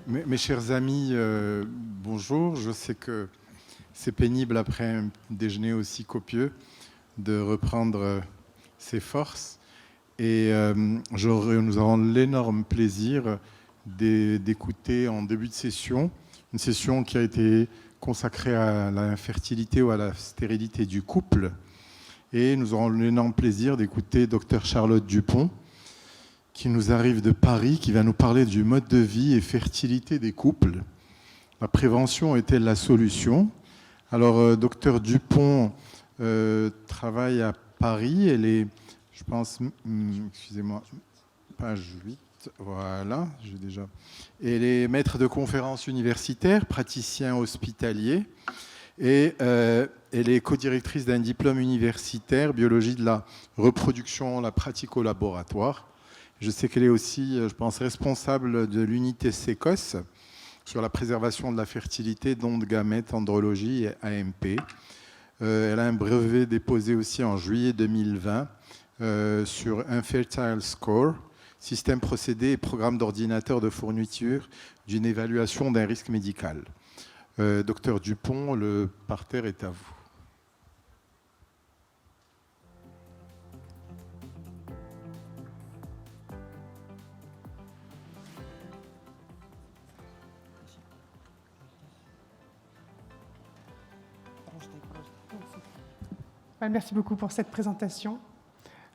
Mes chers amis, bonjour. Je sais que c'est pénible après un déjeuner aussi copieux de reprendre ses forces. Et nous avons l'énorme plaisir d'écouter en début de session, une session qui a été consacrée à l'infertilité ou à la stérilité du couple. Et nous aurons l'énorme plaisir d'écouter Dr Charlotte Dupont, qui nous arrive de Paris, qui va nous parler du mode de vie et fertilité des couples. La prévention est-elle la solution? Alors, Dr Dupont travaille à Paris. Elle est, je pense, excusez-moi, page 8, voilà, j'ai déjà. Elle est maître de conférences universitaires, praticien hospitalier, et elle est co-directrice d'un diplôme universitaire, biologie de la reproduction, la pratique au laboratoire. Je sais qu'elle est aussi, je pense, responsable de l'unité SECOS sur la préservation de la fertilité, dons de gamètes, andrologie et AMP. Elle a un brevet déposé aussi en juillet 2020 sur Infertile Score, système procédé et programme d'ordinateur de fourniture d'une évaluation d'un risque médical. Docteur Dupont, le parterre est à vous. Merci beaucoup pour cette présentation.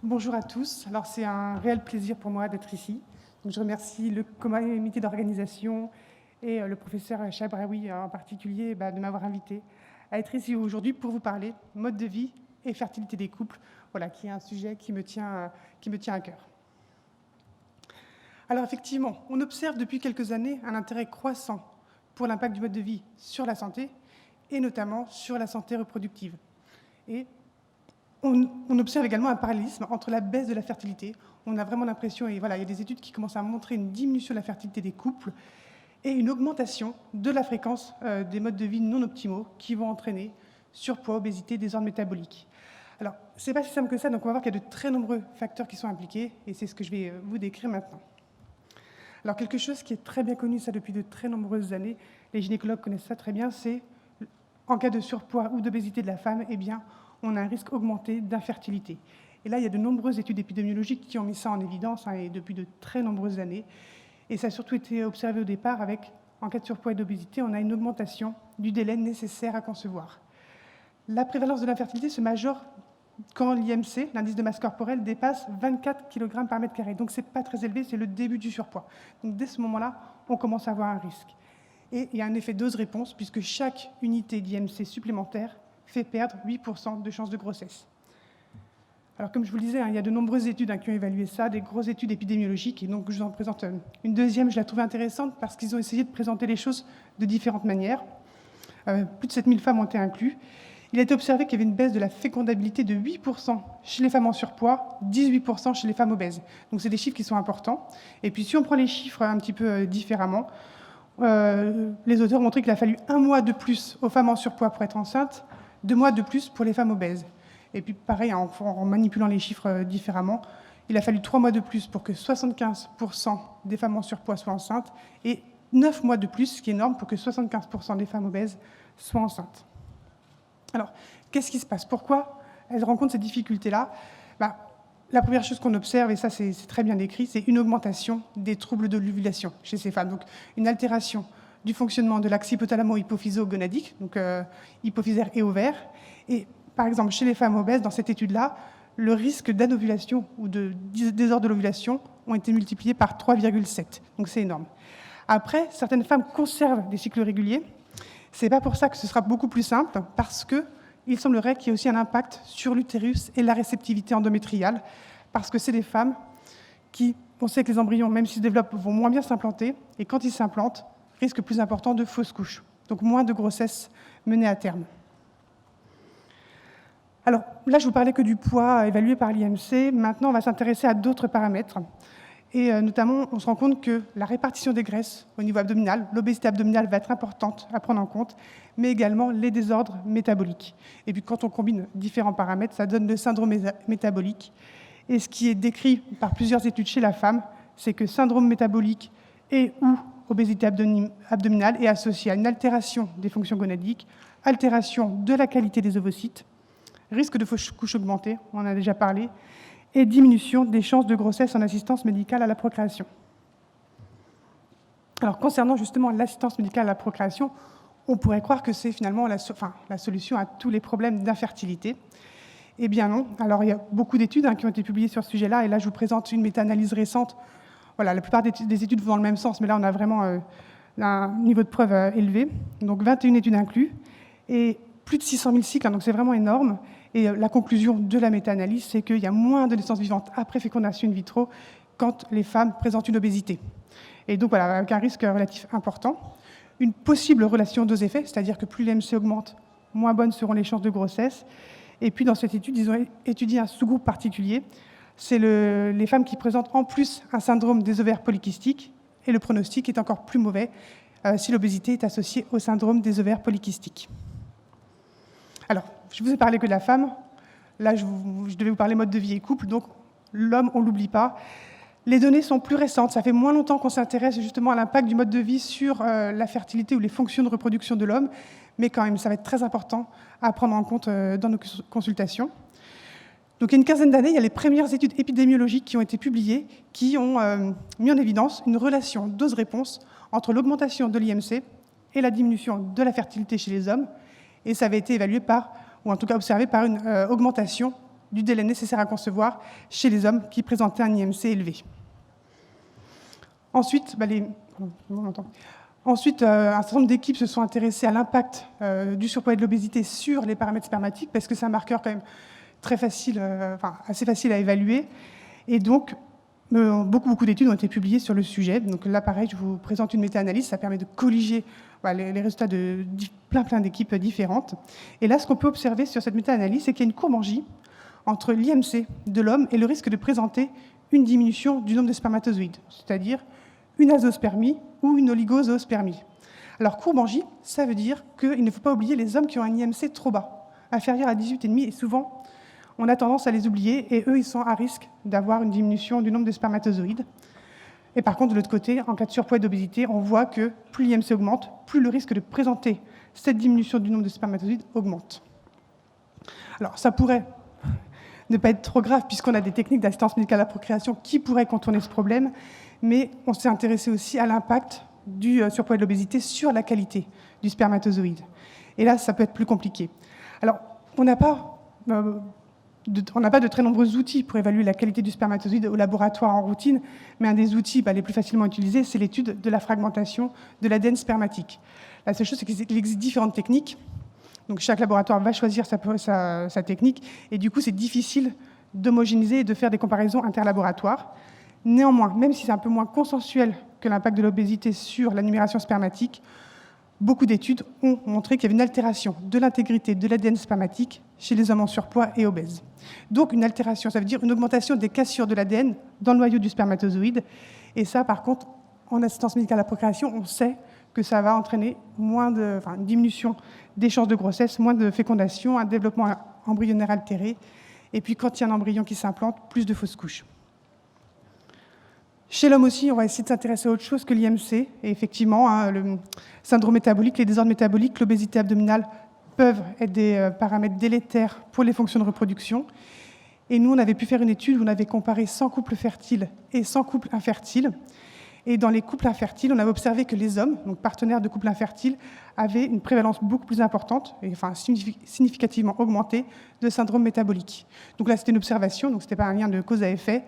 Bonjour à tous. Alors, c'est un réel plaisir pour moi d'être ici. Donc, je remercie le comité d'organisation et le professeur Chabraoui en particulier de m'avoir invité à être ici aujourd'hui pour vous parler mode de vie et fertilité des couples, voilà, qui est un sujet qui me tient à cœur. Alors, effectivement, on observe depuis quelques années un intérêt croissant pour l'impact du mode de vie sur la santé et notamment sur la santé reproductive. Et on observe également un parallélisme entre la baisse de la fertilité. On a vraiment l'impression, et voilà, il y a des études qui commencent à montrer une diminution de la fertilité des couples et une augmentation de la fréquence des modes de vie non optimaux qui vont entraîner surpoids, obésité, désordre métabolique. Alors, ce n'est pas si simple que ça, donc on va voir qu'il y a de très nombreux facteurs qui sont impliqués, et c'est ce que je vais vous décrire maintenant. Alors, quelque chose qui est très bien connu, ça, depuis de très nombreuses années, les gynécologues connaissent ça très bien, c'est en cas de surpoids ou d'obésité de la femme, eh bien, on a un risque augmenté d'infertilité. Et là, il y a de nombreuses études épidémiologiques qui ont mis ça en évidence, et depuis de très nombreuses années. Et ça a surtout été observé au départ avec, en cas de surpoids et d'obésité, on a une augmentation du délai nécessaire à concevoir. La prévalence de l'infertilité se majore quand l'IMC, l'indice de masse corporelle, dépasse 24 kg par mètre carré. Donc, ce n'est pas très élevé, c'est le début du surpoids. Donc, dès ce moment-là, on commence à avoir un risque. Et il y a un effet dose-réponse, puisque chaque unité d'IMC supplémentaire fait perdre 8% de chances de grossesse. Alors, comme je vous le disais, il y a de nombreuses études qui ont évalué ça, des grosses études épidémiologiques, et donc je vous en présente une deuxième. Je la trouvais intéressante parce qu'ils ont essayé de présenter les choses de différentes manières. Plus de 7000 femmes ont été incluses. Il a été observé qu'il y avait une baisse de la fécondabilité de 8% chez les femmes en surpoids, 18% chez les femmes obèses. Donc, c'est des chiffres qui sont importants. Et puis, si on prend les chiffres un petit peu différemment, les auteurs ont montré qu'il a fallu 1 mois de plus aux femmes en surpoids pour être enceintes, 2 mois de plus pour les femmes obèses. Et puis pareil, en manipulant les chiffres différemment, il a fallu 3 mois de plus pour que 75% des femmes en surpoids soient enceintes et 9 mois de plus, ce qui est énorme, pour que 75% des femmes obèses soient enceintes. Alors, qu'est-ce qui se passe? Pourquoi elles rencontrent ces difficultés-là? La première chose qu'on observe, et ça c'est très bien décrit, c'est une augmentation des troubles de l'ovulation chez ces femmes. Donc, une altération du fonctionnement de l'axe hypothalamo-hypophyso-gonadique, donc hypophysaire et ovaire. Et par exemple, chez les femmes obèses, dans cette étude-là, le risque d'anovulation ou de désordre de l'ovulation ont été multipliés par 3,7. Donc c'est énorme. Après, certaines femmes conservent des cycles réguliers. Ce n'est pas pour ça que ce sera beaucoup plus simple, parce qu'il semblerait qu'il y ait aussi un impact sur l'utérus et la réceptivité endométriale, parce que c'est des femmes qui, on sait que les embryons, même s'ils se développent, vont moins bien s'implanter, et quand ils s'implantent, risque plus important de fausses couches, donc moins de grossesses menées à terme. Alors là, je vous parlais que du poids évalué par l'IMC. Maintenant, on va s'intéresser à d'autres paramètres. Et notamment, on se rend compte que la répartition des graisses au niveau abdominal, l'obésité abdominale va être importante à prendre en compte, mais également les désordres métaboliques. Et puis quand on combine différents paramètres, ça donne le syndrome métabolique. Et ce qui est décrit par plusieurs études chez la femme, c'est que syndrome métabolique et ou obésité abdominale est associée à une altération des fonctions gonadiques, altération de la qualité des ovocytes, risque de fausse couche augmentée, on en a déjà parlé, et diminution des chances de grossesse en assistance médicale à la procréation. Alors, concernant justement l'assistance médicale à la procréation, on pourrait croire que c'est finalement la solution à tous les problèmes d'infertilité. Eh bien non. Alors, il y a beaucoup d'études qui ont été publiées sur ce sujet-là, et là, je vous présente une méta-analyse récente. Voilà, la plupart des études vont dans le même sens, mais là, on a vraiment un niveau de preuve élevé. Donc, 21 études inclus, et plus de 600 000 cycles, donc c'est vraiment énorme. Et la conclusion de la méta-analyse, c'est qu'il y a moins de naissances vivantes après fécondation in vitro quand les femmes présentent une obésité. Et donc, voilà, avec un risque relatif important. Une possible relation dose-effet, c'est-à-dire que plus l'IMC augmente, moins bonnes seront les chances de grossesse. Et puis, dans cette étude, ils ont étudié un sous-groupe particulier. C'est les femmes qui présentent en plus un syndrome des ovaires polykystiques. Et le pronostic est encore plus mauvais si l'obésité est associée au syndrome des ovaires polykystiques. Alors, je vous ai parlé que de la femme. Là, je devais vous parler mode de vie et couple. Donc, l'homme, on ne l'oublie pas. Les données sont plus récentes. Ça fait moins longtemps qu'on s'intéresse justement à l'impact du mode de vie sur la fertilité ou les fonctions de reproduction de l'homme. Mais quand même, ça va être très important à prendre en compte dans nos consultations. Donc, il y a une quinzaine d'années, il y a les premières études épidémiologiques qui ont été publiées, qui ont mis en évidence une relation dose-réponse entre l'augmentation de l'IMC et la diminution de la fertilité chez les hommes. Et ça avait été évalué ou en tout cas observé par une augmentation du délai nécessaire à concevoir chez les hommes qui présentaient un IMC élevé. Ensuite, un certain nombre d'équipes se sont intéressées à l'impact du surpoids et de l'obésité sur les paramètres spermatiques, parce que c'est un marqueur quand même très facile, assez facile à évaluer. Et donc, beaucoup d'études ont été publiées sur le sujet. Donc là, pareil, je vous présente une méta-analyse. Ça permet de colliger les résultats de plein d'équipes différentes. Et là, ce qu'on peut observer sur cette méta-analyse, c'est qu'il y a une courbe en J entre l'IMC de l'homme et le risque de présenter une diminution du nombre de spermatozoïdes, c'est-à-dire une azoospermie ou une oligozoospermie. Alors, courbe en J, ça veut dire qu'il ne faut pas oublier les hommes qui ont un IMC trop bas, inférieur à 18,5, et souvent, on a tendance à les oublier, et eux, ils sont à risque d'avoir une diminution du nombre de spermatozoïdes. Et par contre, de l'autre côté, en cas de surpoids et d'obésité, on voit que plus l'IMC augmente, plus le risque de présenter cette diminution du nombre de spermatozoïdes augmente. Alors, ça pourrait ne pas être trop grave, puisqu'on a des techniques d'assistance médicale à la procréation qui pourraient contourner ce problème, mais on s'est intéressé aussi à l'impact du surpoids et de l'obésité sur la qualité du spermatozoïde. Et là, ça peut être plus compliqué. Alors, on n'a pas de très nombreux outils pour évaluer la qualité du spermatozoïde au laboratoire en routine, mais un des outils les plus facilement utilisés, c'est l'étude de la fragmentation de l'ADN spermatique. La seule chose, c'est qu'il existe différentes techniques. Donc, chaque laboratoire va choisir sa technique, et du coup, c'est difficile d'homogénéiser et de faire des comparaisons interlaboratoires. Néanmoins, même si c'est un peu moins consensuel que l'impact de l'obésité sur la numération spermatique, beaucoup d'études ont montré qu'il y avait une altération de l'intégrité de l'ADN spermatique chez les hommes en surpoids et obèses. Donc, une altération, ça veut dire une augmentation des cassures de l'ADN dans le noyau du spermatozoïde. Et ça, par contre, en assistance médicale à la procréation, on sait que ça va entraîner une diminution des chances de grossesse, moins de fécondation, un développement embryonnaire altéré, et puis quand il y a un embryon qui s'implante, plus de fausses couches. Chez l'homme aussi, on va essayer de s'intéresser à autre chose que l'IMC, et effectivement, le syndrome métabolique, les désordres métaboliques, l'obésité abdominale peuvent être des paramètres délétères pour les fonctions de reproduction. Et nous, on avait pu faire une étude où on avait comparé 100 couples fertiles et 100 couples infertiles. Et dans les couples infertiles, on avait observé que les hommes, donc partenaires de couples infertiles, avaient une prévalence beaucoup plus importante, et significativement augmentée, de syndrome métabolique. Donc là, c'était une observation, donc ce n'était pas un lien de cause à effet.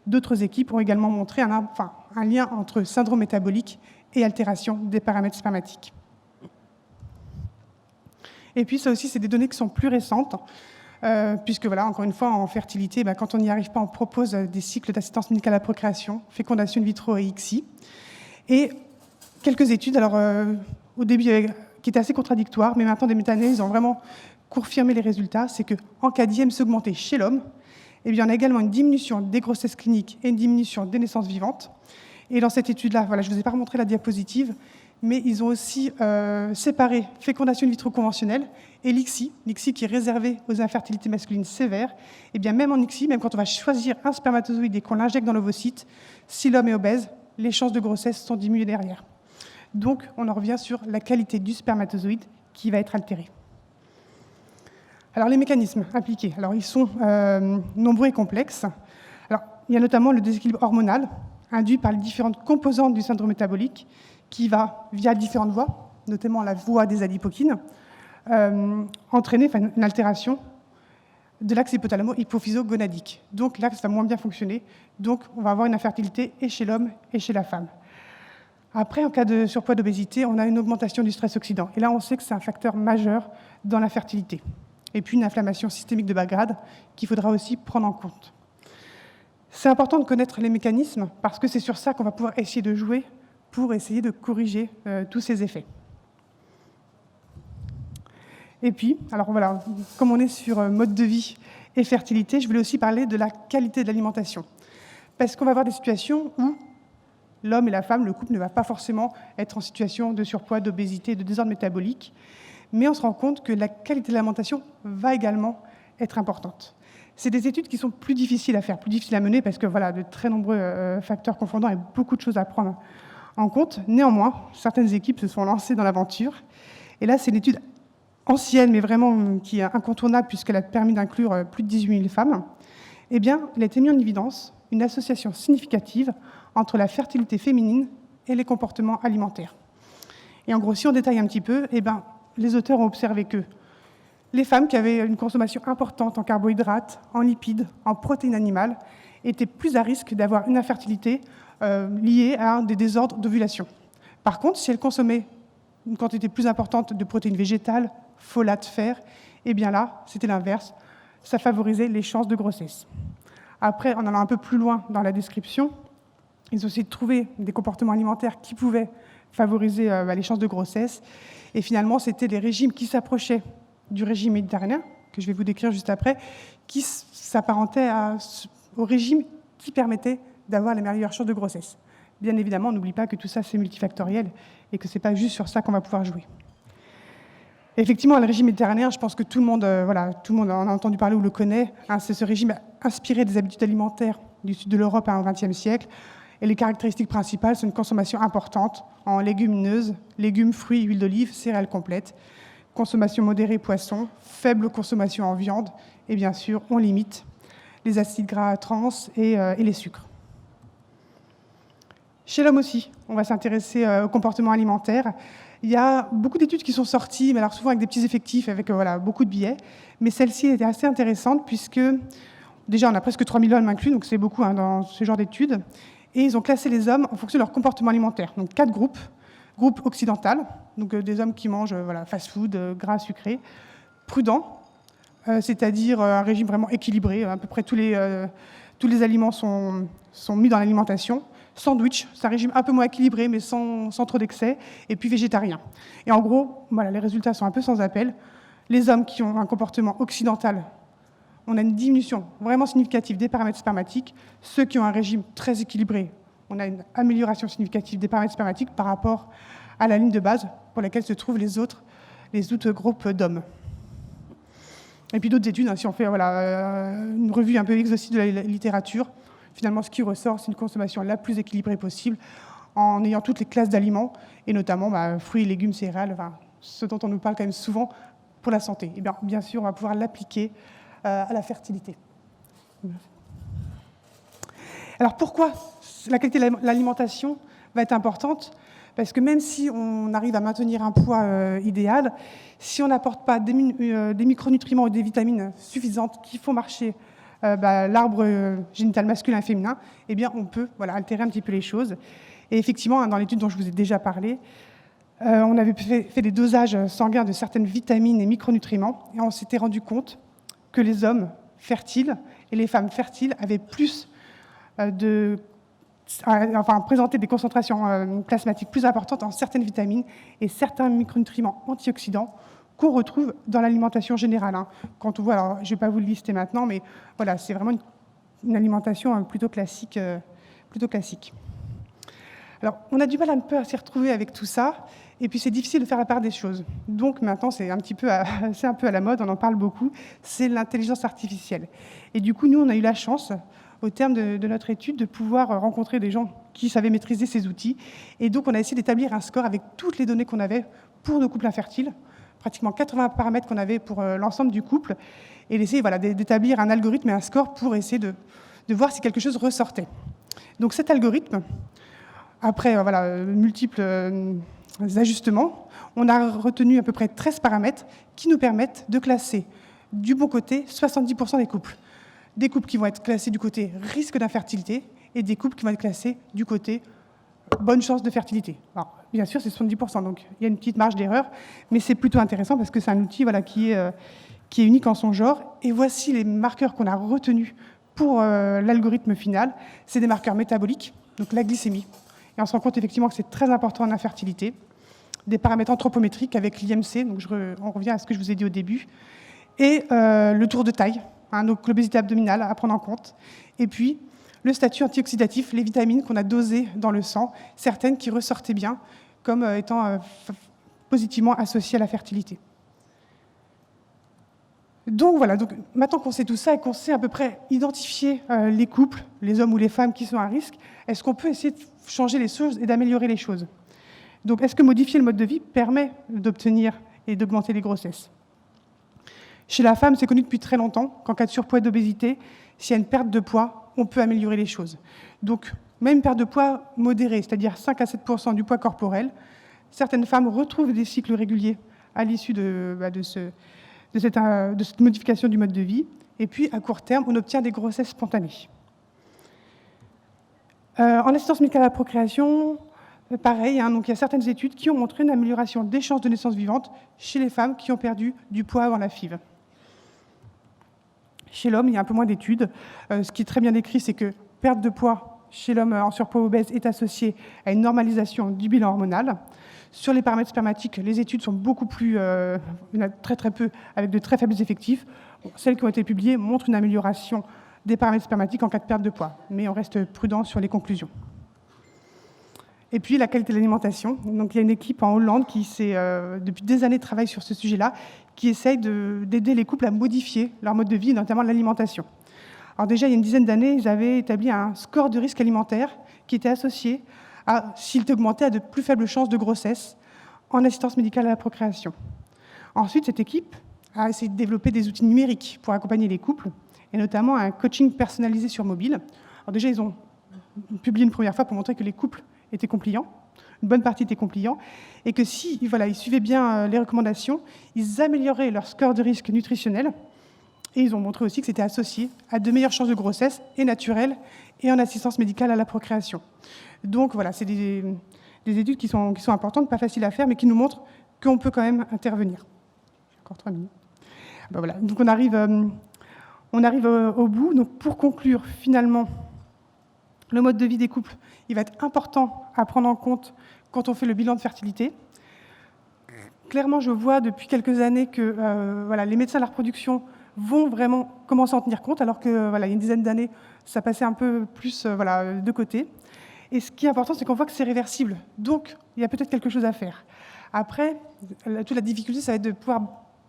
D'autres équipes ont également montré un lien entre syndrome métabolique et altération des paramètres spermatiques. Et puis ça aussi, c'est des données qui sont plus récentes, puisque voilà, encore une fois, en fertilité, quand on n'y arrive pas, on propose des cycles d'assistance médicale à la procréation, fécondation in vitro et ICSI. Et quelques études, alors au début, qui étaient assez contradictoires, mais maintenant des méta-analyses ont vraiment confirmé les résultats, c'est qu'en cas d'IMC augmenté chez l'homme, eh bien, on a également une diminution des grossesses cliniques et une diminution des naissances vivantes. Et dans cette étude-là, voilà, je ne vous ai pas montré la diapositive, mais ils ont aussi séparé fécondation in vitro conventionnelle et l'ICSI qui est réservé aux infertilités masculines sévères. Et bien même en ICSI, même quand on va choisir un spermatozoïde et qu'on l'injecte dans l'ovocyte, si l'homme est obèse, les chances de grossesse sont diminuées derrière. Donc, on en revient sur la qualité du spermatozoïde qui va être altérée. Alors, les mécanismes impliqués, alors, ils sont nombreux et complexes. Alors, il y a notamment le déséquilibre hormonal induit par les différentes composantes du syndrome métabolique qui va, via différentes voies, notamment la voie des adipokines, entraîner une altération de l'axe hypothalamo-hypophyso-gonadique. Donc l'axe va moins bien fonctionner, donc on va avoir une infertilité et chez l'homme et chez la femme. Après, en cas de surpoids d'obésité, on a une augmentation du stress oxydant. Et là, on sait que c'est un facteur majeur dans la fertilité. Et puis une inflammation systémique de bas grade qu'il faudra aussi prendre en compte. C'est important de connaître les mécanismes parce que c'est sur ça qu'on va pouvoir essayer de jouer pour essayer de corriger tous ces effets. Et puis, alors voilà, comme on est sur mode de vie et fertilité, je voulais aussi parler de la qualité de l'alimentation. Parce qu'on va avoir des situations où l'homme et la femme, le couple, ne va pas forcément être en situation de surpoids, d'obésité, de désordre métabolique, mais on se rend compte que la qualité de l'alimentation va également être importante. C'est des études qui sont plus difficiles à faire, plus difficiles à mener, parce que voilà, de très nombreux facteurs confondants et beaucoup de choses à prendre en compte. Néanmoins, certaines équipes se sont lancées dans l'aventure. Et là, c'est une étude ancienne, mais vraiment qui est incontournable, puisqu'elle a permis d'inclure plus de 18 000 femmes. Eh bien, elle a été mise en évidence une association significative entre la fertilité féminine et les comportements alimentaires. Et en gros, si on détaille un petit peu, eh bien, les auteurs ont observé que les femmes qui avaient une consommation importante en carbohydrates, en lipides, en protéines animales, étaient plus à risque d'avoir une infertilité liée à des désordres d'ovulation. Par contre, si elles consommaient une quantité plus importante de protéines végétales, folate, fer, eh bien là, c'était l'inverse. Ça favorisait les chances de grossesse. Après, en allant un peu plus loin dans la description, ils ont essayé de trouver des comportements alimentaires qui pouvaient favoriser les chances de grossesse. Et finalement, c'était les régimes qui s'approchaient du régime méditerranéen, que je vais vous décrire juste après, qui s'apparentaient au régime qui permettait d'avoir les meilleures chances de grossesse. Bien évidemment, on n'oublie pas que tout ça, c'est multifactoriel et que ce n'est pas juste sur ça qu'on va pouvoir jouer. Effectivement, le régime méditerranéen, je pense que tout le monde en a entendu parler ou le connaît. C'est ce régime inspiré des habitudes alimentaires du sud de l'Europe au XXe siècle. Et les caractéristiques principales, c'est une consommation importante en légumineuses, légumes, fruits, huile d'olive, céréales complètes, consommation modérée poisson, faible consommation en viande, et bien sûr, on limite les acides gras trans et les sucres. Chez l'homme aussi, on va s'intéresser au comportement alimentaire. Il y a beaucoup d'études qui sont sorties, mais alors souvent avec des petits effectifs, avec beaucoup de biais. Mais celle-ci était assez intéressante puisque, déjà, on a presque 3000 hommes inclus, donc c'est beaucoup dans ce genre d'études. Et ils ont classé les hommes en fonction de leur comportement alimentaire. Donc 4 groupes. Groupe occidental, donc des hommes qui mangent fast-food, gras, sucré. Prudent, c'est-à-dire un régime vraiment équilibré. À peu près tous les aliments sont mis dans l'alimentation. Sandwich, c'est un régime un peu moins équilibré, mais sans trop d'excès. Et puis végétarien. Et en gros, voilà, les résultats sont un peu sans appel. Les hommes qui ont un comportement occidental, on a une diminution vraiment significative des paramètres spermatiques. Ceux qui ont un régime très équilibré, on a une amélioration significative des paramètres spermatiques par rapport à la ligne de base pour laquelle se trouvent les autres groupes d'hommes. Et puis d'autres études, si on fait une revue un peu exhaustive de la littérature, finalement ce qui ressort, c'est une consommation la plus équilibrée possible en ayant toutes les classes d'aliments, et notamment fruits, légumes, céréales, ce dont on nous parle quand même souvent pour la santé. Et bien sûr, on va pouvoir l'appliquer à la fertilité. Alors pourquoi la qualité de l'alimentation va être importante? Parce que même si on arrive à maintenir un poids idéal, si on n'apporte pas des micronutriments ou des vitamines suffisantes qui font marcher l'arbre génital masculin et féminin, eh bien on peut altérer un petit peu les choses. Et effectivement, dans l'étude dont je vous ai déjà parlé, on avait fait des dosages sanguins de certaines vitamines et micronutriments, et on s'était rendu compte que les hommes fertiles et les femmes fertiles avaient plus présenter des concentrations plasmatiques plus importantes en certaines vitamines et certains micronutriments antioxydants qu'on retrouve dans l'alimentation générale. Quand on voit, alors je ne vais pas vous le lister maintenant, mais voilà, c'est vraiment une alimentation plutôt classique. Alors, on a du mal un peu à s'y retrouver avec tout ça, et puis c'est difficile de faire la part des choses. Donc maintenant, c'est un peu à la mode, on en parle beaucoup, c'est l'intelligence artificielle. Et du coup, nous, on a eu la chance, au terme de notre étude, de pouvoir rencontrer des gens qui savaient maîtriser ces outils. Et donc, on a essayé d'établir un score avec toutes les données qu'on avait pour nos couples infertiles, pratiquement 80 paramètres qu'on avait pour l'ensemble du couple, et d'essayer d'établir un algorithme et un score pour essayer de voir si quelque chose ressortait. Donc cet algorithme, après multiples ajustements, on a retenu à peu près 13 paramètres qui nous permettent de classer du bon côté 70% des couples. Des couples qui vont être classés du côté risque d'infertilité et des couples qui vont être classés du côté bonne chance de fertilité. Alors, bien sûr, c'est 70%, donc il y a une petite marge d'erreur, mais c'est plutôt intéressant parce que c'est un outil qui est unique en son genre. Et voici les marqueurs qu'on a retenus pour l'algorithme final. C'est des marqueurs métaboliques, donc la glycémie. Et on se rend compte effectivement que c'est très important en infertilité. Des paramètres anthropométriques avec l'IMC, donc on revient à ce que je vous ai dit au début. Et le tour de taille, donc l'obésité abdominale à prendre en compte. Et puis, le statut antioxydatif, les vitamines qu'on a dosées dans le sang, certaines qui ressortaient bien comme étant positivement associées à la fertilité. Donc voilà, donc, maintenant qu'on sait tout ça et qu'on sait à peu près identifier les couples, les hommes ou les femmes qui sont à risque, est-ce qu'on peut essayer de changer les choses et d'améliorer les choses? Donc est-ce que modifier le mode de vie permet d'obtenir et d'augmenter les grossesses? Chez la femme, c'est connu depuis très longtemps qu'en cas de surpoids et d'obésité, s'il y a une perte de poids, on peut améliorer les choses. Donc même une perte de poids modérée, c'est-à-dire 5 à 7% du poids corporel, certaines femmes retrouvent des cycles réguliers à l'issue de cette modification du mode de vie. Et puis, à court terme, on obtient des grossesses spontanées. En assistance médicale à la procréation, pareil, donc il y a certaines études qui ont montré une amélioration des chances de naissance vivante chez les femmes qui ont perdu du poids avant la FIV. Chez l'homme, il y a un peu moins d'études. Ce qui est très bien décrit, c'est que perte de poids chez l'homme en surpoids obèse est associée à une normalisation du bilan hormonal. Sur les paramètres spermatiques, les études sont beaucoup plus, il y en a très très peu, avec de très faibles effectifs. Bon, celles qui ont été publiées montrent une amélioration des paramètres spermatiques en cas de perte de poids, mais on reste prudent sur les conclusions. Et puis la qualité de l'alimentation. Donc il y a une équipe en Hollande qui depuis des années travaille sur ce sujet-là, qui essaye d'aider les couples à modifier leur mode de vie, notamment l'alimentation. Alors déjà, il y a une dizaine d'années, ils avaient établi un score de risque alimentaire qui était associé à, s'il augmentait, à de plus faibles chances de grossesse en assistance médicale à la procréation. Ensuite, cette équipe a essayé de développer des outils numériques pour accompagner les couples, et notamment un coaching personnalisé sur mobile. Alors déjà, ils ont publié une première fois pour montrer que les couples étaient compliants, une bonne partie étaient compliants, et que si ils suivaient bien les recommandations, ils amélioraient leur score de risque nutritionnel, et ils ont montré aussi que c'était associé à de meilleures chances de grossesse, et naturelles, et en assistance médicale à la procréation. Donc voilà, c'est des études qui sont importantes, pas faciles à faire, mais qui nous montrent qu'on peut quand même intervenir. J'ai encore 3 minutes. Ben voilà. Donc on arrive au bout. Donc pour conclure, finalement, le mode de vie des couples, il va être important à prendre en compte quand on fait le bilan de fertilité. Clairement, je vois depuis quelques années que les médecins de la reproduction vont vraiment commencer à en tenir compte, alors qu'il y a une dizaine d'années, ça passait un peu plus de côté. Et ce qui est important, c'est qu'on voit que c'est réversible. Donc, il y a peut-être quelque chose à faire. Après, toute la difficulté, ça va être de pouvoir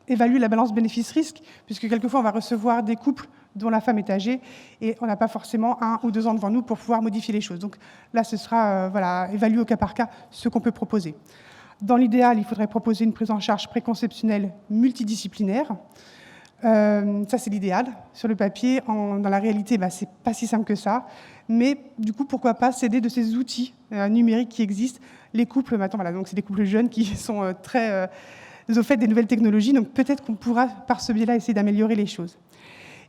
évaluer la balance bénéfice-risque, puisque quelquefois, on va recevoir des couples dont la femme est âgée, et on n'a pas forcément 1 ou 2 ans devant nous pour pouvoir modifier les choses. Donc là, ce sera évalué au cas par cas ce qu'on peut proposer. Dans l'idéal, il faudrait proposer une prise en charge préconceptionnelle multidisciplinaire. Ça, c'est l'idéal sur le papier. Dans la réalité, c'est pas si simple que ça. Mais du coup, pourquoi pas s'aider de ces outils numériques qui existent. Les couples, maintenant, donc c'est des couples jeunes qui sont très au fait des nouvelles technologies. Donc peut-être qu'on pourra, par ce biais-là, essayer d'améliorer les choses.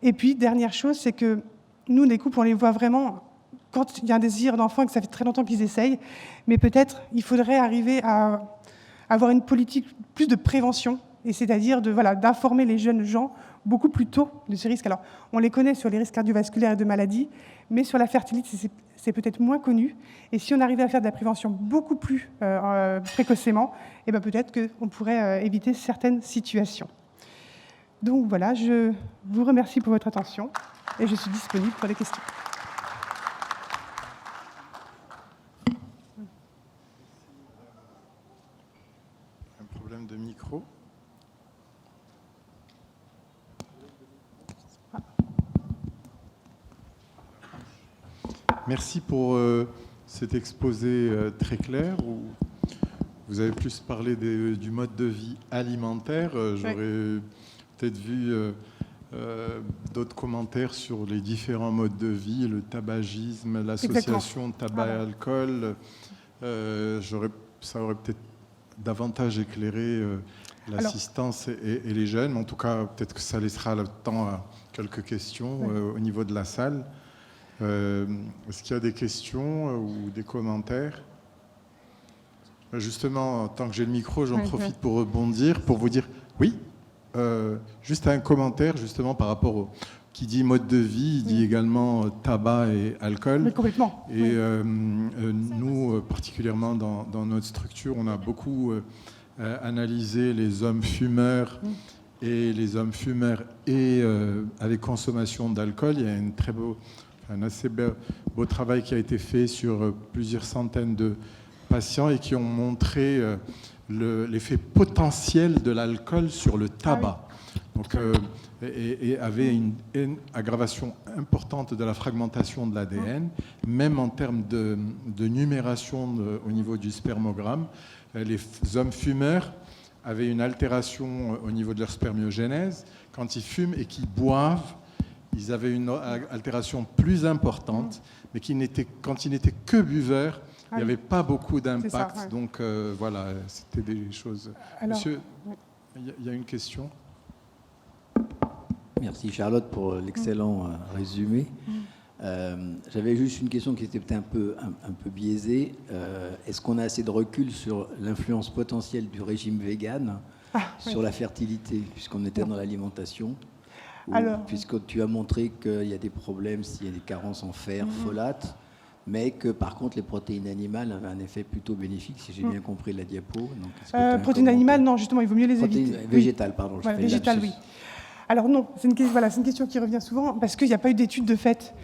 Et puis, dernière chose, c'est que nous, les couples, on les voit vraiment quand il y a un désir d'enfant et que ça fait très longtemps qu'ils essayent. Mais peut-être, il faudrait arriver à avoir une politique plus de prévention, et c'est-à-dire d'informer les jeunes gens beaucoup plus tôt de ces risques. Alors, on les connaît sur les risques cardiovasculaires et de maladies, mais sur la fertilité, c'est peut-être moins connu. Et si on arrivait à faire de la prévention beaucoup plus précocement, peut-être qu'on pourrait éviter certaines situations. Donc voilà, je vous remercie pour votre attention et je suis disponible pour les questions. Un problème de micro. Merci pour cet exposé très clair où vous avez plus parlé du mode de vie alimentaire. J'aurais peut-être vu d'autres commentaires sur les différents modes de vie, le tabagisme, l'association tabac et alcool. Ça aurait peut-être davantage éclairé l'assistance et les jeunes. En tout cas, peut-être que ça laissera le temps à quelques questions au niveau de la salle. Est-ce qu'il y a des questions ou des commentaires? Justement, tant que j'ai le micro, j'en profite pour rebondir, pour vous dire, oui, juste un commentaire justement par rapport au qui dit mode de vie, il dit également tabac et alcool. Mais complètement. Et nous, particulièrement dans notre structure, on a beaucoup analysé les hommes fumeurs et les hommes fumeurs et avec consommation d'alcool. Il y a un assez beau travail qui a été fait sur plusieurs centaines de patients et qui ont montré l'effet potentiel de l'alcool sur le tabac. Donc, et avait une aggravation importante de la fragmentation de l'ADN, même en termes de numération au niveau du spermogramme. Les hommes fumeurs avaient une altération au niveau de leur spermiogénèse. Quand ils fument et qu'ils boivent, ils avaient une altération plus importante, mais quand ils n'étaient que buveurs, il n'y avait pas beaucoup d'impact. Donc voilà, c'était des choses. Alors, monsieur, il y a une question. Merci Charlotte pour l'excellent résumé. J'avais juste une question qui était peut-être un peu biaisée. Est-ce qu'on a assez de recul sur l'influence potentielle du régime vegan sur la fertilité, puisqu'on était dans l'alimentation? Puisque tu as montré qu'il y a des problèmes s'il y a des carences en fer, folate, mais que par contre les protéines animales avaient un effet plutôt bénéfique, si j'ai bien compris la diapo. Donc, protéines animales, non, justement, il vaut mieux les éviter. Végétales, pardon. Voilà, végétales, oui. Alors non, c'est une question qui revient souvent parce qu'il n'y a pas eu d'études de fait.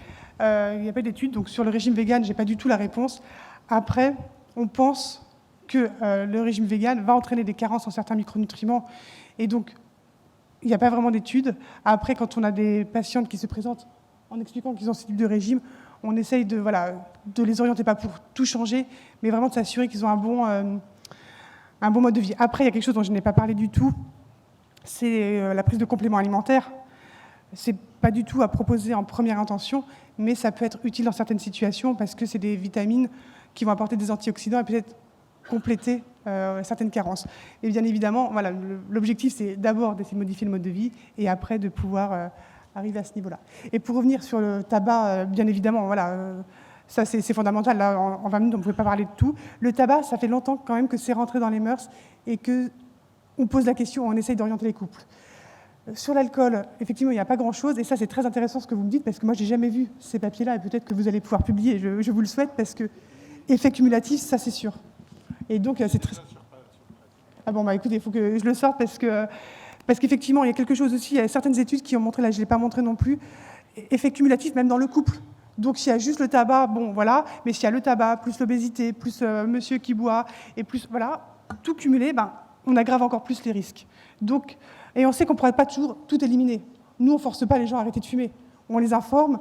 Il n'y a pas eu d'études, donc sur le régime vegan, je n'ai pas du tout la réponse. Après, on pense que le régime vegan va entraîner des carences en certains micronutriments et donc il n'y a pas vraiment d'études. Après, quand on a des patientes qui se présentent en expliquant qu'ils ont ce type de régime, on essaye de les orienter, pas pour tout changer, mais vraiment de s'assurer qu'ils ont un bon mode de vie. Après, il y a quelque chose dont je n'ai pas parlé du tout, c'est la prise de compléments alimentaires. C'est pas du tout à proposer en première intention, mais ça peut être utile dans certaines situations parce que c'est des vitamines qui vont apporter des antioxydants et peut-être compléter certaines carences. Et bien évidemment, voilà, l'objectif, c'est d'abord d'essayer de modifier le mode de vie et après de pouvoir arriver à ce niveau-là. Et pour revenir sur le tabac, bien évidemment, ça c'est fondamental. Là, en 20 minutes, on ne pouvait pas parler de tout. Le tabac, ça fait longtemps quand même que c'est rentré dans les mœurs et qu'on pose la question, on essaye d'orienter les couples. Sur l'alcool, effectivement, il n'y a pas grand-chose. Et ça, c'est très intéressant ce que vous me dites, parce que moi, je n'ai jamais vu ces papiers-là, et peut-être que vous allez pouvoir publier. Je vous le souhaite, parce que effet cumulatif, ça, c'est sûr. Et donc, c'est très... Ah bon, écoutez, il faut que je le sorte, parce qu'effectivement, il y a quelque chose aussi, il y a certaines études qui ont montré, là, je ne l'ai pas montré non plus, effet cumulatif, même dans le couple. Donc, s'il y a juste le tabac, bon, voilà, mais s'il y a le tabac, plus l'obésité, plus monsieur qui boit, et plus, voilà, tout cumulé, on aggrave encore plus les risques. Donc... Et on sait qu'on ne pourrait pas toujours tout éliminer. Nous, on ne force pas les gens à arrêter de fumer. On les informe.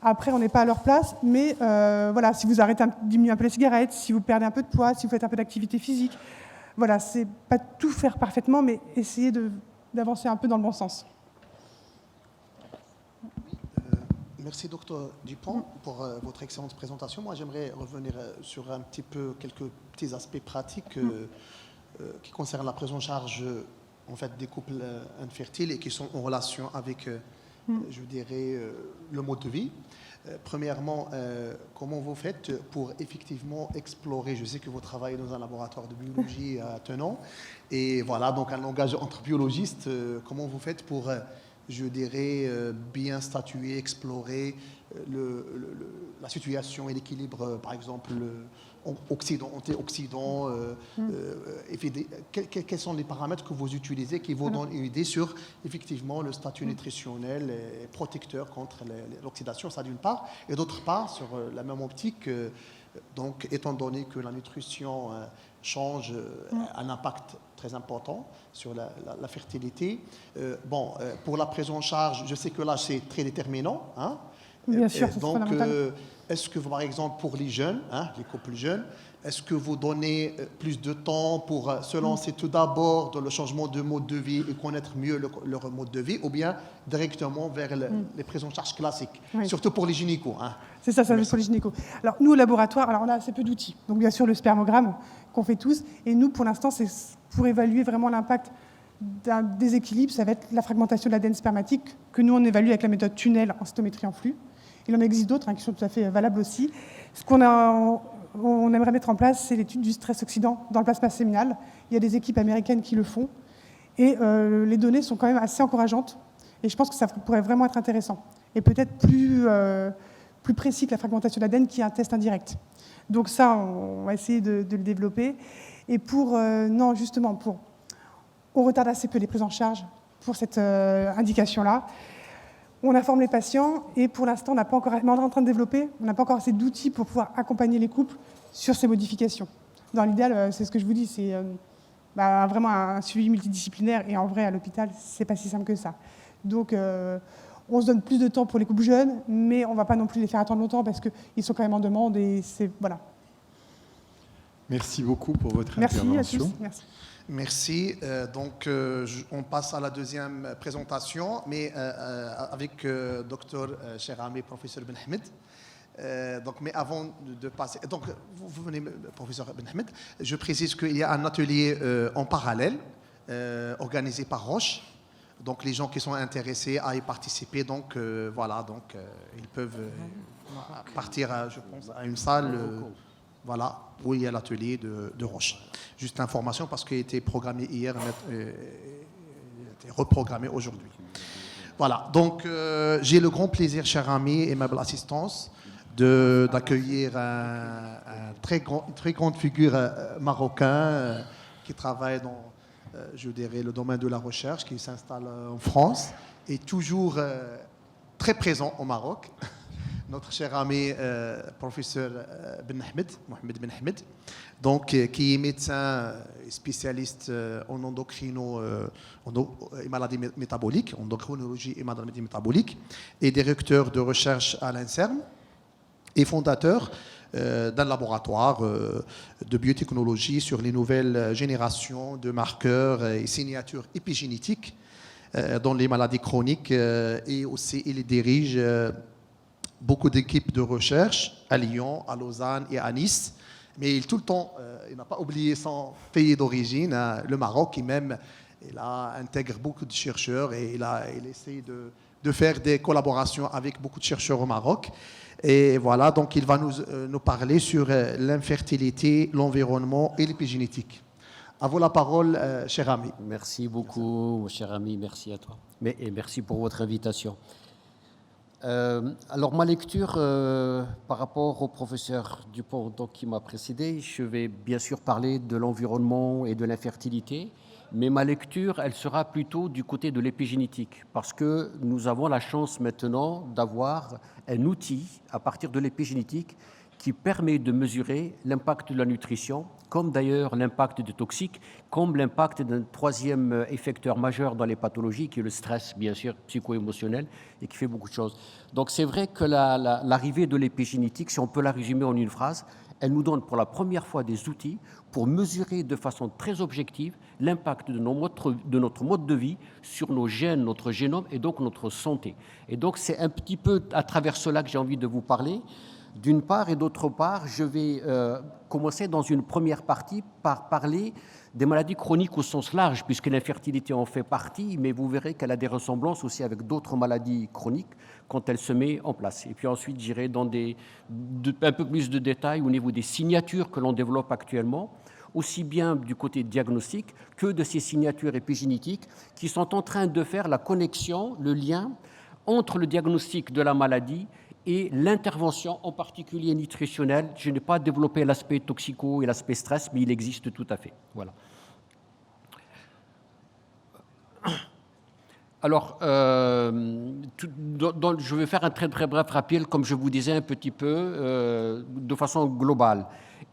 Après, on n'est pas à leur place. Mais voilà, si vous arrêtez diminuer un peu les cigarettes, si vous perdez un peu de poids, si vous faites un peu d'activité physique, voilà, c'est pas tout faire parfaitement, mais essayer d'avancer un peu dans le bon sens. Merci, Dr Dupont, pour votre excellente présentation. Moi, j'aimerais revenir sur quelques petits aspects pratiques qui concernent la prise en charge en fait, des couples infertiles et qui sont en relation avec, je dirais, le mode de vie. Premièrement, comment vous faites pour effectivement explorer, je sais que vous travaillez dans un laboratoire de biologie à Tenon, et voilà, donc un langage entre biologistes, comment vous faites pour, je dirais, bien statuer, explorer la situation et l'équilibre, par exemple, antioxydants, quels sont les paramètres que vous utilisez qui vous donnent une idée sur effectivement le statut nutritionnel et protecteur contre l'oxydation, ça d'une part, et d'autre part sur la même optique, donc étant donné que la nutrition change, un impact très important sur la fertilité. Pour la prise en charge, je sais que là c'est très déterminant, hein, Bien sûr, c'est Donc, fondamental. est-ce que, par exemple, pour les jeunes, les couples jeunes, est-ce que vous donnez plus de temps pour se lancer tout d'abord dans le changement de mode de vie et connaître mieux leur mode de vie, ou bien directement vers les prises en charge classiques, Oui. surtout pour les gynécos? C'est ça, pour les gynécos. Alors, nous, au laboratoire, on a assez peu d'outils. Donc, bien sûr, le spermogramme qu'on fait tous. Et nous, pour l'instant, c'est pour évaluer vraiment l'impact d'un déséquilibre. Ça va être la fragmentation de l'ADN spermatique que nous, on évalue avec la méthode tunnel en cytométrie en flux. Il en existe d'autres qui sont tout à fait valables aussi. Ce on aimerait mettre en place, c'est l'étude du stress oxydant dans le plasma séminal. Il y a des équipes américaines qui le font. Et les données sont quand même assez encourageantes. Et je pense que ça pourrait vraiment être intéressant. Et peut-être plus précis que la fragmentation de l'ADN, qui est un test indirect. Donc ça, on va essayer de le développer. Et on retarde assez peu les prises en charge pour cette indication-là. On informe les patients et pour l'instant, on est en train de développer, on n'a pas encore assez d'outils pour pouvoir accompagner les couples sur ces modifications. Dans l'idéal, c'est ce que je vous dis, c'est vraiment un suivi multidisciplinaire et en vrai, à l'hôpital, c'est pas si simple que ça. Donc, on se donne plus de temps pour les couples jeunes, mais on ne va pas non plus les faire attendre longtemps parce qu'ils sont quand même en demande et voilà. Merci beaucoup pour votre Merci intervention. à tous. Merci. Merci. Donc, on passe à la deuxième présentation, mais avec docteur Cherami, professeur Ben Ahmed. Mais avant de passer... Donc, vous venez, professeur Ben Ahmed. Je précise qu'il y a un atelier en parallèle organisé par Roche. Donc, les gens qui sont intéressés à y participer, donc, ils peuvent partir, je pense, à une salle... où il y a l'atelier de Roche. Juste information parce qu'il a été programmé hier, il a été reprogrammé aujourd'hui. Voilà, donc j'ai le grand plaisir, cher ami, aimable assistance, d'accueillir une très grande figure marocain qui travaille dans, je dirais, le domaine de la recherche, qui s'installe en France et toujours très présent au Maroc. Notre cher ami professeur Mohamed Ben Ahmed, donc, qui est médecin spécialiste en endocrino et maladies métaboliques, endocrinologie et maladies métaboliques, et directeur de recherche à l'INSERM et fondateur d'un laboratoire de biotechnologie sur les nouvelles générations de marqueurs et signatures épigénétiques dans les maladies chroniques, et aussi il dirige beaucoup d'équipes de recherche à Lyon, à Lausanne et à Nice. Mais tout le temps, il n'a pas oublié son pays d'origine, le Maroc, et même il intègre beaucoup de chercheurs et il essaie de faire des collaborations avec beaucoup de chercheurs au Maroc. Et voilà, donc il va nous parler sur l'infertilité, l'environnement et l'épigénétique. À vous la parole, cher ami. Merci beaucoup, cher ami, merci à toi. Et merci pour votre invitation. Alors ma lecture par rapport au professeur Dupont qui m'a précédé, je vais bien sûr parler de l'environnement et de l'infertilité, mais ma lecture, elle sera plutôt du côté de l'épigénétique, parce que nous avons la chance maintenant d'avoir un outil à partir de l'épigénétique qui permet de mesurer l'impact de la nutrition, comme d'ailleurs l'impact des toxiques, comme l'impact d'un troisième effecteur majeur dans les pathologies, qui est le stress, bien sûr, psycho-émotionnel, et qui fait beaucoup de choses. Donc c'est vrai que l'arrivée de l'épigénétique, si on peut la résumer en une phrase, elle nous donne pour la première fois des outils pour mesurer de façon très objective l'impact de notre mode de vie sur nos gènes, notre génome et donc notre santé. Et donc c'est un petit peu à travers cela que j'ai envie de vous parler. D'une part, et d'autre part, je vais commencer dans une première partie par parler des maladies chroniques au sens large, puisque l'infertilité en fait partie, mais vous verrez qu'elle a des ressemblances aussi avec d'autres maladies chroniques quand elle se met en place. Et puis ensuite, j'irai dans un peu plus de détails au niveau des signatures que l'on développe actuellement, aussi bien du côté diagnostic que de ces signatures épigénétiques qui sont en train de faire la connexion, le lien entre le diagnostic de la maladie et l'intervention, en particulier nutritionnelle. Je n'ai pas développé l'aspect toxico et l'aspect stress, mais il existe tout à fait. Voilà. Alors, je vais faire un très très bref rappel, comme je vous disais un petit peu, de façon globale.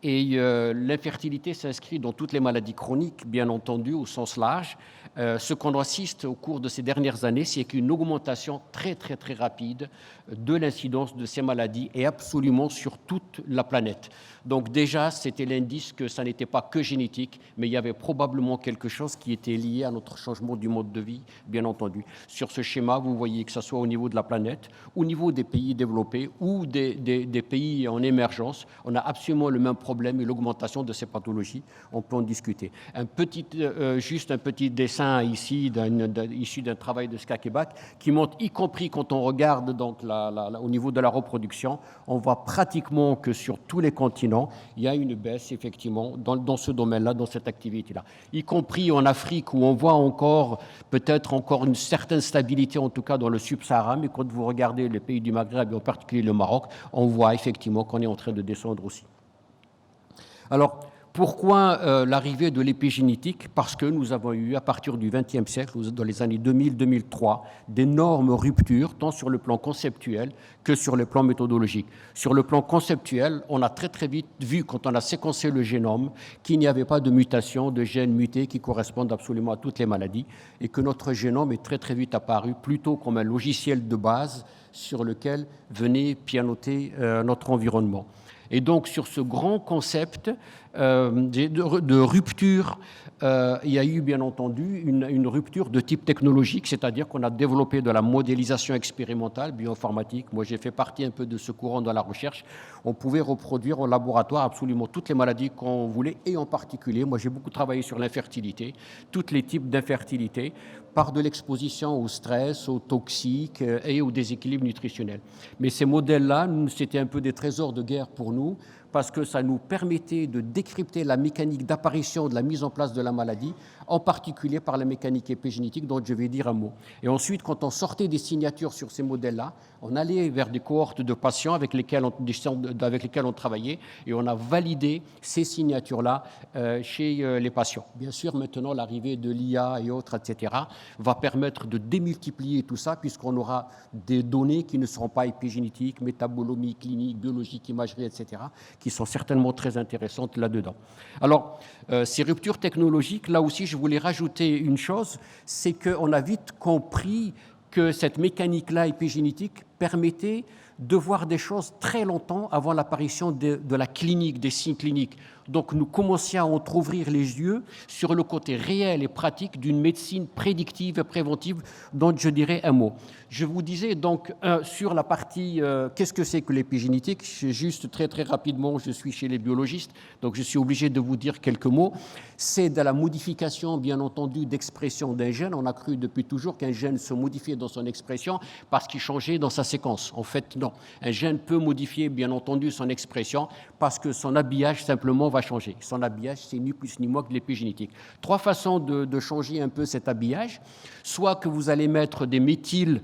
Et l'infertilité s'inscrit dans toutes les maladies chroniques, bien entendu, au sens large. Ce qu'on assiste au cours de ces dernières années, c'est qu'une augmentation très, très, très rapide de l'incidence de ces maladies et absolument sur toute la planète. Donc déjà, c'était l'indice que ça n'était pas que génétique, mais il y avait probablement quelque chose qui était lié à notre changement du mode de vie, bien entendu. Sur ce schéma, vous voyez que ce soit au niveau de la planète, au niveau des pays développés ou des pays en émergence, on a absolument le même problème et l'augmentation de ces pathologies. On peut en discuter. Juste un petit dessin ici, issu d'un travail de Skakebak, qui montre, y compris quand on regarde donc au niveau de la reproduction, on voit pratiquement que sur tous les continents, il y a une baisse, effectivement, dans ce domaine-là, dans cette activité-là. Y compris en Afrique, où on voit peut-être encore une certaine stabilité, en tout cas dans le Sub-Sahara, mais quand vous regardez les pays du Maghreb, et en particulier le Maroc, on voit effectivement qu'on est en train de descendre aussi. Alors, pourquoi l'arrivée de l'épigénétique? Parce que nous avons eu, à partir du XXe siècle, dans les années 2000-2003, d'énormes ruptures, tant sur le plan conceptuel que sur le plan méthodologique. Sur le plan conceptuel, on a très très vite vu, quand on a séquencé le génome, qu'il n'y avait pas de mutation, de gènes mutés qui correspondent absolument à toutes les maladies, et que notre génome est très très vite apparu plutôt comme un logiciel de base sur lequel venait pianoter notre environnement. Et donc, sur ce grand concept de rupture, il y a eu, bien entendu, une rupture de type technologique, c'est-à-dire qu'on a développé de la modélisation expérimentale, bioinformatique. Moi, j'ai fait partie un peu de ce courant dans la recherche. On pouvait reproduire au laboratoire absolument toutes les maladies qu'on voulait, et en particulier, moi, j'ai beaucoup travaillé sur l'infertilité, tous les types d'infertilité, par de l'exposition au stress, aux toxiques et au déséquilibre nutritionnel. Mais ces modèles-là, c'était un peu des trésors de guerre pour nous, parce que ça nous permettait de décrypter la mécanique d'apparition, de la mise en place de la maladie, en particulier par la mécanique épigénétique dont je vais dire un mot. Et ensuite, quand on sortait des signatures sur ces modèles-là, on allait vers des cohortes de patients avec lesquels on travaillait, et on a validé ces signatures-là chez les patients. Bien sûr, maintenant, l'arrivée de l'IA et autres, etc., va permettre de démultiplier tout ça, puisqu'on aura des données qui ne seront pas épigénétiques, métabolomiques, cliniques, biologiques, imagerie, etc., qui sont certainement très intéressantes là-dedans. Alors, ces ruptures technologiques, là aussi, je voulais rajouter une chose, c'est qu'on a vite compris que cette mécanique-là épigénétique permettait de voir des choses très longtemps avant l'apparition de la clinique, des signes cliniques. Donc nous commencions à entrouvrir les yeux sur le côté réel et pratique d'une médecine prédictive et préventive dont je dirais un mot. Je vous disais donc sur la partie qu'est-ce que c'est que l'épigénétique, juste très très rapidement, je suis chez les biologistes, donc je suis obligé de vous dire quelques mots. C'est de la modification, bien entendu, d'expression d'un gène. On a cru depuis toujours qu'un gène se modifiait dans son expression parce qu'il changeait dans sa séquence. En fait, non. Un gène peut modifier, bien entendu, son expression parce que son habillage simplement va changer. Son habillage, c'est ni plus ni moins que l'épigénétique. 3 façons de changer un peu cet habillage. Soit que vous allez mettre des méthyles,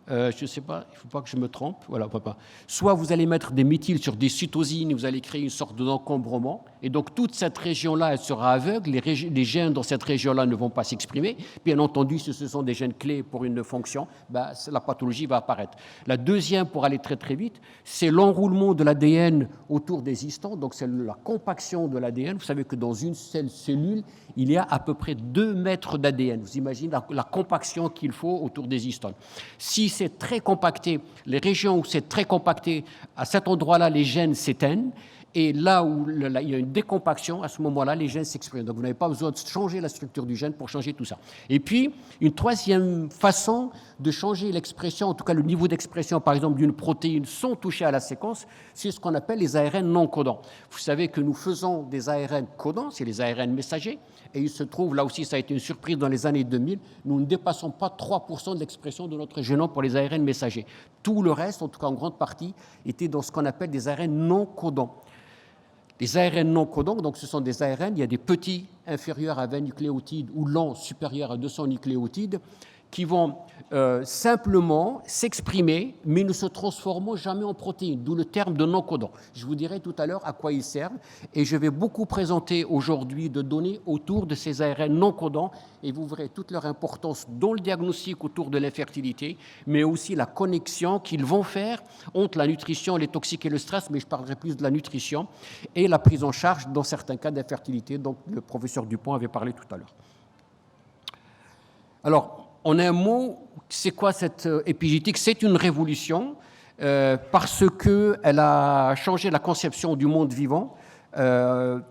je ne sais pas, il ne faut pas que je me trompe, voilà, papa. Soit vous allez mettre des méthyles sur des cytosines, vous allez créer une sorte d'encombrement, et donc toute cette région-là, elle sera aveugle, les gènes dans cette région-là ne vont pas s'exprimer. Bien entendu, si ce sont des gènes clés pour une fonction, la pathologie va apparaître. La deuxième, pour aller très très vite, c'est l'enroulement de l'ADN autour des histons, donc c'est la compaction de l'ADN. Vous savez que dans une seule cellule, il y a à peu près 2 mètres d'ADN. Vous imaginez la compaction qu'il faut autour des histones. Si c'est très compacté, les régions où c'est très compacté, à cet endroit-là, les gènes s'éteignent. Et là où il y a une décompaction, à ce moment-là, les gènes s'expriment. Donc vous n'avez pas besoin de changer la structure du gène pour changer tout ça. Et puis, une troisième façon de changer l'expression, en tout cas le niveau d'expression, par exemple, d'une protéine sans toucher à la séquence, c'est ce qu'on appelle les ARN non codants. Vous savez que nous faisons des ARN codants, c'est les ARN messagers, et il se trouve, là aussi ça a été une surprise dans les années 2000, nous ne dépassons pas 3% de l'expression de notre génome pour les ARN messagers. Tout le reste, en tout cas en grande partie, était dans ce qu'on appelle des ARN non codants. Les ARN non codants, donc ce sont des ARN, il y a des petits inférieurs à 20 nucléotides ou longs supérieurs à 200 nucléotides qui vont simplement s'exprimer, mais ne se transformant jamais en protéines, d'où le terme de non-codants. Je vous dirai tout à l'heure à quoi ils servent, et je vais beaucoup présenter aujourd'hui de données autour de ces ARN non-codants, et vous verrez toute leur importance dans le diagnostic autour de l'infertilité, mais aussi la connexion qu'ils vont faire entre la nutrition, les toxiques et le stress, mais je parlerai plus de la nutrition, et la prise en charge dans certains cas d'infertilité, dont le professeur Dupont avait parlé tout à l'heure. Alors, en un mot, c'est quoi cette épigénétique? C'est une révolution parce qu'elle a changé la conception du monde vivant.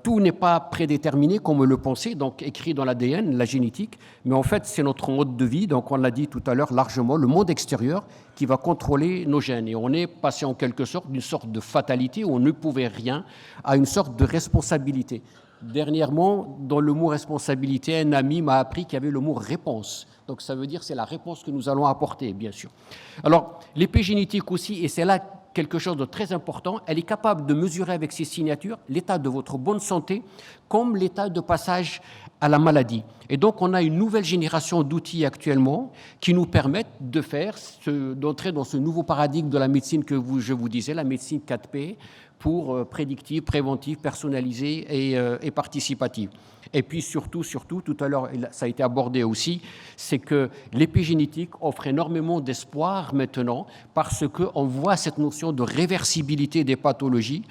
Tout n'est pas prédéterminé comme on le pensait, donc écrit dans l'ADN, la génétique, mais en fait c'est notre mode de vie, donc on l'a dit tout à l'heure largement, le monde extérieur qui va contrôler nos gènes. Et on est passé en quelque sorte d'une sorte de fatalité où on ne pouvait rien à une sorte de responsabilité. Dernièrement, dans le mot responsabilité, un ami m'a appris qu'il y avait le mot réponse. Donc ça veut dire c'est la réponse que nous allons apporter, bien sûr. Alors, l'épigénétique aussi, et c'est là quelque chose de très important, elle est capable de mesurer avec ses signatures l'état de votre bonne santé comme l'état de passage à la maladie. Et donc, on a une nouvelle génération d'outils actuellement qui nous permettent d'entrer dans ce nouveau paradigme de la médecine que je vous disais, la médecine 4P, pour prédictive, préventive, personnalisée et participative. Et puis surtout, tout à l'heure, ça a été abordé aussi, c'est que l'épigénétique offre énormément d'espoir maintenant parce qu'on voit cette notion de réversibilité des pathologies.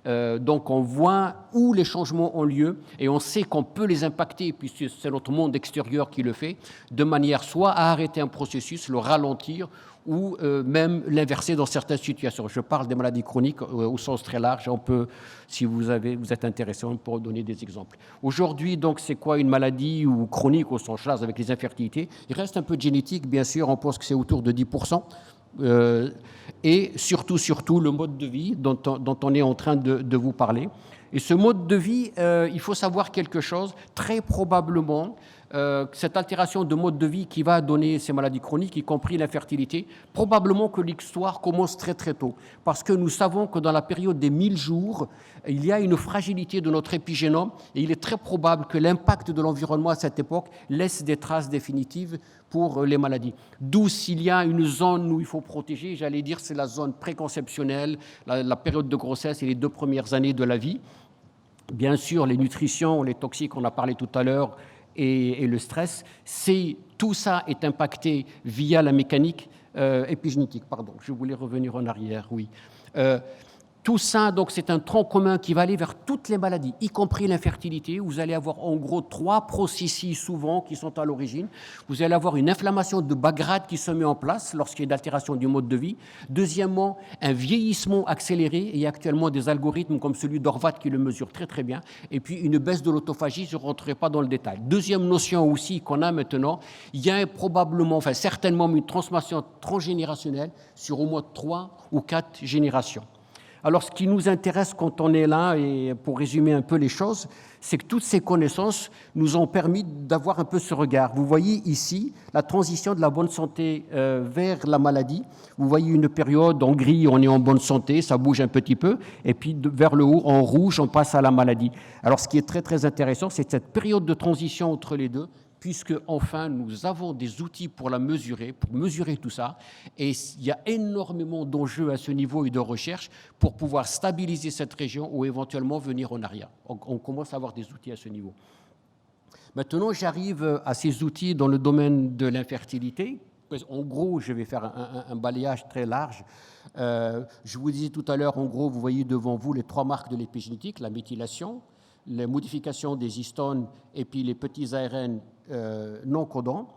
Donc on voit où les changements ont lieu et on sait qu'on peut les impacter, puisque c'est notre monde extérieur qui le fait, de manière soit à arrêter un processus, le ralentir, ou même l'inverser dans certaines situations. Je parle des maladies chroniques au sens très large. On peut, si vous êtes intéressé, on peut donner des exemples. Aujourd'hui, donc, c'est quoi une maladie ou chronique au sens large avec les infertilités? Il reste un peu de génétique, bien sûr. On pense que c'est autour de 10%. Et surtout, le mode de vie dont on est en train de vous parler. Et ce mode de vie, il faut savoir quelque chose, très probablement, cette altération de mode de vie qui va donner ces maladies chroniques, y compris l'infertilité, probablement que l'histoire commence très très tôt. Parce que nous savons que dans la période des 1000 jours, il y a une fragilité de notre épigénome et il est très probable que l'impact de l'environnement à cette époque laisse des traces définitives pour les maladies. D'où s'il y a une zone où il faut protéger, j'allais dire c'est la zone préconceptionnelle, la période de grossesse et les 2 premières années de la vie. Bien sûr, les nutritions, les toxiques, on a parlé tout à l'heure, et le stress, tout ça est impacté via la mécanique épigénétique. Pardon, je voulais revenir en arrière, oui. Tout ça, donc, c'est un tronc commun qui va aller vers toutes les maladies, y compris l'infertilité. Vous allez avoir en gros 3 processus souvent qui sont à l'origine. Vous allez avoir une inflammation de bas grade qui se met en place lorsqu'il y a une altération du mode de vie. Deuxièmement, un vieillissement accéléré. Et il y a actuellement des algorithmes comme celui d'Horvath qui le mesure très très bien. Et puis une baisse de l'autophagie, je ne rentrerai pas dans le détail. Deuxième notion aussi qu'on a maintenant, il y a probablement, certainement une transmission transgénérationnelle sur au moins 3 ou 4 générations. Alors, ce qui nous intéresse quand on est là, et pour résumer un peu les choses, c'est que toutes ces connaissances nous ont permis d'avoir un peu ce regard. Vous voyez ici la transition de la bonne santé vers la maladie. Vous voyez une période en gris, on est en bonne santé, ça bouge un petit peu, et puis vers le haut, en rouge, on passe à la maladie. Alors, ce qui est très, très intéressant, c'est cette période de transition entre les deux, puisque enfin nous avons des outils pour mesurer tout ça. Et il y a énormément d'enjeux à ce niveau et de recherche pour pouvoir stabiliser cette région ou éventuellement venir en arrière. On commence à avoir des outils à ce niveau. Maintenant, j'arrive à ces outils dans le domaine de l'infertilité. En gros, je vais faire un balayage très large. Je vous disais tout à l'heure, en gros, vous voyez devant vous les 3 marques de l'épigénétique, la méthylation, les modifications des histones et puis les petits ARN non codants.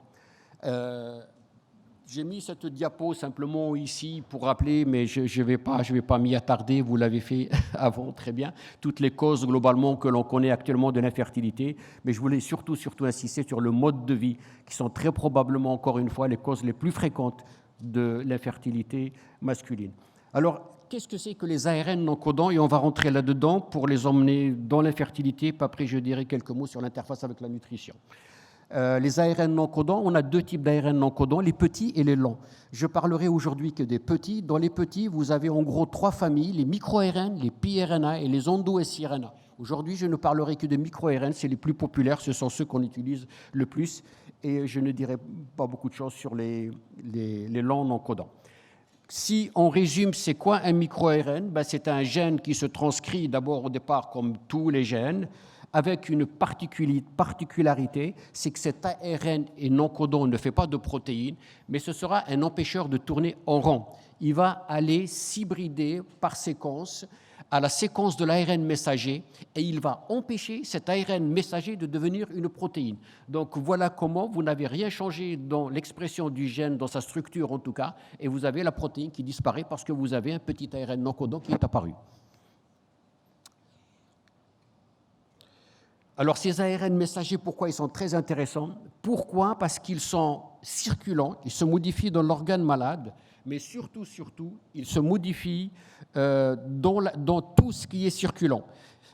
J'ai mis cette diapo simplement ici pour rappeler, mais je vais pas m'y attarder, vous l'avez fait avant très bien, toutes les causes globalement que l'on connaît actuellement de l'infertilité, mais je voulais surtout insister sur le mode de vie, qui sont très probablement, encore une fois, les causes les plus fréquentes de l'infertilité masculine. Alors, qu'est-ce que c'est que les ARN non codants? Et on va rentrer là-dedans pour les emmener dans l'infertilité, puis après je dirai quelques mots sur l'interface avec la nutrition. Les ARN non codants, on a 2 types d'ARN non codants, les petits et les longs. Je parlerai aujourd'hui que des petits. Dans les petits, vous avez en gros 3 familles, les micro-ARN, les piRNA et les endo-siRNA. Aujourd'hui, je ne parlerai que des micro-ARN, c'est les plus populaires, ce sont ceux qu'on utilise le plus. et je ne dirai pas beaucoup de choses sur les longs non-codants. Si on résume, c'est quoi un micro-ARN? Ben, c'est un gène qui se transcrit d'abord au départ comme tous les gènes, avec une particularité, c'est que cet ARN et non-codant ne fait pas de protéines, mais ce sera un empêcheur de tourner en rond. Il va aller s'hybrider par séquence à la séquence de l'ARN messager et il va empêcher cet ARN messager de devenir une protéine. Donc voilà comment vous n'avez rien changé dans l'expression du gène, dans sa structure en tout cas, et vous avez la protéine qui disparaît parce que vous avez un petit ARN non-codant qui est apparu. Alors ces ARN messagers, pourquoi ils sont très intéressants? Pourquoi? Parce qu'ils sont circulants, ils se modifient dans l'organe malade, mais surtout, ils se modifient dans tout ce qui est circulant.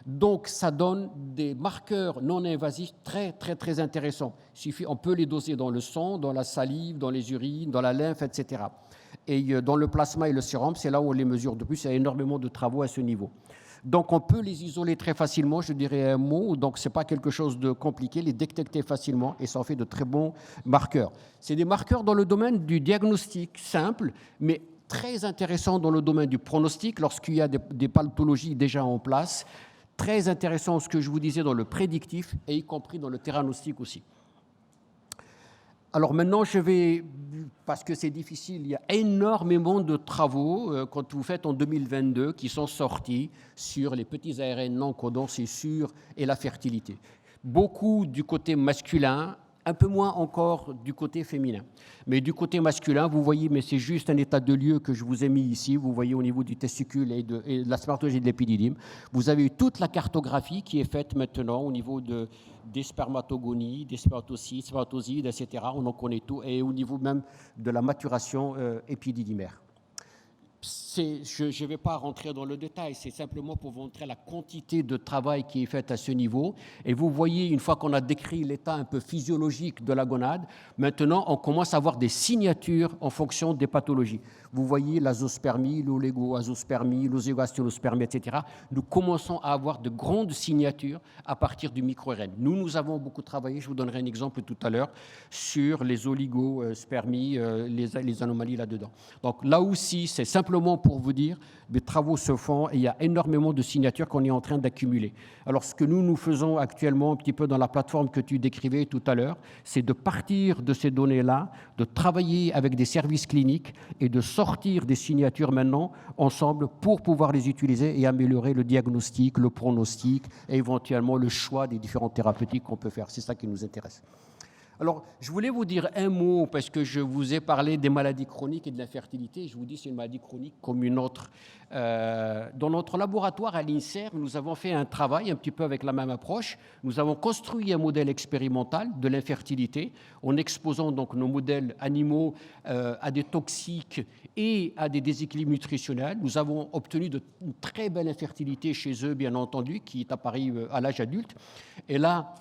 Donc ça donne des marqueurs non invasifs très intéressants. On peut les doser dans le sang, dans la salive, dans les urines, dans la lymphe, etc. Et dans le plasma et le sérum, c'est là où on les mesure. De plus, il y a énormément de travaux à ce niveau. Donc on peut les isoler très facilement, je dirais un mot, donc ce n'est pas quelque chose de compliqué, les détecter facilement et ça en fait de très bons marqueurs. C'est des marqueurs dans le domaine du diagnostic simple, mais très intéressants dans le domaine du pronostic lorsqu'il y a des pathologies déjà en place, très intéressant ce que je vous disais dans le prédictif et y compris dans le theranostic aussi. Alors maintenant, parce que c'est difficile, il y a énormément de travaux quand vous faites en 2022 qui sont sortis sur les petits ARN non codants, c'est sûr, et la fertilité. Beaucoup du côté masculin, un peu moins encore du côté féminin. Mais du côté masculin, vous voyez, mais c'est juste un état de lieu que je vous ai mis ici, vous voyez au niveau du testicule et de la spermatologie de l'épididyme. Vous avez toute la cartographie qui est faite maintenant au niveau des spermatogonies, des spermatocytes, spermatosides, etc. On en connaît tout, et au niveau même de la maturation épididymaire. Je ne vais pas rentrer dans le détail, c'est simplement pour vous montrer la quantité de travail qui est faite à ce niveau. Et vous voyez, une fois qu'on a décrit l'état un peu physiologique de la gonade, maintenant on commence à avoir des signatures en fonction des pathologies. Vous voyez l'azospermie, l'olégoazospermie, l'ozégoasténospermie, etc. Nous commençons à avoir de grandes signatures à partir du micro-RN. Nous avons beaucoup travaillé, je vous donnerai un exemple tout à l'heure, sur les oligospermies, les anomalies là-dedans. Donc là aussi, c'est simplement pour vous dire, des travaux se font et il y a énormément de signatures qu'on est en train d'accumuler. Alors ce que nous faisons actuellement un petit peu dans la plateforme que tu décrivais tout à l'heure, c'est de partir de ces données-là, de travailler avec des services cliniques et de sortir des signatures maintenant ensemble pour pouvoir les utiliser et améliorer le diagnostic, le pronostic et éventuellement le choix des différentes thérapeutiques qu'on peut faire. C'est ça qui nous intéresse. Alors, je voulais vous dire un mot, parce que je vous ai parlé des maladies chroniques et de l'infertilité. Je vous dis c'est une maladie chronique comme une autre. Dans notre laboratoire à l'INSERM, nous avons fait un travail un petit peu avec la même approche. Nous avons construit un modèle expérimental de l'infertilité en exposant donc nos modèles animaux à des toxiques et à des déséquilibres nutritionnels. Nous avons obtenu une très belle infertilité chez eux, bien entendu, qui est apparue à l'âge adulte. Et là,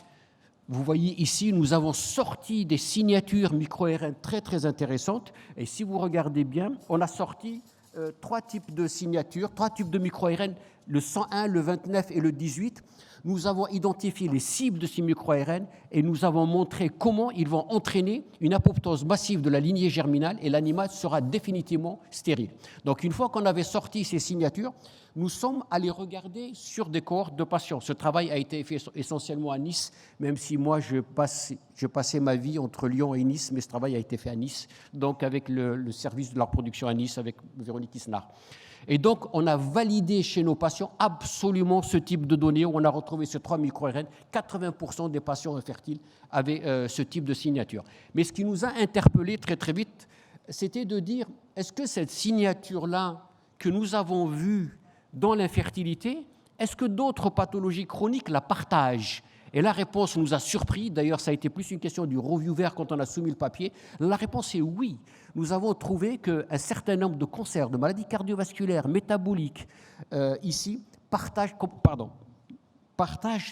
vous voyez ici, nous avons sorti des signatures micro-RN très intéressantes. Et si vous regardez bien, on a sorti 3 types de signatures, 3 types de micro-RN, le 101, le 29 et le 18. Nous avons identifié les cibles de ces micro-ARN et nous avons montré comment ils vont entraîner une apoptose massive de la lignée germinale et l'animal sera définitivement stérile. Donc une fois qu'on avait sorti ces signatures, nous sommes allés regarder sur des cohortes de patients. Ce travail a été fait essentiellement à Nice, même si moi je passais ma vie entre Lyon et Nice, mais ce travail a été fait à Nice, donc avec le service de la reproduction à Nice, avec Véronique Isnard. Et donc, on a validé chez nos patients absolument ce type de données où on a retrouvé ces 3 micro-RN. 80% des patients infertiles avaient ce type de signature. Mais ce qui nous a interpellés très vite, c'était de dire, est-ce que cette signature-là que nous avons vue dans l'infertilité, est-ce que d'autres pathologies chroniques la partagent ? Et la réponse nous a surpris. D'ailleurs, ça a été plus une question du reviewer quand on a soumis le papier. La réponse est oui. Nous avons trouvé qu'un certain nombre de cancers, de maladies cardiovasculaires, métaboliques, ici, partagent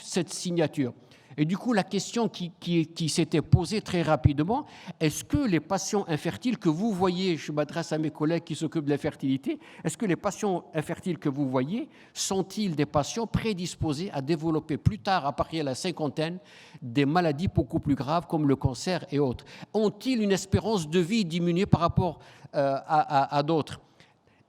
cette signature. Et du coup, la question qui s'était posée très rapidement, est-ce que les patients infertiles que vous voyez, je m'adresse à mes collègues qui s'occupent de la fertilité, est-ce que les patients infertiles que vous voyez sont-ils des patients prédisposés à développer plus tard, à partir de la cinquantaine, des maladies beaucoup plus graves comme le cancer et autres? Ont-ils une espérance de vie diminuée par rapport à d'autres?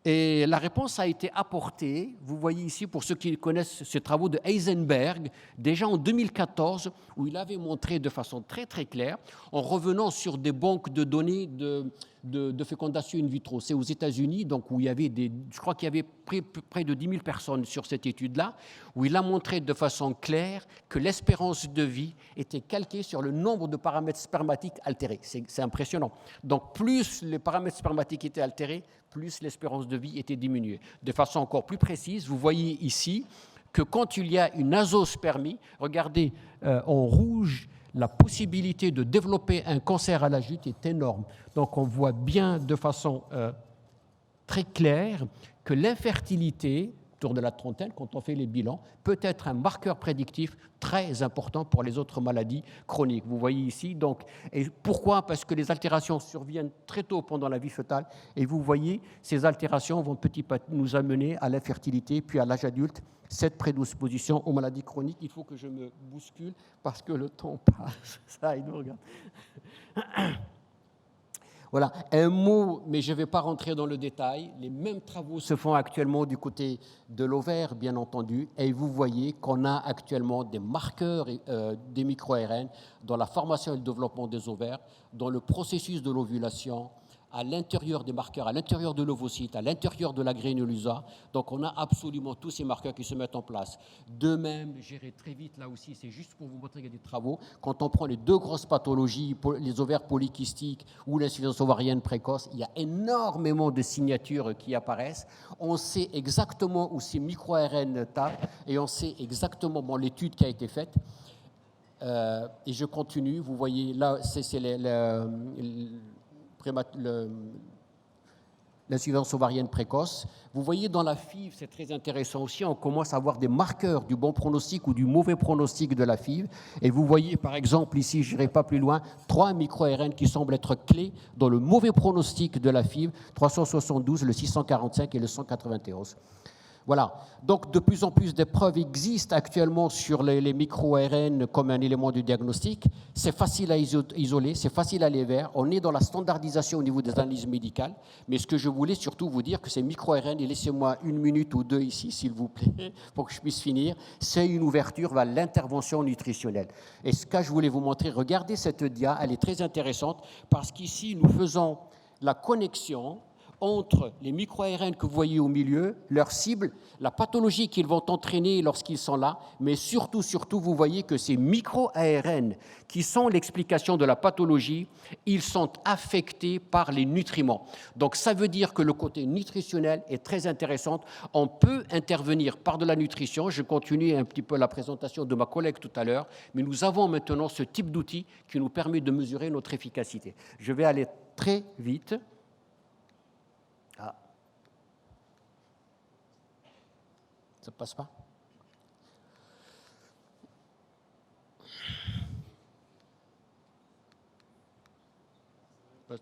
Et la réponse a été apportée, vous voyez ici, pour ceux qui connaissent ces travaux de Heisenberg, déjà en 2014, où il avait montré de façon très très claire, en revenant sur des banques de données de fécondation in vitro. C'est aux États-Unis, donc où il y avait je crois qu'il y avait près de 10 000 personnes sur cette étude-là, où il a montré de façon claire que l'espérance de vie était calquée sur le nombre de paramètres spermatiques altérés. C'est impressionnant. Donc plus les paramètres spermatiques étaient altérés, plus l'espérance de vie était diminuée. De façon encore plus précise, vous voyez ici que quand il y a une azospermie, regardez en rouge, la possibilité de développer un cancer à la jute est énorme. Donc on voit bien de façon très claire que l'infertilité, autour de la trentaine, quand on fait les bilans, peut être un marqueur prédictif très important pour les autres maladies chroniques. Vous voyez ici, donc, et pourquoi? Parce que les altérations surviennent très tôt pendant la vie fœtale, et vous voyez, ces altérations vont petit à petit nous amener à l'infertilité, puis à l'âge adulte, cette prédisposition aux maladies chroniques. Il faut que je me bouscule parce que le temps passe. Ça, il nous regarde. Voilà, un mot, mais je ne vais pas rentrer dans le détail. Les mêmes travaux se font actuellement du côté de l'ovaire, bien entendu, et vous voyez qu'on a actuellement des marqueurs des micro-ARN dans la formation et le développement des ovaires, dans le processus de l'ovulation, à l'intérieur des marqueurs, à l'intérieur de l'ovocyte, à l'intérieur de la granulosa. Donc on a absolument tous ces marqueurs qui se mettent en place. De même, j'irai très vite là aussi, c'est juste pour vous montrer qu'il y a des travaux. Quand on prend les deux grosses pathologies, les ovaires polykystiques ou l'insuffisance ovarienne précoce, il y a énormément de signatures qui apparaissent. On sait exactement où ces micro-ARN tapent et on sait exactement l'étude qui a été faite. Et je continue, vous voyez là, c'est l'insuffisance ovarienne précoce. Vous voyez dans la FIV, c'est très intéressant aussi, on commence à avoir des marqueurs du bon pronostic ou du mauvais pronostic de la FIV. Et vous voyez par exemple ici, je n'irai pas plus loin, 3 micro-ARN qui semblent être clés dans le mauvais pronostic de la FIV, 372, le 645 et le 191. Voilà, donc de plus en plus de preuves existent actuellement sur les micro-ARN comme un élément du diagnostic. C'est facile à isoler, c'est facile à aller vers. On est dans la standardisation au niveau des analyses médicales. Mais ce que je voulais surtout vous dire, que ces micro-ARN, et laissez-moi 1 minute ou 2 ici, s'il vous plaît, pour que je puisse finir, c'est une ouverture vers l'intervention nutritionnelle. Et ce que je voulais vous montrer, regardez cette dia, elle est très intéressante parce qu'ici, nous faisons la connexion entre les micro-ARN que vous voyez au milieu, leur cible, la pathologie qu'ils vont entraîner lorsqu'ils sont là, mais surtout, vous voyez que ces micro-ARN qui sont l'explication de la pathologie, ils sont affectés par les nutriments. Donc ça veut dire que le côté nutritionnel est très intéressant. On peut intervenir par de la nutrition. Je continue un petit peu la présentation de ma collègue tout à l'heure, mais nous avons maintenant ce type d'outil qui nous permet de mesurer notre efficacité. Je vais aller très vite. Ça ne passe pas? Ouais.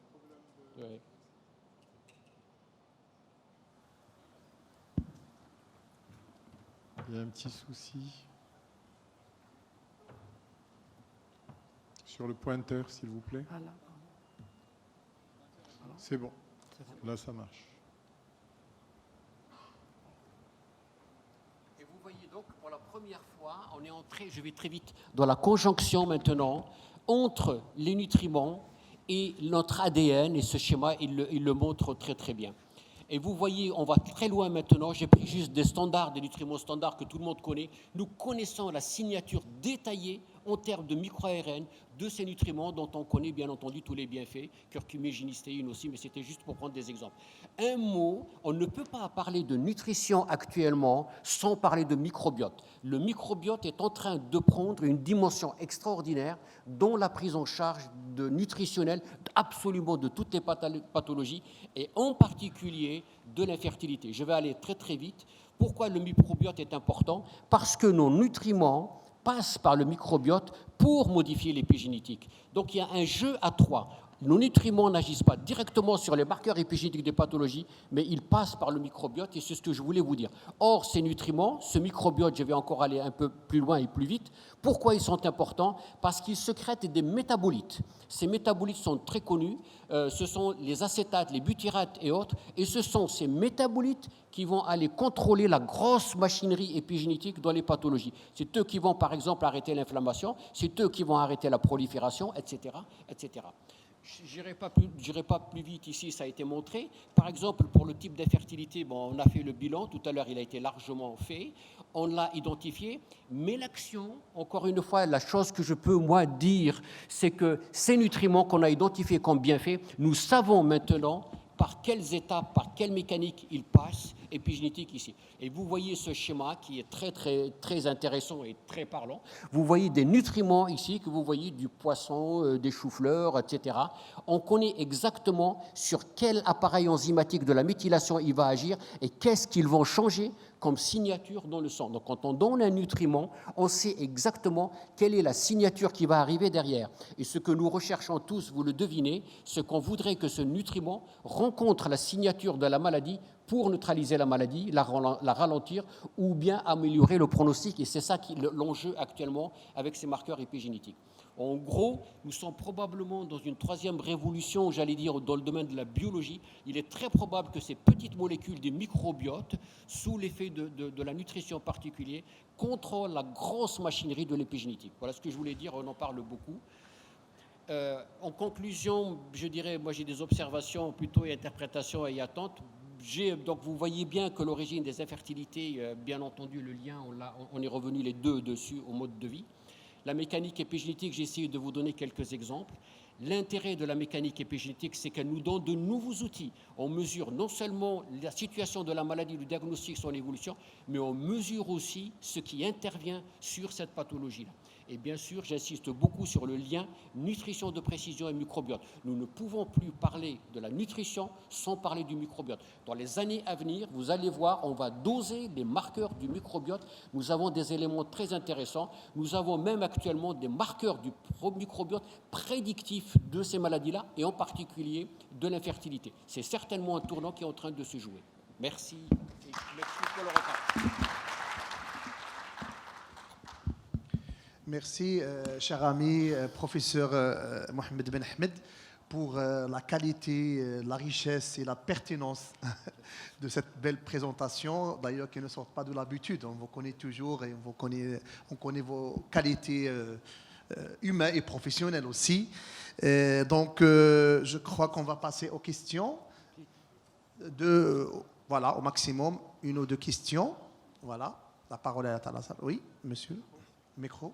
Il y a un petit souci. Sur le pointeur, s'il vous plaît. Voilà. C'est bon. Là, ça marche. Et vous voyez donc, pour la première fois, on est entré, je vais très vite, dans la conjonction maintenant entre les nutriments et notre ADN, et ce schéma, il le montre très très bien. Et vous voyez, on va très loin maintenant, j'ai pris juste des standards, des nutriments standards que tout le monde connaît. Nous connaissons la signature détaillée en termes de micro-ARN de ces nutriments dont on connaît bien entendu tous les bienfaits, curcumine, glycine aussi, mais c'était juste pour prendre des exemples. Un mot, on ne peut pas parler de nutrition actuellement sans parler de microbiote. Le microbiote est en train de prendre une dimension extraordinaire dont la prise en charge nutritionnelle absolument de toutes les pathologies et en particulier de l'infertilité. Je vais aller très très vite. Pourquoi le microbiote est important? Parce que nos nutriments passe par le microbiote pour modifier l'épigénétique. Donc il y a un jeu à trois. Nos nutriments n'agissent pas directement sur les marqueurs épigénétiques des pathologies, mais ils passent par le microbiote, et c'est ce que je voulais vous dire. Or, ces nutriments, ce microbiote, je vais encore aller un peu plus loin et plus vite. Pourquoi ils sont importants? Parce qu'ils sécrètent des métabolites. Ces métabolites sont très connus, ce sont les acétates, les butyrates et autres, et ce sont ces métabolites qui vont aller contrôler la grosse machinerie épigénétique dans les pathologies. C'est eux qui vont, par exemple, arrêter l'inflammation, c'est eux qui vont arrêter la prolifération, etc., etc. Je n'irai pas plus vite ici, ça a été montré. Par exemple, pour le type d'infertilité, bon, on a fait le bilan, tout à l'heure il a été largement fait, on l'a identifié, mais l'action, encore une fois, la chose que je peux moi dire, c'est que ces nutriments qu'on a identifiés comme bienfaits, nous savons maintenant par quelles étapes, par quelle mécanique ils passent, épigénétique ici. Et vous voyez ce schéma qui est très, très, très intéressant et très parlant. Vous voyez des nutriments ici, que vous voyez du poisson, des choux-fleurs, etc. On connaît exactement sur quel appareil enzymatique de la méthylation il va agir et qu'est-ce qu'ils vont changer comme signature dans le sang. Donc quand on donne un nutriment, on sait exactement quelle est la signature qui va arriver derrière. Et ce que nous recherchons tous, vous le devinez, c'est qu'on voudrait que ce nutriment rencontre la signature de la maladie pour neutraliser la maladie, la ralentir ou bien améliorer le pronostic. Et c'est ça l'enjeu actuellement avec ces marqueurs épigénétiques. En gros, nous sommes probablement dans une troisième révolution, j'allais dire, dans le domaine de la biologie. Il est très probable que ces petites molécules des microbiotes, sous l'effet de la nutrition particulière, contrôlent la grosse machinerie de l'épigénétique. Voilà ce que je voulais dire, on en parle beaucoup. En conclusion, je dirais, moi j'ai des observations plutôt et interprétations et attentes. Donc vous voyez bien que l'origine des infertilités, bien entendu le lien, on est revenu les deux dessus au mode de vie. La mécanique épigénétique, j'ai essayé de vous donner quelques exemples. L'intérêt de la mécanique épigénétique, c'est qu'elle nous donne de nouveaux outils. On mesure non seulement la situation de la maladie, le diagnostic, son évolution, mais on mesure aussi ce qui intervient sur cette pathologie-là. Et bien sûr, j'insiste beaucoup sur le lien nutrition de précision et microbiote. Nous ne pouvons plus parler de la nutrition sans parler du microbiote. Dans les années à venir, vous allez voir, on va doser les marqueurs du microbiote. Nous avons des éléments très intéressants. Nous avons même actuellement des marqueurs du microbiote prédictifs de ces maladies-là, et en particulier de l'infertilité. C'est certainement un tournant qui est en train de se jouer. Merci. Et merci pour le repas. Merci, cher ami, professeur Mohamed Ben Ahmed, pour la qualité, la richesse et la pertinence de cette belle présentation, d'ailleurs qui ne sort pas de l'habitude. On vous connaît toujours et on connaît vos qualités humaines et professionnelles aussi. Donc, je crois qu'on va passer aux questions. Voilà, au maximum, une ou deux questions. Voilà, la parole est à la salle. Oui, monsieur, micro.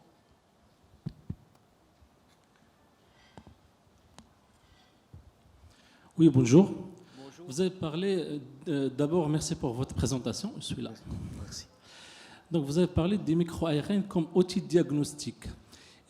Oui, bonjour. Bonjour. Vous avez parlé, d'abord, merci pour votre présentation, je suis là. Merci. Donc, vous avez parlé des micro-ARN comme outil diagnostique.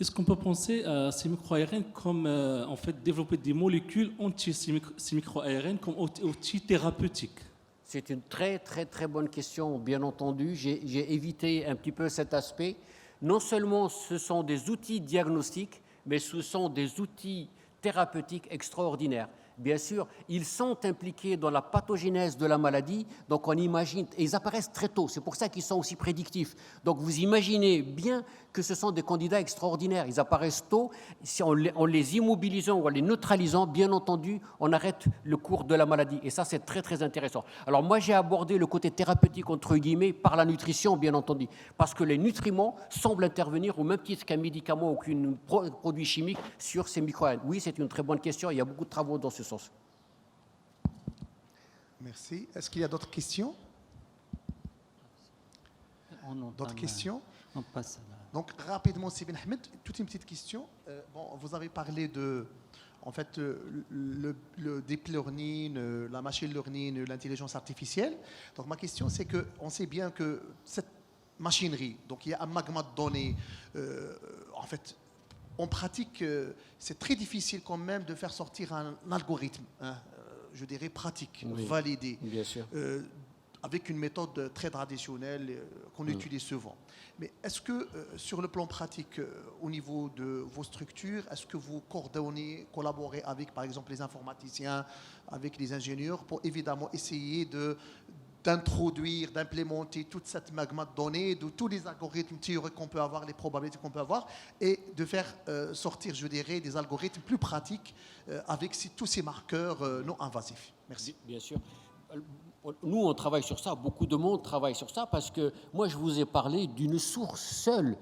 Est-ce qu'on peut penser à ces micro-ARN comme, en fait, développer des molécules anti ces micro-ARN comme outil thérapeutique? C'est une très, très, très bonne question, bien entendu. J'ai évité un petit peu cet aspect. Non seulement ce sont des outils diagnostiques, mais ce sont des outils thérapeutiques extraordinaires. Bien sûr, ils sont impliqués dans la pathogénèse de la maladie, donc on imagine, et ils apparaissent très tôt, c'est pour ça qu'ils sont aussi prédictifs. Donc vous imaginez bien que ce sont des candidats extraordinaires, ils apparaissent tôt, si en les immobilisant ou en les neutralisant, bien entendu, on arrête le cours de la maladie, et ça c'est très très intéressant. Alors moi j'ai abordé le côté thérapeutique entre guillemets par la nutrition, bien entendu, parce que les nutriments semblent intervenir au même titre qu'un médicament ou qu'un produit chimique sur ces micro-ARN. Oui, c'est une très bonne question, il y a beaucoup de travaux dans ce sens. Merci. Est-ce qu'il y a d'autres questions? D'autres questions? On passe à la... Donc, rapidement, Sibin Ahmed, toute une petite question. Vous avez parlé de, en fait, le deep learning, la machine learning, l'intelligence artificielle. Donc, ma question, c'est qu'on sait bien que cette machinerie, donc il y a un magma de données, en fait, en pratique, c'est très difficile quand même de faire sortir un algorithme, hein, je dirais pratique, oui, validé. Bien sûr. avec une méthode très traditionnelle qu'on utilise souvent. Mais est-ce que sur le plan pratique, au niveau de vos structures, est-ce que vous collaborez avec, par exemple, les informaticiens, avec les ingénieurs, pour évidemment essayer d'introduire, d'implémenter toute cette magma de données, de tous les algorithmes théoriques qu'on peut avoir, les probabilités qu'on peut avoir, et de faire sortir, je dirais, des algorithmes plus pratiques avec tous ces marqueurs non invasifs. Merci. Bien sûr. Nous, on travaille sur ça, beaucoup de monde travaille sur ça, parce que moi, je vous ai parlé d'une source seule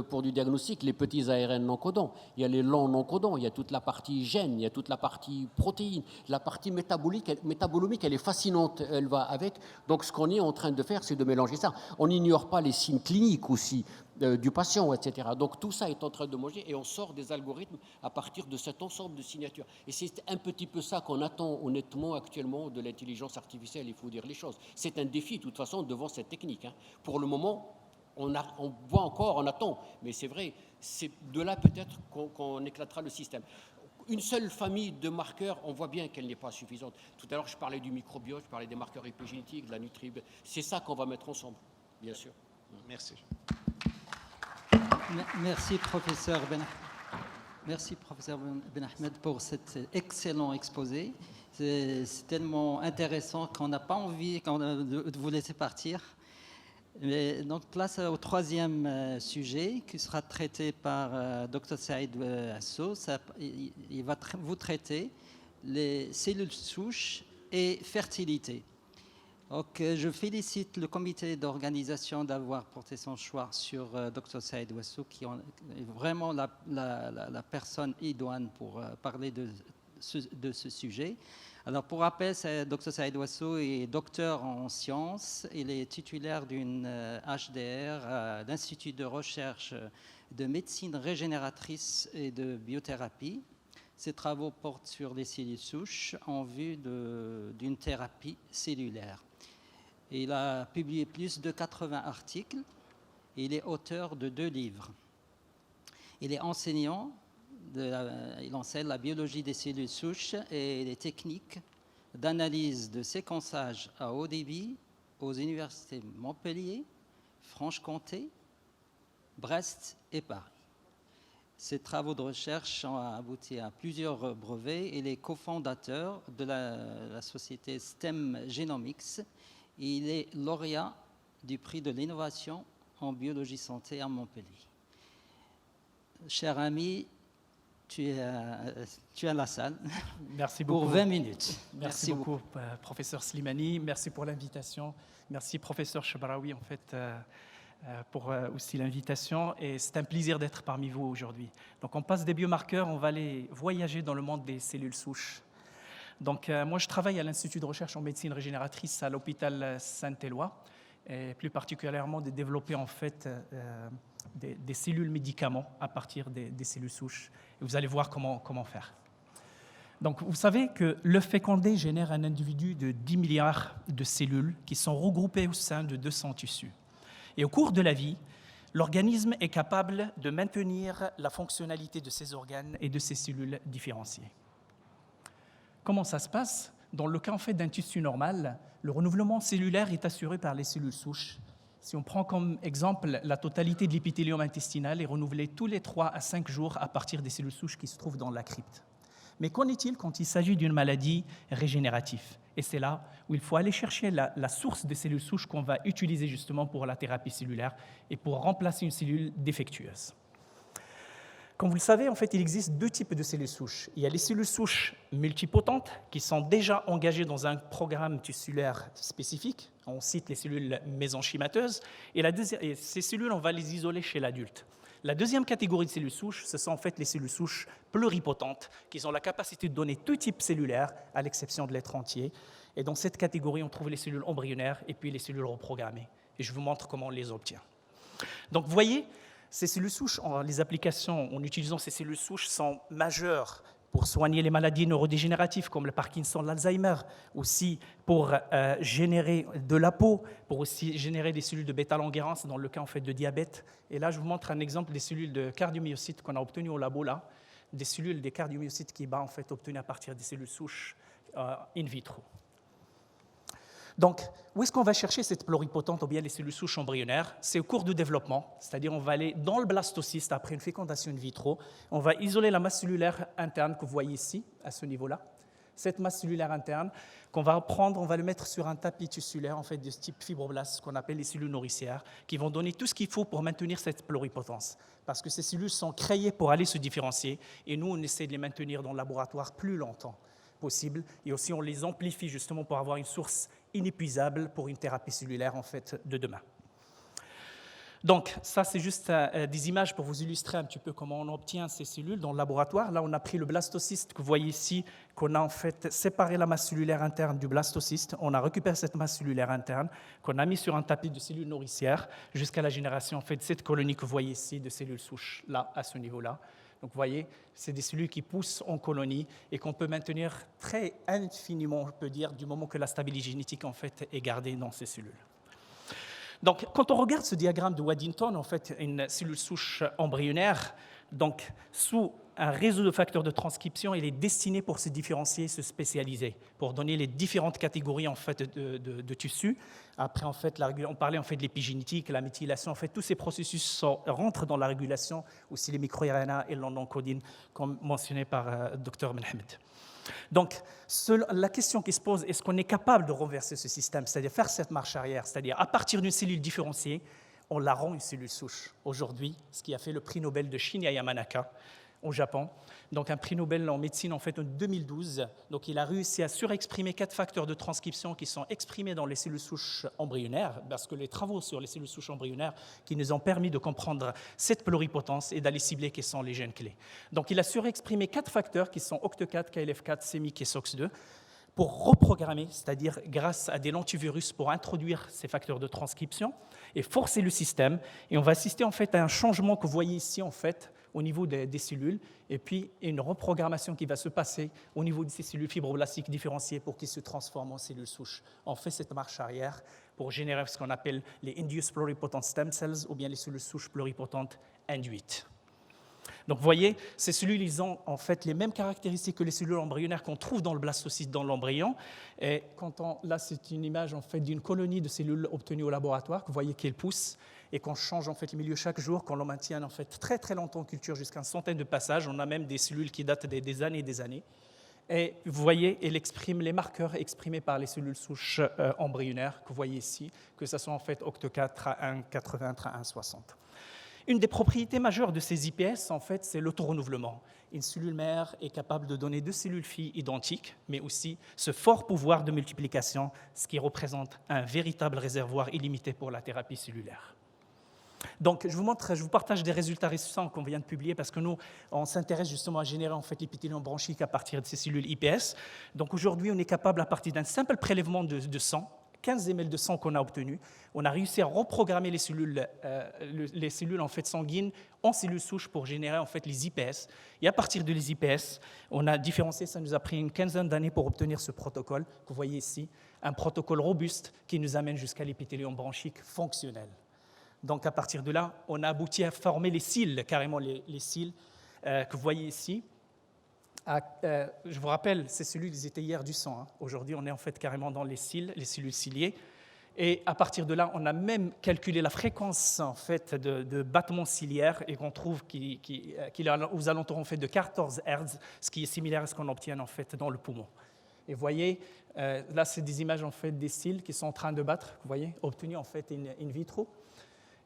pour du diagnostic, les petits ARN non codants. Il y a les longs non codants, il y a toute la partie gène, il y a toute la partie protéines. La partie métabolomique, elle est fascinante, elle va avec. Donc, ce qu'on est en train de faire, c'est de mélanger ça. On n'ignore pas les signes cliniques aussi du patient, etc. Donc, tout ça est en train de manger et on sort des algorithmes à partir de cet ensemble de signatures. Et c'est un petit peu ça qu'on attend honnêtement actuellement de l'intelligence artificielle, il faut dire les choses. C'est un défi, de toute façon, devant cette technique. Hein. Pour le moment, on voit encore, on attend, mais c'est vrai, c'est de là peut-être qu'on éclatera le système. Une seule famille de marqueurs, on voit bien qu'elle n'est pas suffisante. Tout à l'heure, je parlais du microbiote, je parlais des marqueurs épigénétiques, de la nutrition. C'est ça qu'on va mettre ensemble, bien sûr. Merci. Merci, professeur Ben Ahmed, pour cet excellent exposé. C'est tellement intéressant qu'on n'a pas envie de vous laisser partir. Mais donc, place au troisième sujet qui sera traité par Dr Saïd Wasso. Il va vous traiter les cellules souches et fertilité. Donc, je félicite le comité d'organisation d'avoir porté son choix sur Dr Saïd Wasso, qui est vraiment la personne idoine pour parler de ce sujet. Alors, pour rappel, Dr Saïd Wasso est docteur en sciences. Il est titulaire d'une HDR, l'Institut de recherche de médecine régénératrice et de biothérapie. Ses travaux portent sur les cellules souches en vue d'une thérapie cellulaire. Il a publié plus de 80 articles. Il est auteur de 2 livres. Il est enseignant. Il enseigne la biologie des cellules souches et les techniques d'analyse de séquençage à haut débit aux universités Montpellier, Franche-Comté, Brest et Paris. Ses travaux de recherche ont abouti à plusieurs brevets. Il est cofondateur de la société STEM Genomics. Il est lauréat du prix de l'innovation en biologie santé à Montpellier. Cher ami, tu es à la salle. Merci beaucoup. Pour 20 minutes. Merci beaucoup, professeur Slimani. Merci pour l'invitation. Merci, professeur Chabraoui, en fait, pour aussi l'invitation. Et c'est un plaisir d'être parmi vous aujourd'hui. Donc, on passe des biomarqueurs, on va aller voyager dans le monde des cellules souches. Donc, moi, je travaille à l'Institut de recherche en médecine régénératrice à l'hôpital Saint-Éloi, et plus particulièrement de développer, en fait, des cellules médicaments à partir des cellules souches. Et vous allez voir comment faire. Donc, vous savez que l'œuf fécondé génère un individu de 10 milliards de cellules qui sont regroupées au sein de 200 tissus. Et au cours de la vie, l'organisme est capable de maintenir la fonctionnalité de ses organes et de ses cellules différenciées. Comment ça se passe? Dans le cas en fait, d'un tissu normal, le renouvellement cellulaire est assuré par les cellules souches. Si on prend comme exemple la totalité de l'épithélium intestinal est renouvelée tous les 3 à 5 jours à partir des cellules souches qui se trouvent dans la crypte. Mais qu'en est-il quand il s'agit d'une maladie régénérative? Et c'est là où il faut aller chercher la source des cellules souches qu'on va utiliser justement pour la thérapie cellulaire et pour remplacer une cellule défectueuse. Comme vous le savez, en fait, il existe 2 types de cellules souches. Il y a les cellules souches multipotentes qui sont déjà engagées dans un programme tissulaire spécifique. On cite les cellules mésenchymateuses. Et ces cellules, on va les isoler chez l'adulte. La deuxième catégorie de cellules souches, ce sont en fait les cellules souches pluripotentes qui ont la capacité de donner tout type cellulaire, à l'exception de l'être entier. Et dans cette catégorie, on trouve les cellules embryonnaires et puis les cellules reprogrammées. Et je vous montre comment on les obtient. Donc, vous voyez, ces cellules souches, les applications en utilisant ces cellules souches sont majeures pour soigner les maladies neurodégénératives comme le Parkinson, l'Alzheimer, aussi pour générer de la peau, pour aussi générer des cellules de bêta-langerhans dans le cas en fait, de diabète. Et là, je vous montre un exemple des cellules de cardiomyocytes qu'on a obtenues au labo, là, des cellules des cardiomyocytes qui sont en fait, obtenues à partir des cellules souches in vitro. Donc, où est-ce qu'on va chercher cette pluripotente ou bien les cellules souches embryonnaires? C'est au cours du développement, c'est-à-dire on va aller dans le blastocyste après une fécondation in vitro, on va isoler la masse cellulaire interne que vous voyez ici, à ce niveau-là. Cette masse cellulaire interne qu'on va prendre, on va le mettre sur un tapis tissulaire en fait, de type fibroblast, ce qu'on appelle les cellules nourricières, qui vont donner tout ce qu'il faut pour maintenir cette pluripotence. Parce que ces cellules sont créées pour aller se différencier, et nous, on essaie de les maintenir dans le laboratoire plus longtemps possible, et aussi on les amplifie justement pour avoir une source inépuisable pour une thérapie cellulaire en fait, de demain. Donc, ça, c'est juste des images pour vous illustrer un petit peu comment on obtient ces cellules dans le laboratoire. Là, on a pris le blastocyste que vous voyez ici, qu'on a en fait séparé la masse cellulaire interne du blastocyste. On a récupéré cette masse cellulaire interne, qu'on a mis sur un tapis de cellules nourricières jusqu'à la génération en fait, de cette colonie que vous voyez ici de cellules souches, là, à ce niveau-là. Donc, vous voyez, c'est des cellules qui poussent en colonie et qu'on peut maintenir très infiniment, on peut dire, du moment que la stabilité génétique en fait, est gardée dans ces cellules. Donc, quand on regarde ce diagramme de Waddington, en fait, une cellule souche embryonnaire, donc sous un réseau de facteurs de transcription, il est destiné pour se différencier, se spécialiser, pour donner les différentes catégories en fait de tissus. Après, en fait, on parlait en fait de l'épigénétique, la méthylation. En fait, tous ces processus rentrent dans la régulation, aussi les microRNA et l'onconcodine, comme mentionné par Dr Mohamed. Donc, la question qui se pose, est-ce qu'on est capable de renverser ce système, c'est-à-dire faire cette marche arrière, c'est-à-dire à partir d'une cellule différenciée, on la rend une cellule souche. Aujourd'hui, ce qui a fait le prix Nobel de Shinya Yamanaka au Japon, donc un prix Nobel en médecine en fait en 2012, donc il a réussi à surexprimer 4 facteurs de transcription qui sont exprimés dans les cellules souches embryonnaires, parce que les travaux sur les cellules souches embryonnaires qui nous ont permis de comprendre cette pluripotence et d'aller cibler quels sont les gènes clés. Donc il a surexprimé 4 facteurs qui sont OCT4, KLF4, CMYC et SOX2, pour reprogrammer, c'est-à-dire grâce à des lentivirus pour introduire ces facteurs de transcription et forcer le système. Et on va assister en fait à un changement que vous voyez ici en fait au niveau des cellules, et puis une reprogrammation qui va se passer au niveau de ces cellules fibroblastiques différenciées pour qu'ils se transforment en cellules souches. On fait cette marche arrière pour générer ce qu'on appelle les induced pluripotent stem cells ou bien les cellules souches pluripotentes induites. Donc vous voyez, ces cellules, ils ont en fait les mêmes caractéristiques que les cellules embryonnaires qu'on trouve dans le blastocyste, dans l'embryon. Et là, c'est une image en fait d'une colonie de cellules obtenues au laboratoire, que vous voyez qu'elles poussent et qu'on change en fait le milieu chaque jour, qu'on le maintient en fait très très longtemps en culture, jusqu'à une centaine de passages. On a même des cellules qui datent des années et des années. Et vous voyez, elle exprime les marqueurs exprimés par les cellules souches embryonnaires que vous voyez ici, que ce soit en fait OCT4, TRA1, 80, TRA1, 60. Une des propriétés majeures de ces IPS, en fait, c'est l'autorenouvellement. Une cellule mère est capable de donner 2 cellules filles identiques, mais aussi ce fort pouvoir de multiplication, ce qui représente un véritable réservoir illimité pour la thérapie cellulaire. Donc, je vous partage des résultats récents qu'on vient de publier parce que nous, on s'intéresse justement à générer en fait l'épithélium bronchique à partir de ces cellules IPS. Donc, aujourd'hui, on est capable, à partir d'un simple prélèvement de sang, 15 ml de sang qu'on a obtenu, on a réussi à reprogrammer les cellules en fait sanguines en cellules souches pour générer en fait les IPS. Et à partir de les IPS, on a différencié, ça nous a pris une quinzaine d'années pour obtenir ce protocole que vous voyez ici, un protocole robuste qui nous amène jusqu'à l'épithélium bronchique fonctionnel. Donc à partir de là, on a abouti à former les cils, carrément les cils que vous voyez ici. Je vous rappelle, ces cellules, ils étaient hier du sang. Hein. Aujourd'hui, on est en fait carrément dans les cils, les cellules ciliées. Et à partir de là, on a même calculé la fréquence en fait, de battements ciliaires et qu'on trouve qu'il est aux alentours en fait, de 14 Hz, ce qui est similaire à ce qu'on obtient en fait, dans le poumon. Et vous voyez, là, c'est des images en fait, des cils qui sont en train de battre, vous voyez, obtenus en fait, in vitro.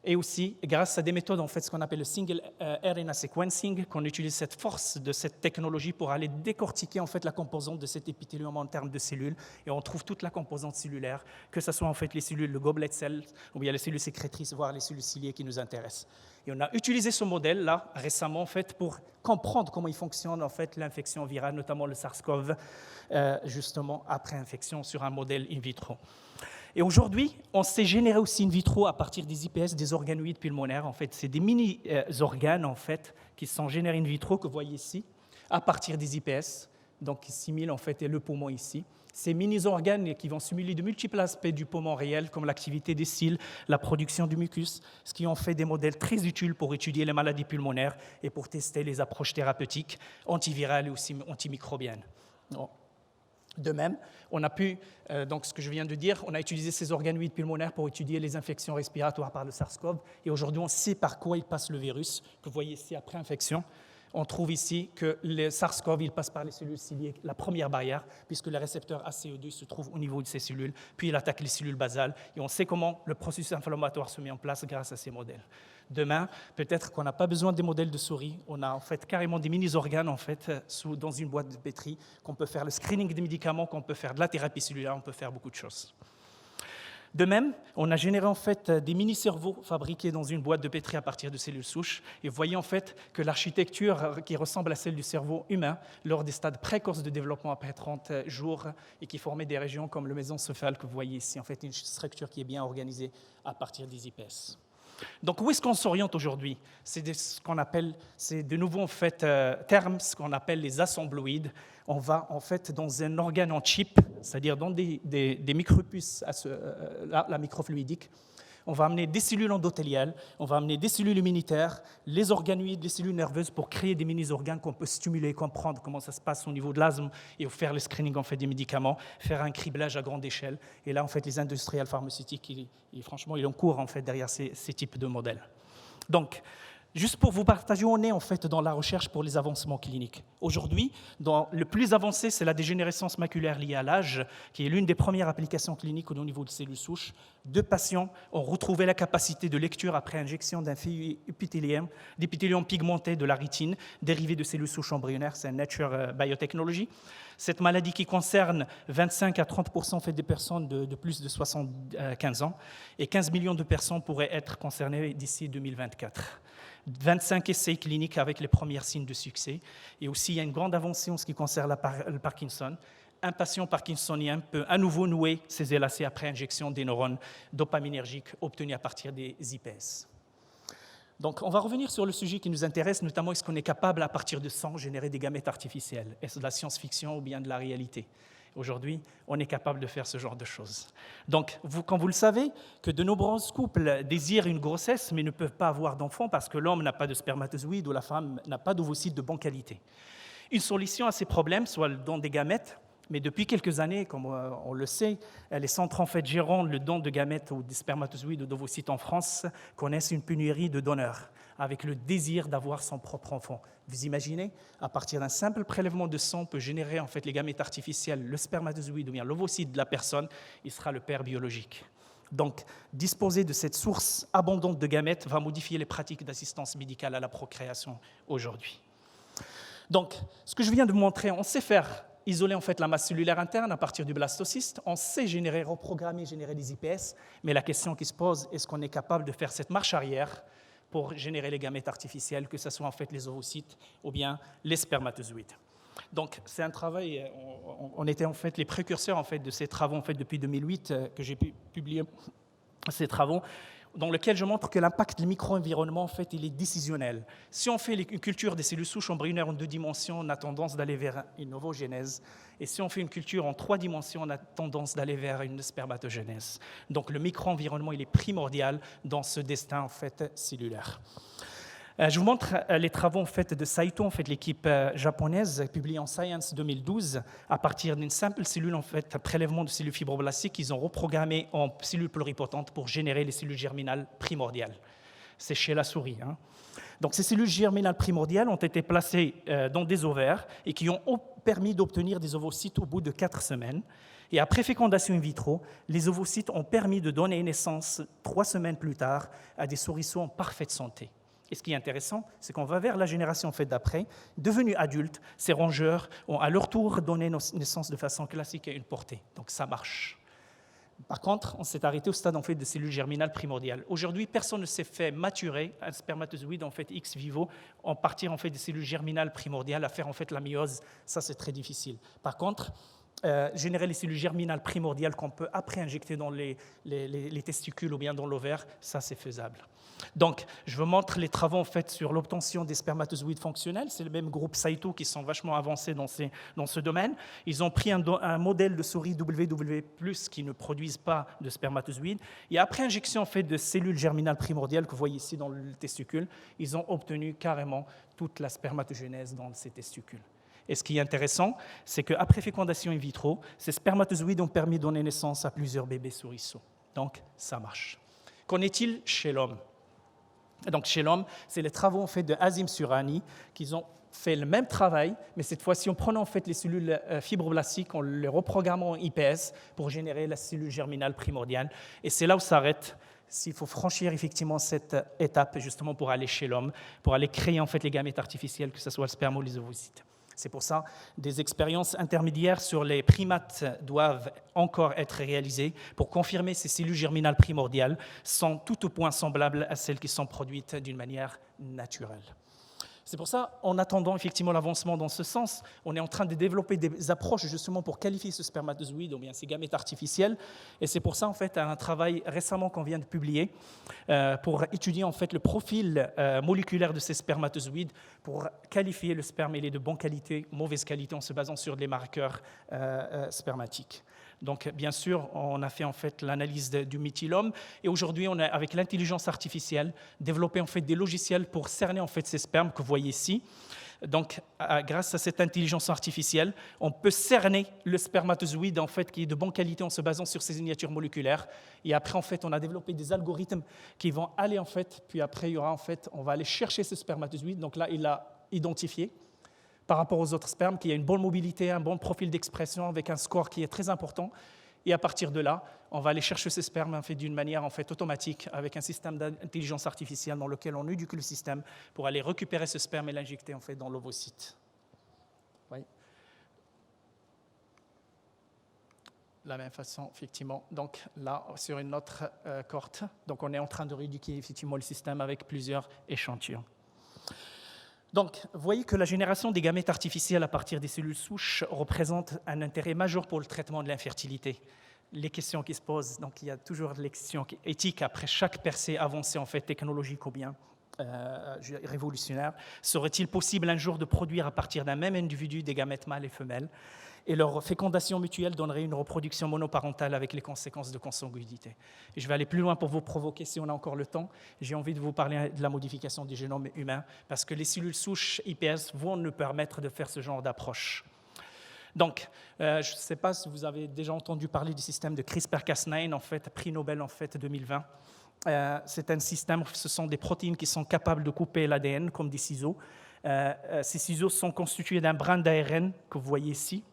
Et aussi, grâce à des méthodes, en fait, ce qu'on appelle le single RNA sequencing, qu'on utilise cette force de cette technologie pour aller décortiquer en fait, la composante de cet épithélium en termes de cellules. Et on trouve toute la composante cellulaire, que ce soit en fait, les cellules, le goblet cell, ou bien les cellules sécrétrices, voire les cellules ciliées qui nous intéressent. Et on a utilisé ce modèle-là récemment en fait, pour comprendre comment il fonctionne en fait, l'infection virale, notamment le SARS-CoV, justement après infection sur un modèle in vitro. Et aujourd'hui, on sait générer aussi in vitro à partir des IPS, des organoïdes pulmonaires. En fait, c'est des mini-organes en fait, qui sont générés in vitro, que vous voyez ici, à partir des IPS, donc qui simulent en fait, le poumon ici. Ces mini-organes qui vont simuler de multiples aspects du poumon réel, comme l'activité des cils, la production du mucus, ce qui en fait des modèles très utiles pour étudier les maladies pulmonaires et pour tester les approches thérapeutiques antivirales et aussi antimicrobiennes. De même, on a pu, donc ce que je viens de dire, on a utilisé ces organoïdes pulmonaires pour étudier les infections respiratoires par le SARS-CoV. Et aujourd'hui, on sait par quoi il passe le virus, que vous voyez ici après infection. On trouve ici que le SARS-CoV, il passe par les cellules ciliées, la première barrière, puisque le récepteur ACE2 se trouve au niveau de ces cellules, puis il attaque les cellules basales. Et on sait comment le processus inflammatoire se met en place grâce à ces modèles. Demain, peut-être qu'on n'a pas besoin des modèles de souris. On a en fait carrément des mini-organes en fait, dans une boîte de pétri, qu'on peut faire le screening des médicaments, qu'on peut faire de la thérapie cellulaire, on peut faire beaucoup de choses. De même, on a généré en fait des mini-cerveaux fabriqués dans une boîte de pétri à partir de cellules souches. Et vous voyez en fait que l'architecture qui ressemble à celle du cerveau humain lors des stades précoces de développement après 30 jours et qui formait des régions comme le mésencéphale que vous voyez ici, en fait une structure qui est bien organisée à partir des IPS. Donc, où est-ce qu'on s'oriente aujourd'hui? C'est ce qu'on appelle, c'est de nouveaux en fait, termes, ce qu'on appelle les assembloïdes. On va en fait dans un organe en chip, c'est-à-dire dans des micropuces, la microfluidique. On va amener des cellules endothéliales, on va amener des cellules immunitaires, les organoïdes, les cellules nerveuses pour créer des mini-organes qu'on peut stimuler, comprendre comment ça se passe au niveau de l'asthme et faire le screening en fait, des médicaments, faire un criblage à grande échelle. Et là, en fait, les industriels pharmaceutiques, franchement, ils ont cours en fait, derrière ces types de modèles. Donc, juste pour vous partager, on est en fait dans la recherche pour les avancements cliniques. Aujourd'hui, le plus avancé, c'est la dégénérescence maculaire liée à l'âge, qui est l'une des premières applications cliniques au niveau de cellules souches. 2 patients ont retrouvé la capacité de lecture après injection d'un feuillet d'épithélium pigmenté de la rétine, dérivé de cellules souches embryonnaires, c'est Nature Biotechnology. Cette maladie qui concerne 25 à 30% fait des personnes de plus de 75 ans, et 15 millions de personnes pourraient être concernées d'ici 2024. 25 essais cliniques avec les premiers signes de succès. Et aussi, il y a une grande avancée en ce qui concerne le Parkinson. Un patient parkinsonien peut à nouveau nouer ses lacets après injection des neurones dopaminergiques obtenus à partir des IPS. Donc, on va revenir sur le sujet qui nous intéresse, notamment est-ce qu'on est capable, à partir de sang, générer des gamètes artificielles? Est-ce de la science-fiction ou bien de la réalité? Aujourd'hui, on est capable de faire ce genre de choses. Donc, quand vous le savez, que de nombreux couples désirent une grossesse mais ne peuvent pas avoir d'enfants parce que l'homme n'a pas de spermatozoïdes ou la femme n'a pas d'ovocytes de bonne qualité. Une solution à ces problèmes, soit le don des gamètes, mais depuis quelques années, comme on le sait, les centres en fait, gérant le don de gamètes ou des spermatozoïdes ou d'ovocytes en France connaissent une pénurie de donneurs, avec le désir d'avoir son propre enfant. Vous imaginez, à partir d'un simple prélèvement de sang, on peut générer en fait, les gamètes artificielles, le spermatozoïde ou bien l'ovocyte de la personne, il sera le père biologique. Donc, disposer de cette source abondante de gamètes va modifier les pratiques d'assistance médicale à la procréation aujourd'hui. Donc, ce que je viens de vous montrer, on sait faire isoler en fait la masse cellulaire interne à partir du blastocyste, on sait reprogrammer, générer des IPS, mais la question qui se pose, est-ce qu'on est capable de faire cette marche arrière pour générer les gamètes artificielles, que ce soit en fait les ovocytes ou bien les spermatozoïdes? Donc c'est un travail, on était en fait les précurseurs en fait de ces travaux en fait depuis 2008 que j'ai publié ces travaux, dans lequel je montre que l'impact du micro-environnement, en fait, il est décisionnel. Si on fait une culture des cellules souches embryonnaires en 2 dimensions, on a tendance d'aller vers une ovogénèse. Et si on fait une culture en 3 dimensions, on a tendance d'aller vers une spermatogénèse. Donc le micro-environnement, il est primordial dans ce destin, en fait, cellulaire. Je vous montre les travaux en fait, de Saito, en fait, l'équipe japonaise, publiée en Science 2012, à partir d'une simple cellule, en fait, prélèvement de cellules fibroblastiques, ils ont reprogrammé en cellules pluripotentes pour générer les cellules germinales primordiales. C'est chez la souris. Hein. Donc ces cellules germinales primordiales ont été placées dans des ovaires et qui ont permis d'obtenir des ovocytes au bout de 4 semaines. Et après fécondation in vitro, les ovocytes ont permis de donner naissance 3 semaines plus tard à des souriceaux en parfaite santé. Et ce qui est intéressant, c'est qu'on va vers la génération en fait, d'après, devenus adultes, ces rongeurs ont à leur tour donné naissance de façon classique à une portée. Donc ça marche. Par contre, on s'est arrêté au stade en fait, de cellules germinales primordiales. Aujourd'hui, personne ne s'est fait maturer un spermatozoïde en fait, ex vivo en partir en fait, des cellules germinales primordiales à faire en fait, la myose. Ça, c'est très difficile. Par contre, générer les cellules germinales primordiales qu'on peut après injecter dans les testicules ou bien dans l'ovaire, ça, c'est faisable. Donc, je vous montre les travaux en fait, sur l'obtention des spermatozoïdes fonctionnels. C'est le même groupe Saito qui sont vachement avancés dans ce domaine. Ils ont pris un modèle de souris WW+, qui ne produisent pas de spermatozoïdes. Et après injection en fait, de cellules germinales primordiales que vous voyez ici dans le testicule, ils ont obtenu carrément toute la spermatogénèse dans ces testicules. Et ce qui est intéressant, c'est qu'après fécondation in vitro, ces spermatozoïdes ont permis de donner naissance à plusieurs bébés souriceaux. Donc, ça marche. Qu'en est-il chez l'homme? Donc, chez l'homme, c'est les travaux en fait, de Azim Surani qui ont fait le même travail, mais cette fois-ci, en prenant en fait, les cellules fibroblastiques, en les reprogrammant en IPS pour générer la cellule germinale primordiale. Et c'est là où ça s'arrête. S'il faut franchir effectivement cette étape justement pour aller chez l'homme, pour aller créer en fait les gamètes artificiels, que ce soit le sperme ou les ovocytes. C'est pour ça que des expériences intermédiaires sur les primates doivent encore être réalisées pour confirmer ces cellules germinales primordiales sont tout au point semblables à celles qui sont produites d'une manière naturelle. C'est pour ça, en attendant effectivement l'avancement dans ce sens, on est en train de développer des approches justement pour qualifier ce spermatozoïde ou bien ces gamètes artificiels. Et c'est pour ça, en fait, un travail récemment qu'on vient de publier pour étudier en fait le profil moléculaire de ces spermatozoïdes pour qualifier le sperme, il est de bonne qualité, mauvaise qualité, en se basant sur des marqueurs spermatiques. Donc, bien sûr, on a fait en fait l'analyse du méthylome et aujourd'hui, on a, avec l'intelligence artificielle, développé en fait des logiciels pour cerner en fait ces spermes que vous voyez ici. Donc, grâce à cette intelligence artificielle, on peut cerner le spermatozoïde en fait qui est de bonne qualité en se basant sur ses signatures moléculaires. Et après, en fait, on a développé des algorithmes qui vont aller en fait, puis après, il y aura en fait, on va aller chercher ce spermatozoïde. Donc là, il l'a identifié par rapport aux autres spermes, qui a une bonne mobilité, un bon profil d'expression avec un score qui est très important. Et à partir de là, on va aller chercher ces spermes en fait, d'une manière en fait, automatique avec un système d'intelligence artificielle dans lequel on éduque le système pour aller récupérer ce sperme et l'injecter en fait, dans l'ovocyte. Oui. De la même façon, effectivement. Donc là, sur une autre cohorte, donc on est en train de rééduquer effectivement le système avec plusieurs échantillons. Donc, vous voyez que la génération des gamètes artificielles à partir des cellules souches représente un intérêt majeur pour le traitement de l'infertilité. Les questions qui se posent, donc il y a toujours les questions éthiques après chaque percée avancée en fait technologique ou bien révolutionnaire. Serait-il possible un jour de produire à partir d'un même individu des gamètes mâles et femelles et leur fécondation mutuelle donnerait une reproduction monoparentale avec les conséquences de consanguinité. Et je vais aller plus loin pour vous provoquer si on a encore le temps. J'ai envie de vous parler de la modification du génome humain parce que les cellules souches IPS vont nous permettre de faire ce genre d'approche. Donc, je ne sais pas si vous avez déjà entendu parler du système de CRISPR-Cas9, en fait, prix Nobel en fait 2020. C'est un système, ce sont des protéines qui sont capables de couper l'ADN comme des ciseaux. Ces ciseaux sont constitués d'un brin d'ARN que vous voyez ici.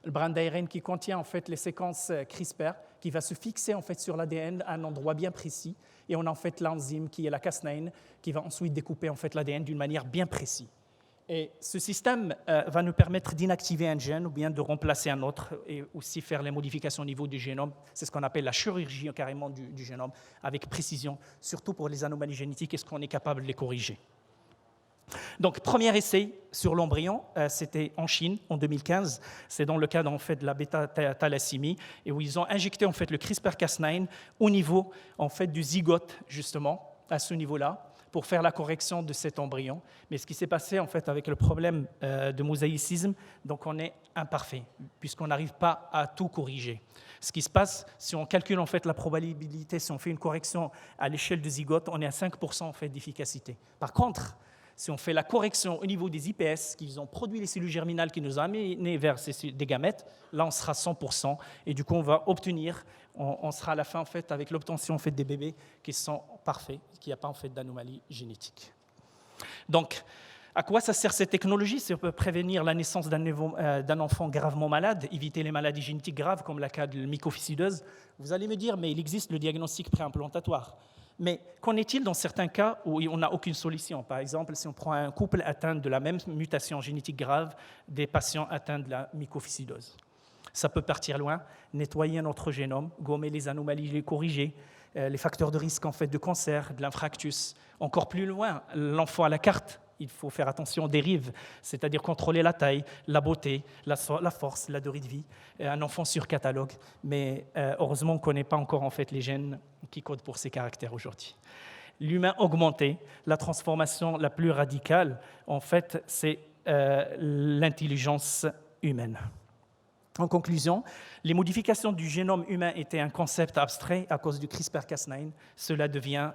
Le brin d'ARN qui contient en fait les séquences CRISPR qui va se fixer en fait sur l'ADN à un endroit bien précis et on a en fait l'enzyme qui est la Cas9 qui va ensuite découper en fait l'ADN d'une manière bien précise. Et ce système va nous permettre d'inactiver un gène ou bien de remplacer un autre et aussi faire les modifications au niveau du génome. C'est ce qu'on appelle la chirurgie carrément du génome avec précision, surtout pour les anomalies génétiques, est-ce qu'on est capable de les corriger. Donc, premier essai sur l'embryon, c'était en Chine en 2015. C'est dans le cadre en fait, de la bêta-thalassémie et où ils ont injecté en fait, le CRISPR-Cas9 au niveau en fait, du zygote, justement, à ce niveau-là, pour faire la correction de cet embryon. Mais ce qui s'est passé en fait, avec le problème de mosaïcisme, donc on est imparfait, puisqu'on n'arrive pas à tout corriger. Ce qui se passe, si on calcule en fait, la probabilité, si on fait une correction à l'échelle du zygote, on est à 5% en fait, d'efficacité. Par contre, si on fait la correction au niveau des IPS, qui ont produit les cellules germinales qui nous ont amenés vers des gamètes, là on sera 100%, et du coup on va obtenir, on sera à la fin en fait, avec l'obtention en fait, des bébés qui sont parfaits, qu'il n'y a pas en fait, d'anomalie génétique. Donc, à quoi ça sert cette technologie? C'est pour prévenir la naissance d'un enfant gravement malade, éviter les maladies génétiques graves comme le cas de la mycophysidose. Vous allez me dire, mais il existe le diagnostic préimplantatoire. Mais qu'en est-il dans certains cas où on n'a aucune solution? Par exemple, si on prend un couple atteint de la même mutation génétique grave, des patients atteints de la mycophysidose. Ça peut partir loin, nettoyer notre génome, gommer les anomalies, les corriger, les facteurs de risque en fait, de cancer, de l'infarctus. Encore plus loin, l'enfant à la carte. Il faut faire attention aux dérives, c'est-à-dire contrôler la taille, la beauté, la force, la durée de vie. Un enfant sur catalogue, mais heureusement, on ne connaît pas encore en fait, les gènes qui codent pour ces caractères aujourd'hui. L'humain augmenté, la transformation la plus radicale, en fait, c'est l'intelligence humaine. En conclusion, les modifications du génome humain étaient un concept abstrait à cause du CRISPR-Cas9. Cela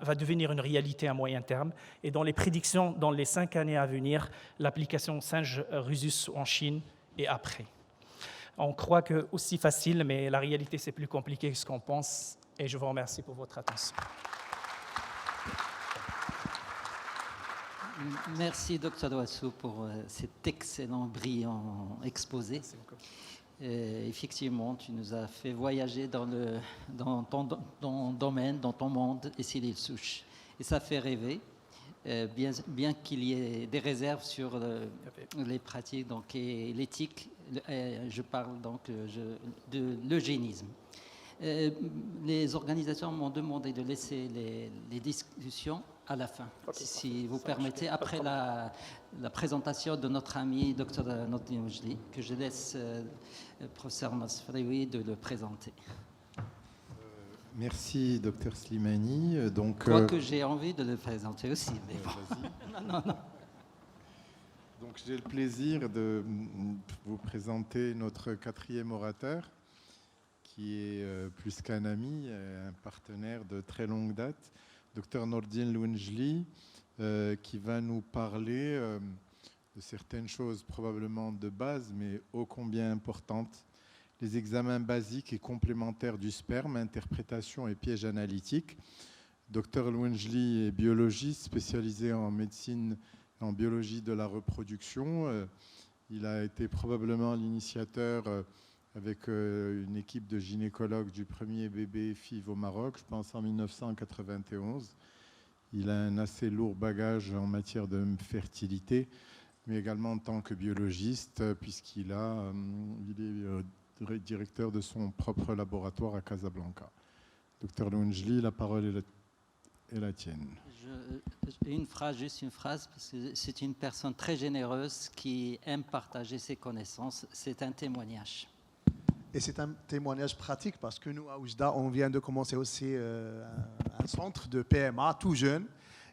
va devenir une réalité à moyen terme. Et dans les prédictions, dans les 5 années à venir, l'application singe rhesus en Chine et après. On croit que aussi facile, mais la réalité, c'est plus compliqué que ce qu'on pense. Et je vous remercie pour votre attention. Merci, Dr. Douassou, pour cet excellent, brillant exposé. Merci beaucoup. Effectivement, tu nous as fait voyager dans ton domaine, dans ton monde, et cellules souches. Et ça fait rêver, bien qu'il y ait des réserves sur les pratiques donc, et l'éthique. Je parle donc de l'eugénisme. Les organisations m'ont demandé de laisser les discussions à la fin, si vous permettez, après la présentation de notre ami Dr Nordin Oujli, que je laisse professeur Masfreoui de le présenter. Merci, Dr Slimani. Quoique j'ai envie de le présenter aussi. Mais bon. Non. Donc j'ai le plaisir de vous présenter notre 4e orateur, qui est plus qu'un ami, un partenaire de très longue date, Dr Nordin Louenjli, qui va nous parler de certaines choses probablement de base, mais ô combien importantes. Les examens basiques et complémentaires du sperme, interprétation et pièges analytiques. Dr Louenjli est biologiste spécialisé en médecine et en biologie de la reproduction. Il a été probablement l'initiateur avec une équipe de gynécologues du premier bébé FIV au Maroc, je pense en 1991. Il a un assez lourd bagage en matière de fertilité, mais également en tant que biologiste, puisqu'il est directeur de son propre laboratoire à Casablanca. Docteur Louenjli, la parole est la tienne. Juste une phrase, parce que c'est une personne très généreuse qui aime partager ses connaissances. C'est un témoignage. Et c'est un témoignage pratique parce que nous, à Oujda, on vient de commencer aussi un centre de PMA tout jeune.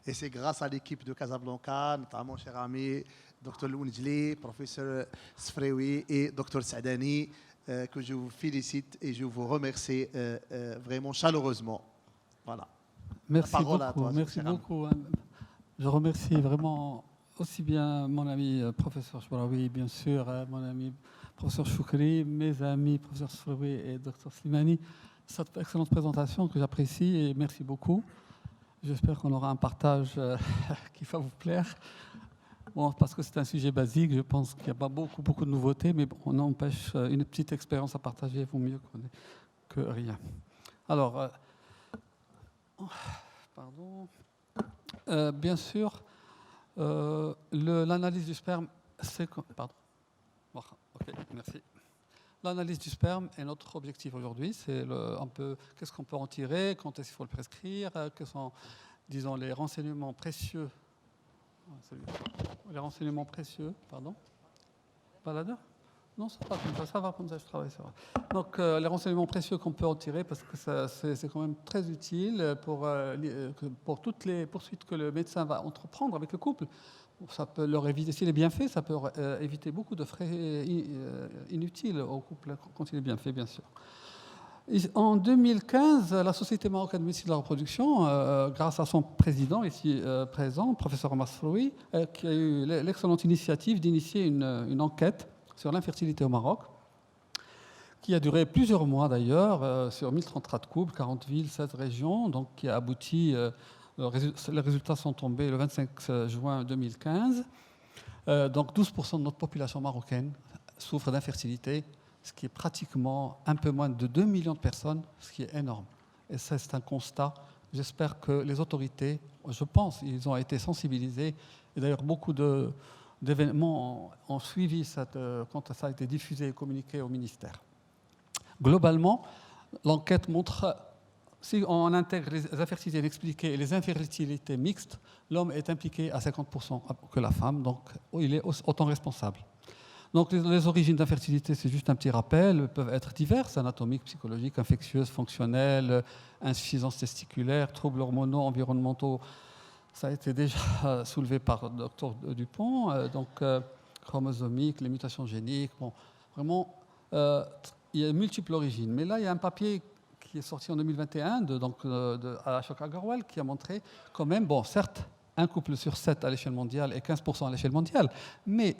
Et c'est grâce à l'équipe de Casablanca, notamment cher ami Dr Louenjli, professeur Sfreoui et Dr Saadani, que je vous félicite et je vous remercie vraiment chaleureusement. Voilà. Merci beaucoup. Merci beaucoup. Je remercie vraiment aussi bien mon ami professeur Chbraoui, bien sûr, mon ami professeur Choukri, mes amis professeur Sfreoui et Dr Slimani. Cette excellente présentation que j'apprécie et merci beaucoup. J'espère qu'on aura un partage qui va vous plaire. Bon, parce que c'est un sujet basique, je pense qu'il n'y a pas beaucoup de nouveautés, mais on n'empêche une petite expérience à partager, vaut mieux que rien. Alors, bien sûr, l'analyse du sperme, c'est... Pardon. Ok, merci. L'analyse du sperme est notre objectif aujourd'hui. C'est un peu qu'est-ce qu'on peut en tirer, quand est-ce qu'il faut le prescrire, quels sont, disons, les renseignements précieux. Les renseignements précieux, pardon. Baladeur ? Non, ça va comme ça, je travaille sur. Donc, les renseignements précieux qu'on peut en tirer, parce que c'est quand même très utile pour toutes les poursuites que le médecin va entreprendre avec le couple. Ça peut leur éviter, s'il est bien fait, ça peut éviter beaucoup de frais inutiles au couple quand il est bien fait, bien sûr. En 2015, la Société marocaine de médecine de la reproduction, grâce à son président ici présent, professeur Masfreoui, qui a eu l'excellente initiative d'initier une enquête sur l'infertilité au Maroc, qui a duré plusieurs mois d'ailleurs, sur 1033 couples, 40 villes, 16 régions, donc qui a abouti... Les résultats sont tombés le 25 juin 2015. Donc 12% de notre population marocaine souffre d'infertilité, ce qui est pratiquement un peu moins de 2 millions de personnes, ce qui est énorme. Et ça, c'est un constat. J'espère que les autorités, je pense, ils ont été sensibilisés. Et d'ailleurs, beaucoup d'événements ont suivi quand ça a été diffusé et communiqué au ministère. Globalement, l'enquête montre... Si on intègre les infertilités inexpliquées et les infertilités mixtes, l'homme est impliqué à 50% que la femme, donc il est autant responsable. Donc les origines d'infertilité, c'est juste un petit rappel, peuvent être diverses, anatomiques, psychologiques, infectieuses, fonctionnelles, insuffisance testiculaire, troubles hormonaux, environnementaux. Ça a été déjà soulevé par le Dr Dupont, donc chromosomiques, les mutations géniques. Bon, vraiment, il y a multiples origines. Mais là, il y a un papier qui est sorti en 2021 de Ashok Agarwal qui a montré quand même, bon, certes, un couple sur 7 à l'échelle mondiale et 15% à l'échelle mondiale, mais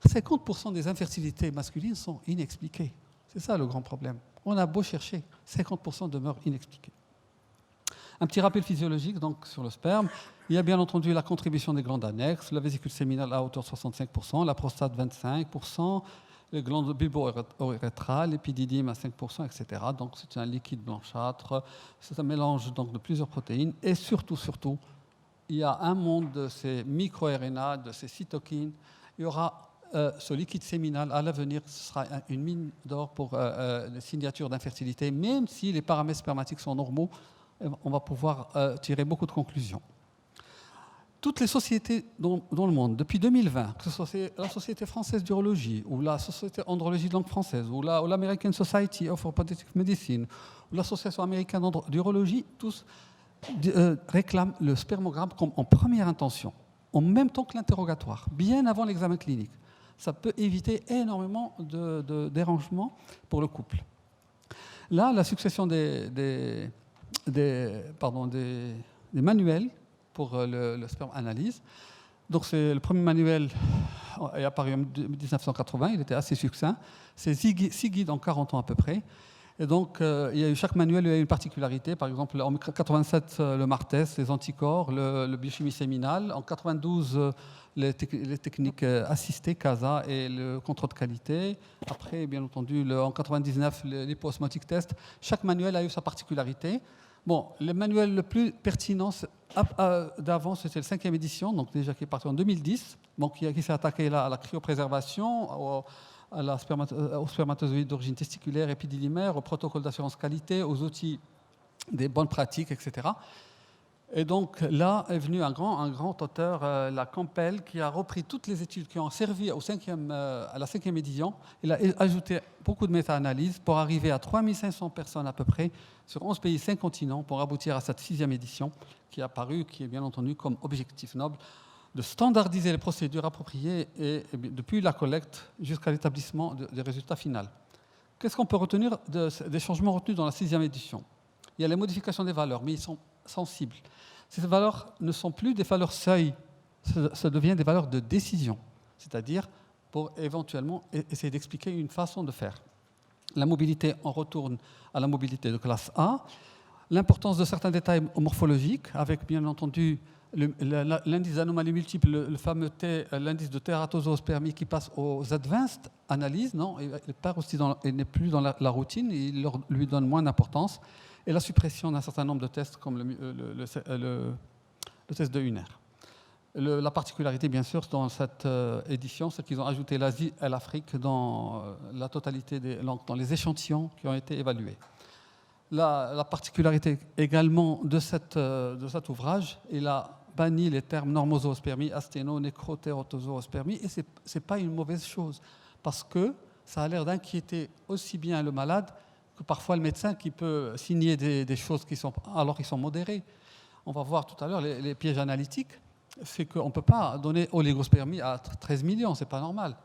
50% des infertilités masculines sont inexpliquées. C'est ça le grand problème. On a beau chercher, 50% demeurent inexpliquées. Un petit rappel physiologique donc, sur le sperme. Il y a bien entendu la contribution des glandes annexes, la vésicule séminale à hauteur de 65%, la prostate 25%, les glandes bulbo-urétrales, l'épididyme à 5%, etc. Donc c'est un liquide blanchâtre, c'est un mélange donc, de plusieurs protéines et surtout, il y a un monde de ces micro-RNA, de ces cytokines. Il y aura ce liquide séminal à l'avenir, ce sera une mine d'or pour les signatures d'infertilité, même si les paramètres spermatiques sont normaux, on va pouvoir tirer beaucoup de conclusions. Toutes les sociétés dans le monde, depuis 2020, que ce soit la Société française d'urologie, ou la Société andrologie de langue française, ou l'American Society of Reproductive Medicine, ou l'Association américaine d'urologie, tous réclament le spermogramme comme en première intention, en même temps que l'interrogatoire, bien avant l'examen clinique. Ça peut éviter énormément de dérangements pour le couple. Là, la succession des manuels pour le sperme analyse. Donc, c'est le premier manuel est apparu en 1980, il était assez succinct. C'est 6 guides en 40 ans à peu près. Et donc, chaque manuel a une particularité. Par exemple, en 87, le MARTES, les anticorps, le biochimie séminale. En 92, les techniques assistées, CASA, et le contrôle de qualité. Après, bien entendu, en 99, l'hypoosmotic test. Chaque manuel a eu sa particularité. Bon, le manuel le plus pertinent d'avant, c'était le 5e édition, donc déjà qui est parti en 2010, donc qui s'est attaqué là, à la cryopréservation, aux spermatozoïdes d'origine testiculaire, épididymaire, au protocole d'assurance qualité, aux outils des bonnes pratiques, etc. Et donc là est venu un grand auteur, la Campbell, qui a repris toutes les études qui ont servi à la 5e édition. Il a ajouté beaucoup de méta-analyses pour arriver à 3500 personnes à peu près sur 11 pays, 5 continents, pour aboutir à cette 6e édition qui est apparue, qui est bien entendu comme objectif noble de standardiser les procédures appropriées et depuis la collecte jusqu'à l'établissement des résultats finaux. Qu'est-ce qu'on peut retenir des changements retenus dans la 6e édition? Il y a les modifications des valeurs, mais ils sont sensibles. Ces valeurs ne sont plus des valeurs seuil, ça devient des valeurs de décision, c'est-à-dire pour éventuellement essayer d'expliquer une façon de faire. La mobilité, on retourne à la mobilité de classe A. L'importance de certains détails morphologiques, avec bien entendu l'indice d'anomalie multiple, le fameux l'indice de tératosospermie qui passe aux advanced analyses, non, il n'est plus dans la routine, il lui donne moins d'importance. Et la suppression d'un certain nombre de tests comme le test de Huner. La particularité, bien sûr, dans cette édition, c'est qu'ils ont ajouté l'Asie et l'Afrique dans la totalité dans les échantillons qui ont été évalués. La particularité également de cet ouvrage, il a banni les termes normozoospermie, asténo, nécrotératosospermie, et ce n'est pas une mauvaise chose, parce que ça a l'air d'inquiéter aussi bien le malade que parfois le médecin qui peut signer des choses qui sont modérées. On va voir tout à l'heure les pièges analytiques. C'est qu'on ne peut pas donner oligospermie à 13 millions, ce n'est pas normal.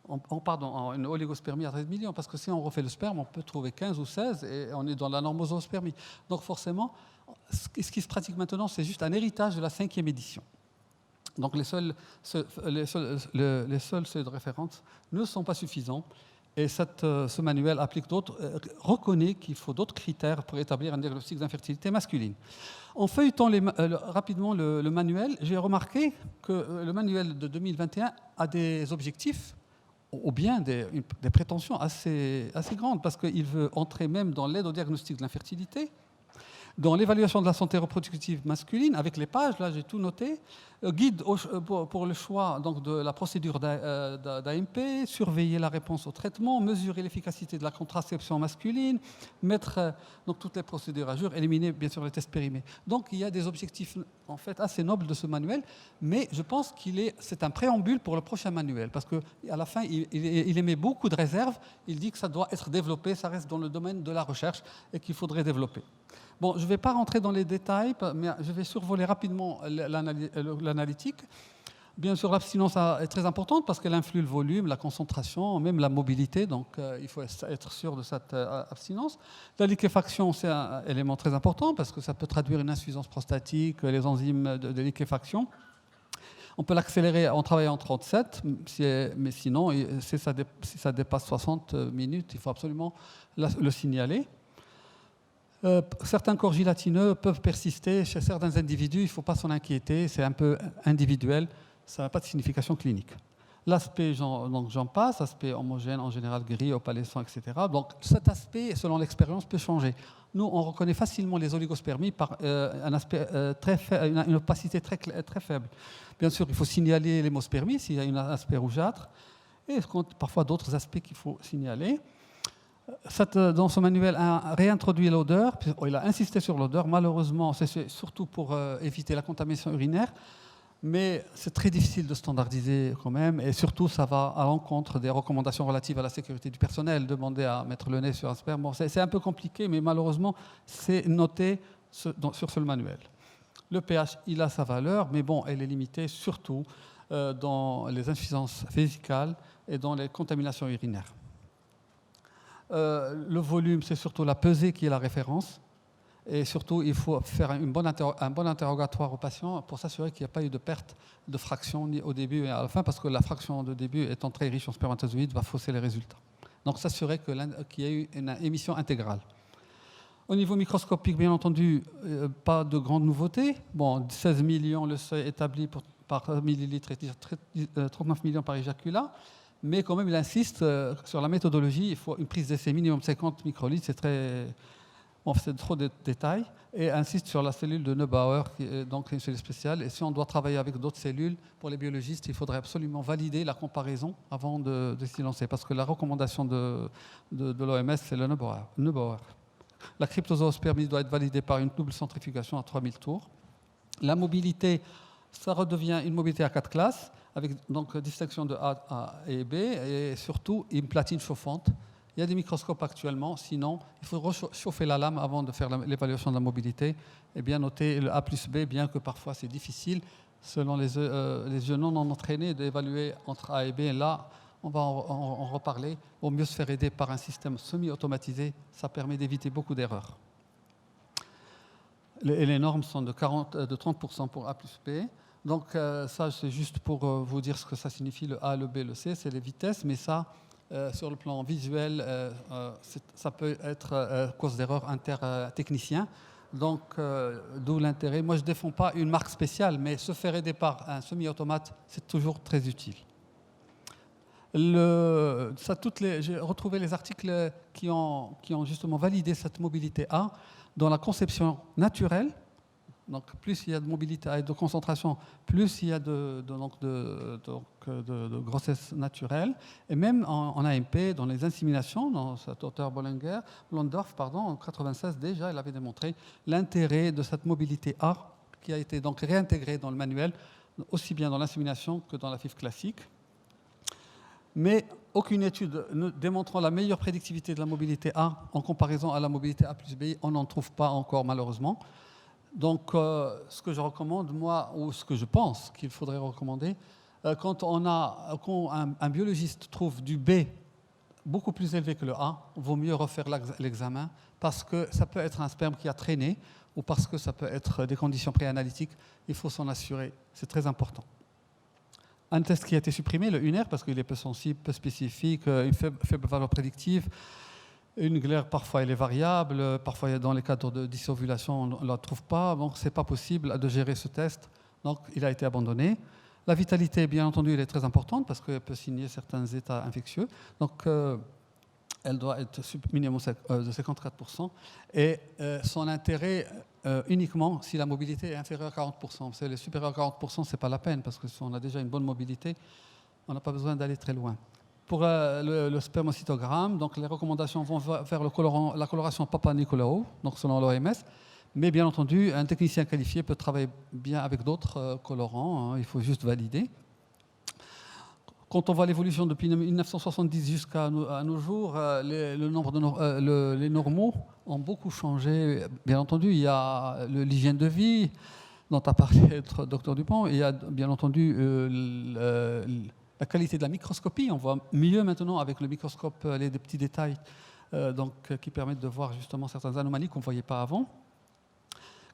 Une oligospermie à 13 millions, parce que si on refait le sperme, on peut trouver 15 ou 16 et on est dans la normozoospermie. Donc forcément, ce qui se pratique maintenant, c'est juste un héritage de la 5e édition. Donc les seuls seuils de référence ne sont pas suffisants. Et ce manuel reconnaît qu'il faut d'autres critères pour établir un diagnostic d'infertilité masculine. En feuilletant rapidement le manuel, j'ai remarqué que le manuel de 2021 a des objectifs ou bien des prétentions assez grandes, parce qu'il veut entrer même dans l'aide au diagnostic de l'infertilité, dans l'évaluation de la santé reproductive masculine, avec les pages, là j'ai tout noté, guide pour le choix donc, de la procédure d'AMP, surveiller la réponse au traitement, mesurer l'efficacité de la contraception masculine, mettre donc, toutes les procédures à jour, éliminer bien sûr les tests périmés. Donc il y a des objectifs en fait assez nobles de ce manuel, mais je pense c'est un préambule pour le prochain manuel, parce qu'à la fin il émet beaucoup de réserves, il dit que ça doit être développé, ça reste dans le domaine de la recherche et qu'il faudrait développer. Bon, je ne vais pas rentrer dans les détails, mais je vais survoler rapidement l'analytique. Bien sûr, l'abstinence est très importante parce qu'elle influe le volume, la concentration, même la mobilité. Donc, il faut être sûr de cette abstinence. La liquéfaction, c'est un élément très important parce que ça peut traduire une insuffisance prostatique, les enzymes de liquéfaction. On peut l'accélérer en travaillant en 37, mais sinon, si ça dépasse 60 minutes, il faut absolument le signaler. Certains corps gélatineux peuvent persister chez certains individus, il ne faut pas s'en inquiéter, c'est un peu individuel. Ça n'a pas de signification clinique. L'aspect, j'en passe, aspect homogène, en général gris, opalescent, etc. Donc cet aspect, selon l'expérience, peut changer. Nous, on reconnaît facilement les oligospermies par un aspect une opacité très faible. Bien sûr, il faut signaler l'hémospermie s'il y a un aspect rougeâtre, et parfois d'autres aspects qu'il faut signaler. Dans ce manuel, a réintroduit l'odeur, il a insisté sur l'odeur. Malheureusement, c'est surtout pour éviter la contamination urinaire. Mais c'est très difficile de standardiser quand même, et surtout ça va à l'encontre des recommandations relatives à la sécurité du personnel. Demander à mettre le nez sur un sperme, bon, c'est un peu compliqué, mais malheureusement c'est noté sur ce manuel. Le pH, il a sa valeur, mais bon, elle est limitée surtout dans les insuffisances vésicales et dans les contaminations urinaires. Le volume, c'est surtout la pesée qui est la référence. Et surtout, il faut faire un bon interrogatoire au patient pour s'assurer qu'il n'y a pas eu de perte de fraction ni au début et à la fin, parce que la fraction de début étant très riche en spermatozoïdes va fausser les résultats. Donc s'assurer qu'il y a eu une émission intégrale. Au niveau microscopique, bien entendu, pas de grandes nouveautés. Bon, 16 millions, le seuil établi par millilitre, et 39 millions par éjaculat. Mais quand même, il insiste sur la méthodologie. Il faut une prise d'essai minimum 50 microlitres, c'est trop de détails, et insiste sur la cellule de Neubauer, qui est donc une cellule spéciale. Et si on doit travailler avec d'autres cellules, pour les biologistes, il faudrait absolument valider la comparaison avant de s'y lancer, parce que la recommandation de l'OMS, c'est le Neubauer. La cryptozoospermie doit être validée par une double centrifugation à 3000 tours. La mobilité, ça redevient une mobilité à 4 classes, avec donc distinction de A et B, et surtout une platine chauffante. Il y a des microscopes actuellement, sinon il faut chauffer la lame avant de faire l'évaluation de la mobilité et bien noter le A plus B, bien que parfois c'est difficile, selon les yeux non entraînés, d'évaluer entre A et B. Là, on va en reparler. Au mieux se faire aider par un système semi-automatisé, ça permet d'éviter beaucoup d'erreurs. Et les normes sont de 30% pour A plus B. Donc ça, c'est juste pour vous dire ce que ça signifie, le A, le B, le C, c'est les vitesses, mais ça... sur le plan visuel, ça peut être cause d'erreur intertechniciens. Donc, d'où l'intérêt. Moi, je ne défends pas une marque spéciale, mais se faire aider par un semi-automate, c'est toujours très utile. J'ai retrouvé les articles qui ont justement validé cette mobilité A dans la conception naturelle. Donc, plus il y a de mobilité et de concentration, plus il y a de grossesse naturelle. Et même en AMP, dans les inséminations, dans cet auteur Blondorf, en 1996, déjà, il avait démontré l'intérêt de cette mobilité A qui a été donc réintégrée dans le manuel, aussi bien dans l'insémination que dans la FIV classique. Mais aucune étude démontrant la meilleure prédictivité de la mobilité A en comparaison à la mobilité A plus B, on n'en trouve pas encore, malheureusement. Donc, ce que je recommande, moi, ou ce que je pense qu'il faudrait recommander, quand un biologiste trouve du B beaucoup plus élevé que le A, il vaut mieux refaire l'examen, parce que ça peut être un sperme qui a traîné, ou parce que ça peut être des conditions préanalytiques. Il faut s'en assurer, c'est très important. Un test qui a été supprimé, le UNER, parce qu'il est peu sensible, peu spécifique, une faible valeur prédictive. Une glaire, parfois, elle est variable. Parfois, dans les cadres de dysovulation, on ne la trouve pas. Donc, ce n'est pas possible de gérer ce test. Donc, il a été abandonné. La vitalité, bien entendu, elle est très importante parce qu'elle peut signer certains états infectieux. Donc, elle doit être minimum de 54%. Et son intérêt uniquement si la mobilité est inférieure à 40%. Si elle est supérieure à 40%, ce n'est pas la peine parce que si on a déjà une bonne mobilité, on n'a pas besoin d'aller très loin. Pour le spermocytogramme, donc les recommandations vont vers la coloration Papa-Nicolau, donc selon l'OMS. Mais bien entendu, un technicien qualifié peut travailler bien avec d'autres colorants, il faut juste valider. Quand on voit l'évolution depuis 1970 jusqu'à nos jours, les normaux ont beaucoup changé. Bien entendu, il y a l'hygiène de vie, dont a parlé le docteur Dupont. Il y a bien entendu la qualité de la microscopie. On voit mieux maintenant avec le microscope des petits détails qui permettent de voir justement certaines anomalies qu'on ne voyait pas avant.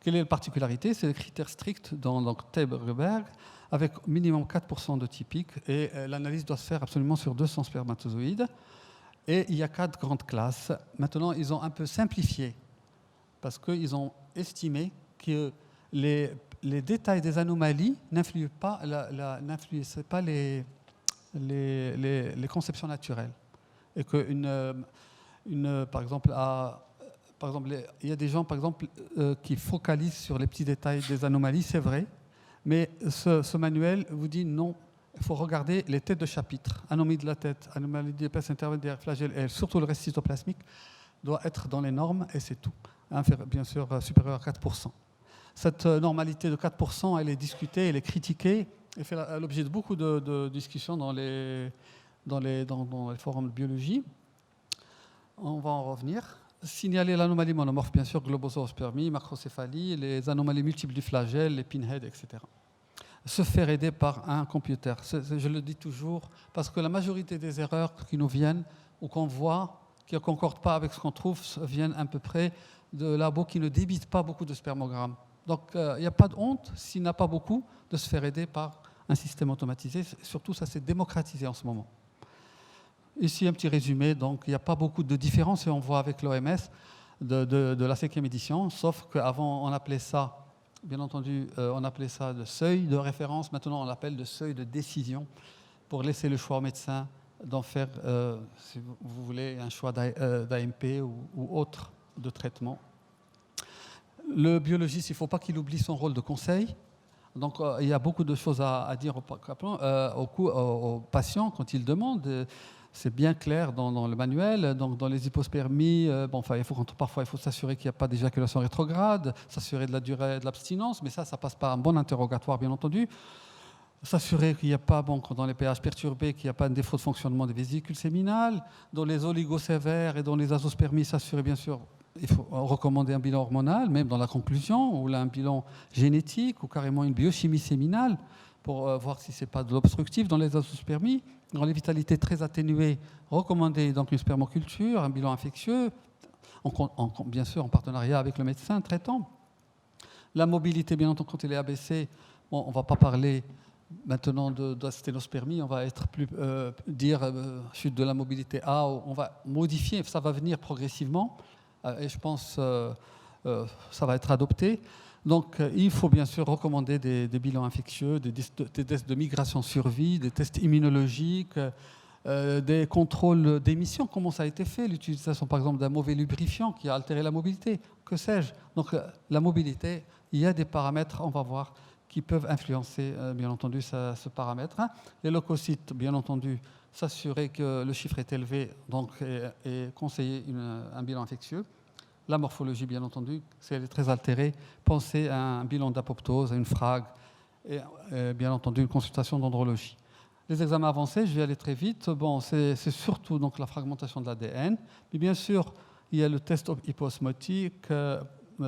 Quelle est la particularité? C'est le critère strict dans Teiberberg, avec minimum 4% de typique, et l'analyse doit se faire absolument sur 200 spermatozoïdes. Et il y a 4 grandes classes. Maintenant, ils ont un peu simplifié, parce qu'ils ont estimé que les détails des anomalies n'influaient pas, les conceptions naturelles. Et que par exemple, il y a des gens, par exemple, qui focalisent sur les petits détails des anomalies, c'est vrai, mais ce manuel vous dit non, il faut regarder les têtes de chapitre. Anomalie de la tête, anomalie d'épaisse intermédiaire, flagelle, et surtout le reste cytoplasmique doit être dans les normes, et c'est tout. Bien sûr, supérieur à 4%. Cette normalité de 4%, elle est discutée, elle est critiquée, et fait l'objet de beaucoup de discussions dans les forums de biologie. On va en revenir. Signaler l'anomalie monomorphe, bien sûr, globozoospermie, macrocéphalie, les anomalies multiples du flagelle, les pinheads, etc. Se faire aider par un computer. Je le dis toujours, parce que la majorité des erreurs qui nous viennent ou qu'on voit, qui ne concordent pas avec ce qu'on trouve, viennent à peu près de labos qui ne débitent pas beaucoup de spermogrammes. Donc, il n'y a pas de honte, s'il n'y en a pas beaucoup, de se faire aider par un système automatisé. Surtout, ça s'est démocratisé en ce moment. Ici, un petit résumé. Donc, il n'y a pas beaucoup de différences, et on voit avec l'OMS de la 5e édition, sauf qu'avant, on appelait ça, bien entendu, on appelait ça le seuil de référence. Maintenant, on l'appelle le seuil de décision pour laisser le choix au médecin d'en faire, si vous voulez, un choix d'AMP ou autre de traitement. Le biologiste, il ne faut pas qu'il oublie son rôle de conseil. Donc, il y a beaucoup de choses à dire aux patients quand ils demandent. C'est bien clair dans le manuel. Donc, dans les hypospermies, parfois, il faut s'assurer qu'il n'y a pas d'éjaculation rétrograde, s'assurer de la durée de l'abstinence, mais ça passe par un bon interrogatoire, bien entendu. S'assurer qu'il n'y a pas, dans les pH perturbés, qu'il n'y a pas un défaut de fonctionnement des vésicules séminales. Dans les oligosévères et dans les azospermies, s'assurer, bien sûr, il faut recommander un bilan hormonal, même dans la conclusion, ou là, un bilan génétique, ou carrément une biochimie séminale, pour voir si ce n'est pas de l'obstructif dans les azospermies. Dans les vitalités très atténuées, recommander donc une spermoculture, un bilan infectieux, bien sûr en partenariat avec le médecin traitant. La mobilité, bien entendu, quand elle est abaissée, on ne va pas parler maintenant d'asténospermie, on va dire chute de la mobilité A, on va modifier, ça va venir progressivement, et je pense ça va être adopté. Donc, il faut bien sûr recommander des bilans infectieux, des tests de migration survie, des tests immunologiques, des contrôles d'émission, comment ça a été fait, l'utilisation par exemple d'un mauvais lubrifiant qui a altéré la mobilité, que sais-je. Donc, la mobilité, il y a des paramètres, on va voir, qui peuvent influencer, bien entendu, ce paramètre. Les leucocytes, bien entendu, s'assurer que le chiffre est élevé, donc, et conseiller un bilan infectieux. La morphologie, bien entendu, si elle est très altérée, pensez à un bilan d'apoptose, à une FRAG, et bien entendu une consultation d'andrologie. Les examens avancés, je vais aller très vite. C'est surtout donc, la fragmentation de l'ADN, mais bien sûr, il y a le test hyposmotique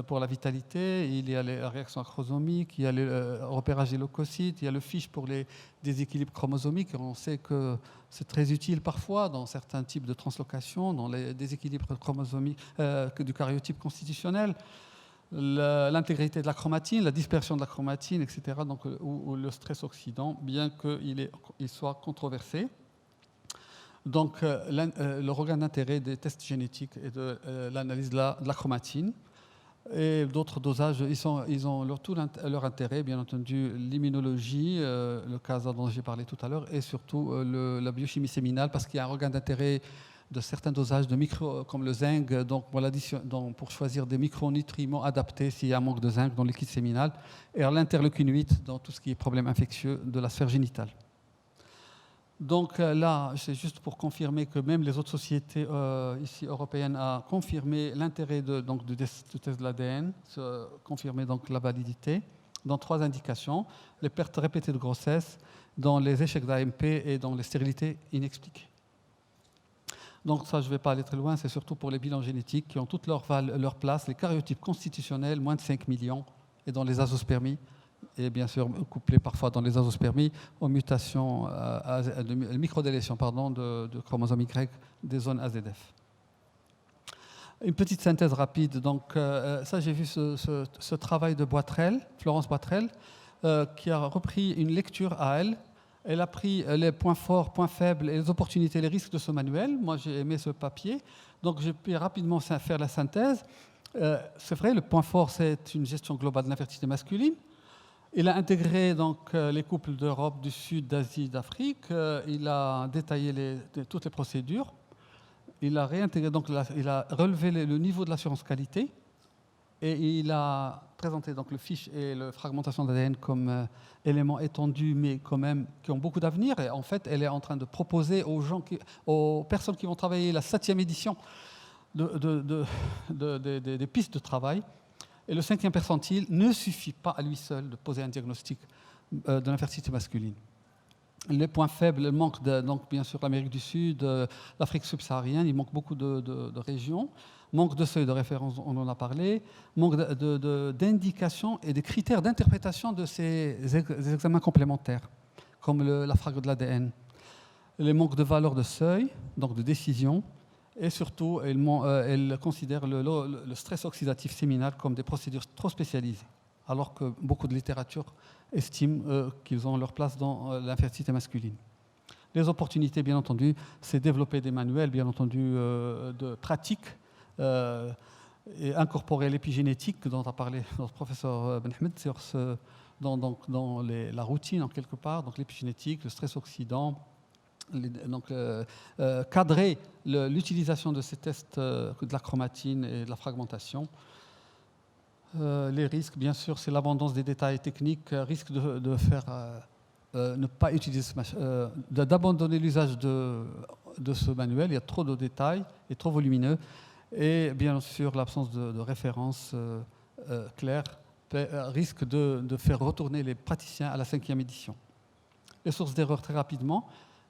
pour la vitalité, il y a les réactions acrosomiques, il y a le repérage des leucocytes, il y a le fiche pour les déséquilibres chromosomiques. On sait que c'est très utile parfois dans certains types de translocations, dans les déséquilibres chromosomiques du karyotype constitutionnel, l'intégrité de la chromatine, la dispersion de la chromatine, etc., donc, ou le stress oxydant, bien qu'il soit controversé. Donc, le regard d'intérêt des tests génétiques et de l'analyse de la chromatine. Et d'autres dosages, ils ont tout leur intérêt, bien entendu, l'immunologie, le cas dont j'ai parlé tout à l'heure, et surtout la biochimie séminale, parce qu'il y a un regain d'intérêt de certains dosages de comme le zinc, donc pour choisir des micronutriments adaptés s'il y a un manque de zinc dans le liquide séminal, et l'interleukine 8 dans tout ce qui est problème infectieux de la sphère génitale. Donc là, c'est juste pour confirmer que même les autres sociétés ici européennes ont confirmé l'intérêt du test de l'ADN, confirmé donc la validité dans 3 indications, les pertes répétées de grossesse, dans les échecs d'AMP et dans les stérilités inexpliquées. Donc ça, je ne vais pas aller très loin, c'est surtout pour les bilans génétiques qui ont toute leur place, les karyotypes constitutionnels, moins de 5 millions, et dans les azospermies, et bien sûr couplé parfois dans les azospermies aux mutations, de microdélétion de chromosomes Y des zones AZF. Une petite synthèse rapide. Donc, ça, j'ai vu ce travail de Boitrel, Florence Boitrel, qui a repris une lecture à elle. Elle a pris les points forts, points faibles et les opportunités et les risques de ce manuel. Moi, j'ai aimé ce papier. Donc, j'ai pu rapidement faire la synthèse. C'est vrai, le point fort, c'est une gestion globale de l'infertilité masculine. Il a intégré donc, les couples d'Europe, du Sud, d'Asie, d'Afrique. Il a détaillé toutes les procédures. Il a réintégré, donc il a relevé le niveau de l'assurance qualité et il a présenté donc le fiche et la fragmentation d'ADN comme éléments étendus, mais quand même qui ont beaucoup d'avenir. Et en fait, elle est en train de proposer aux personnes qui vont travailler la 7e édition des pistes de travail. Et le 5e percentile ne suffit pas à lui seul de poser un diagnostic de l'infertilité masculine. Les points faibles, il manque donc bien sûr l'Amérique du Sud, l'Afrique subsaharienne, il manque beaucoup de régions, manque de seuil de référence, on en a parlé, manque d'indications et des critères d'interprétation de ces examens complémentaires, comme la fragment de l'ADN. Les manques de valeur de seuil, donc de décision, et surtout, elle considère le stress oxydatif séminal comme des procédures trop spécialisées, alors que beaucoup de littérature estiment qu'ils ont leur place dans l'infertilité masculine. Les opportunités, bien entendu, c'est développer des manuels, bien entendu, de pratique et incorporer l'épigénétique dont a parlé notre professeur Benhamed dans la routine, en quelque part, donc l'épigénétique, le stress oxydant, cadrer l'utilisation de ces tests de la chromatine et de la fragmentation. Les risques, bien sûr, c'est l'abondance des détails techniques, risque de faire ne pas utiliser d'abandonner l'usage de ce manuel. Il y a trop de détails et trop volumineux. Et bien sûr, l'absence de références claires risque de faire retourner les praticiens à la 5e édition. Les sources d'erreurs, très rapidement.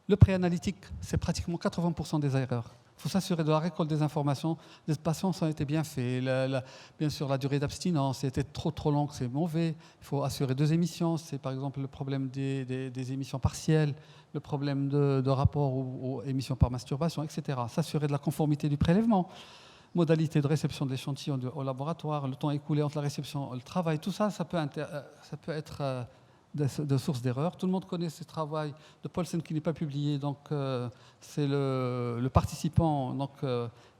Le préanalytique, c'est pratiquement 80% des erreurs. Il faut s'assurer de la récolte des informations. Les patients, ça a été bien fait. Bien sûr, la durée d'abstinence était trop longue, c'est mauvais. Il faut assurer 2 émissions. C'est par exemple le problème des émissions partielles, le problème de rapport aux émissions par masturbation, etc. S'assurer de la conformité du prélèvement, modalité de réception de l'échantillon au laboratoire, le temps écoulé entre la réception et le travail. Tout ça, ça peut être de sources d'erreurs. Tout le monde connaît ce travail de Paulsen qui n'est pas publié. Donc, c'est le participant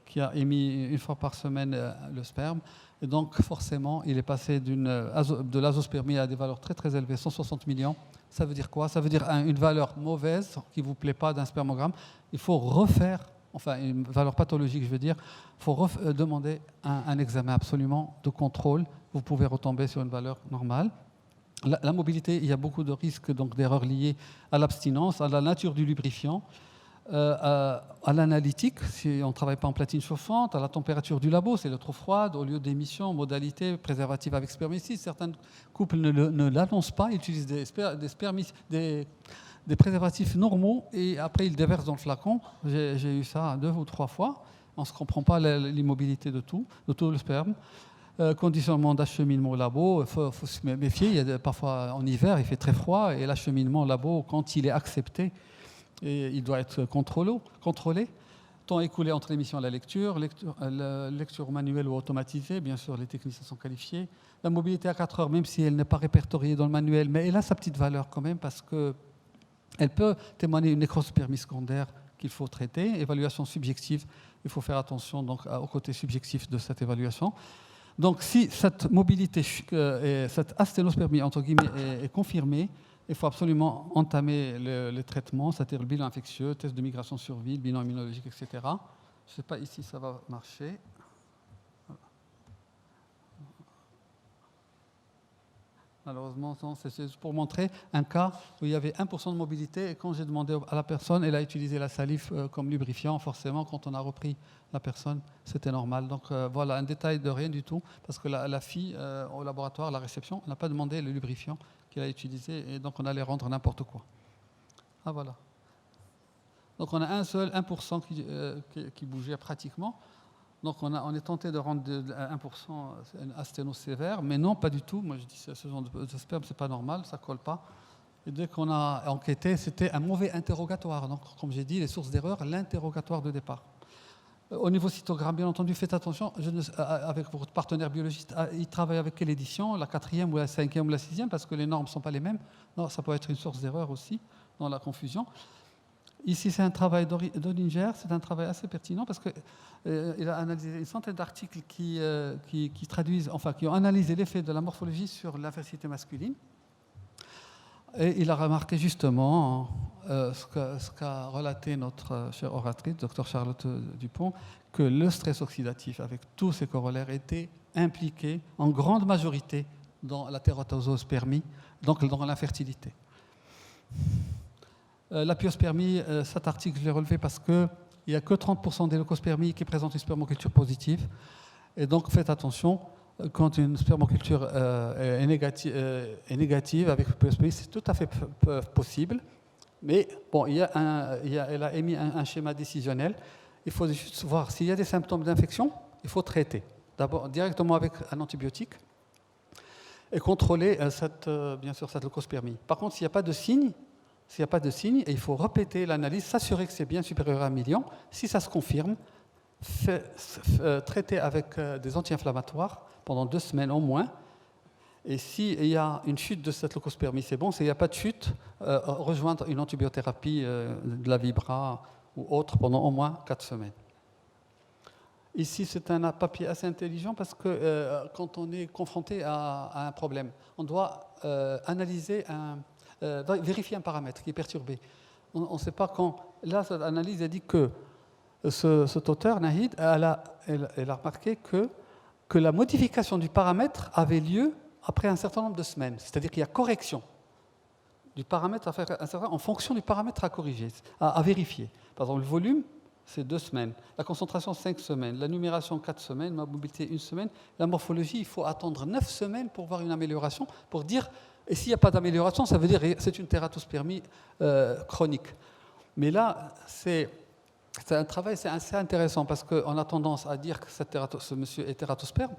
qui a émis 1 fois par semaine le sperme. Et donc, forcément, il est passé de l'azospermie à des valeurs très, très élevées, 160 millions. Ça veut dire quoi? Ça veut dire une valeur mauvaise qui ne vous plaît pas d'un spermogramme. Il faut refaire, enfin, une valeur pathologique, je veux dire. Il faut demander un examen absolument de contrôle. Vous pouvez retomber sur une valeur normale. La mobilité, il y a beaucoup de risques d'erreurs liées à l'abstinence, à la nature du lubrifiant, à l'analytique, si on ne travaille pas en platine chauffante, à la température du labo, c'est le trop froide, au lieu d'émission, modalité, préservatif avec spermicide. Certains couples ne l'annoncent pas, ils utilisent des préservatifs normaux et après ils déversent dans le flacon. J'ai eu ça 2 ou 3 fois. On ne se comprend pas l'immobilité de tout le sperme. Conditionnement d'acheminement au labo, il faut se méfier. Parfois en hiver, il fait très froid et l'acheminement au labo, quand il est accepté, il doit être contrôlé. Temps écoulé entre l'émission et la lecture manuelle ou automatisée, bien sûr, les techniciens sont qualifiés. La mobilité à 4 heures, même si elle n'est pas répertoriée dans le manuel, mais elle a sa petite valeur quand même parce qu'elle peut témoigner d'une nécrospermie secondaire qu'il faut traiter. Évaluation subjective, il faut faire attention donc, au côté subjectif de cette évaluation. Donc, si cette mobilité, cette asténospermie, entre guillemets, est confirmée, il faut absolument entamer le traitement, c'est-à-dire le bilan infectieux, test de migration sur ville, bilan immunologique, etc. Je ne sais pas ici ça va marcher. Malheureusement, c'est juste pour montrer un cas où il y avait 1% de mobilité et quand j'ai demandé à la personne, elle a utilisé la salive comme lubrifiant. Forcément, quand on a repris la personne, c'était normal. Donc voilà, un détail de rien du tout, parce que la fille au laboratoire, la réception, n'a pas demandé le lubrifiant qu'elle a utilisé et donc on allait rendre n'importe quoi. Ah voilà. Donc on a un seul 1% qui bougeait pratiquement. Donc on est tenté de rendre 1% un sténose sévère, mais non, pas du tout. Moi je dis ce genre de sperme, c'est pas normal, ça colle pas. Et dès qu'on a enquêté, c'était un mauvais interrogatoire. Donc comme j'ai dit, les sources d'erreur, l'interrogatoire de départ. Au niveau cytogramme, bien entendu, faites attention, avec votre partenaire biologiste, il travaille avec quelle édition, la 4e ou la 5e ou la 6e, parce que les normes ne sont pas les mêmes. Non, ça peut être une source d'erreur aussi, dans la confusion. Ici, c'est un travail d'Ollinger, c'est un travail assez pertinent, parce qu'il a analysé une centaine d'articles qui traduisent, enfin, qui ont analysé l'effet de la morphologie sur l'infertilité masculine. Et il a remarqué justement ce qu'a relaté notre chère oratrice, Dr Charlotte Dupont, que le stress oxydatif, avec tous ses corollaires, était impliqué en grande majorité dans la tératospermie, donc dans l'infertilité. La pyospermie, cet article, je l'ai relevé parce qu'il n'y a que 30% des leucospermies qui présentent une spermoculture positive. Et donc, faites attention. Quand une spermoculture est négative avec pyospermie, c'est tout à fait possible. Mais bon, elle a émis un schéma décisionnel. Il faut juste voir s'il y a des symptômes d'infection, il faut traiter. D'abord directement avec un antibiotique et contrôler bien sûr cette leucospermie. Par contre, s'il n'y a pas de signe, il faut répéter l'analyse, s'assurer que c'est bien supérieur à 1 million. Si ça se confirme, traiter avec des anti-inflammatoires pendant 2 semaines au moins. Et s'il y a une chute de cette leucospermie, c'est bon. S'il n'y a pas de chute, rejoindre une antibiothérapie de la Vibra ou autre pendant au moins 4 semaines. Ici, c'est un papier assez intelligent parce que quand on est confronté à un problème, on doit vérifier un paramètre qui est perturbé. On ne sait pas quand. Là, cette analyse a dit que cet auteur, Nahid, elle a remarqué que la modification du paramètre avait lieu après un certain nombre de semaines. C'est-à-dire qu'il y a correction du paramètre en fonction du paramètre à corriger, à vérifier. Par exemple, le volume, c'est 2 semaines. La concentration, 5 semaines. La numération, 4 semaines. La mobilité, 1 semaine. La morphologie, il faut attendre 9 semaines pour voir une amélioration, pour dire... Et s'il n'y a pas d'amélioration, ça veut dire que c'est une tératospermie chronique. Mais là, c'est un travail assez intéressant parce qu'on a tendance à dire que ce monsieur est tératosperme.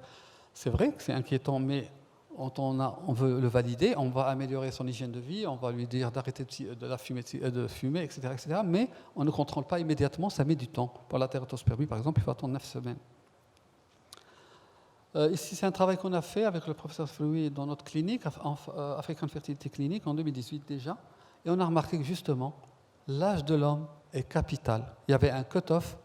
C'est vrai que c'est inquiétant, mais on veut le valider, on va améliorer son hygiène de vie, on va lui dire d'arrêter de fumer, etc., etc. Mais on ne contrôle pas immédiatement, ça met du temps. Pour la tératospermie, par exemple, il faut attendre 9 semaines. Ici, c'est un travail qu'on a fait avec le professeur Flouy dans notre clinique, African Fertility Clinic, en 2018 déjà. Et on a remarqué que justement, l'âge de l'homme est capital. Il y avait un cut-off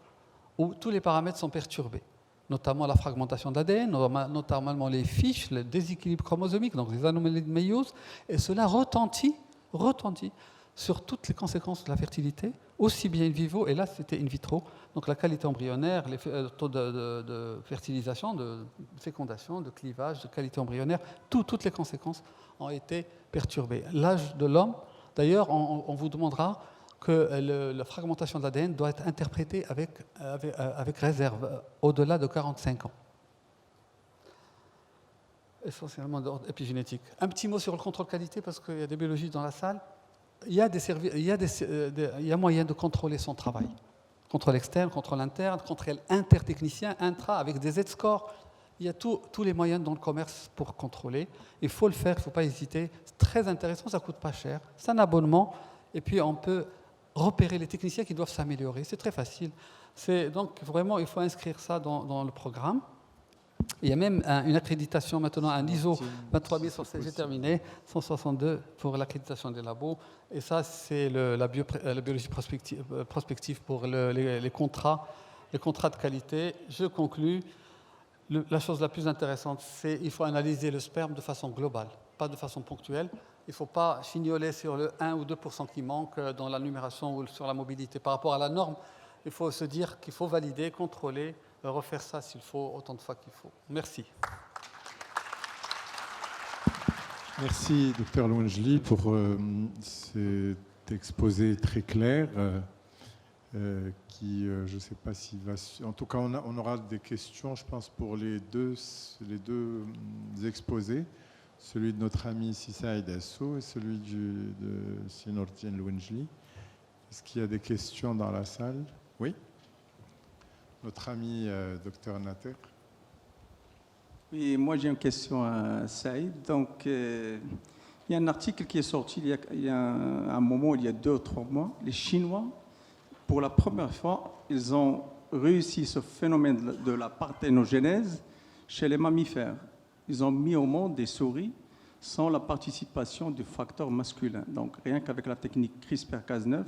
où tous les paramètres sont perturbés, notamment la fragmentation de l'ADN, notamment les fiches, le déséquilibre chromosomique, donc les anomalies de méiose. Et cela retentit sur toutes les conséquences de la fertilité, aussi bien in vivo, et là c'était in vitro, donc la qualité embryonnaire, les taux de fertilisation, de fécondation, de clivage, de qualité embryonnaire, toutes les conséquences ont été perturbées. L'âge de l'homme, d'ailleurs, on vous demandera que la fragmentation de l'ADN doit être interprétée avec réserve, au-delà de 45 ans. Essentiellement d'ordre épigénétique. Un petit mot sur le contrôle qualité, parce qu'il y a des biologistes dans la salle. Il y a moyen de contrôler son travail. Contrôle externe, contrôle interne, contrôle intertechnicien, intra, avec des Z-scores. Il y a tous les moyens dans le commerce pour contrôler. Il faut le faire, il ne faut pas hésiter. C'est très intéressant, ça ne coûte pas cher. C'est un abonnement. Et puis, on peut repérer les techniciens qui doivent s'améliorer. C'est très facile. Donc, vraiment, il faut inscrire ça dans le programme. Il y a même une accréditation maintenant, un ISO 23116, j'ai terminé, 162 pour l'accréditation des labos. Et ça, c'est la biologie prospective pour les contrats de qualité. Je conclus. La chose la plus intéressante, c'est qu'il faut analyser le sperme de façon globale, pas de façon ponctuelle. Il ne faut pas chignoler sur le 1 ou 2% qui manque dans la numération ou sur la mobilité. Par rapport à la norme, il faut se dire qu'il faut valider, contrôler, refaire ça s'il faut, autant de fois qu'il faut. Merci. Merci, Dr Louanjli, pour cet exposé très clair qui, je ne sais pas s'il va... En tout cas, on aura des questions, je pense, pour les deux exposés, celui de notre ami Saïd Assou et celui de Sinordine Louanjli. Est-ce qu'il y a des questions dans la salle? Oui. notre ami Dr Nater. Oui, moi j'ai une question à Saïd. Donc, il y a un article qui est sorti il y a un moment, il y a 2 ou 3 mois. Les Chinois, pour la première fois, ils ont réussi ce phénomène de la parthénogénèse chez les mammifères. Ils ont mis au monde des souris sans la participation du facteur masculin. Donc, rien qu'avec la technique CRISPR-Cas9,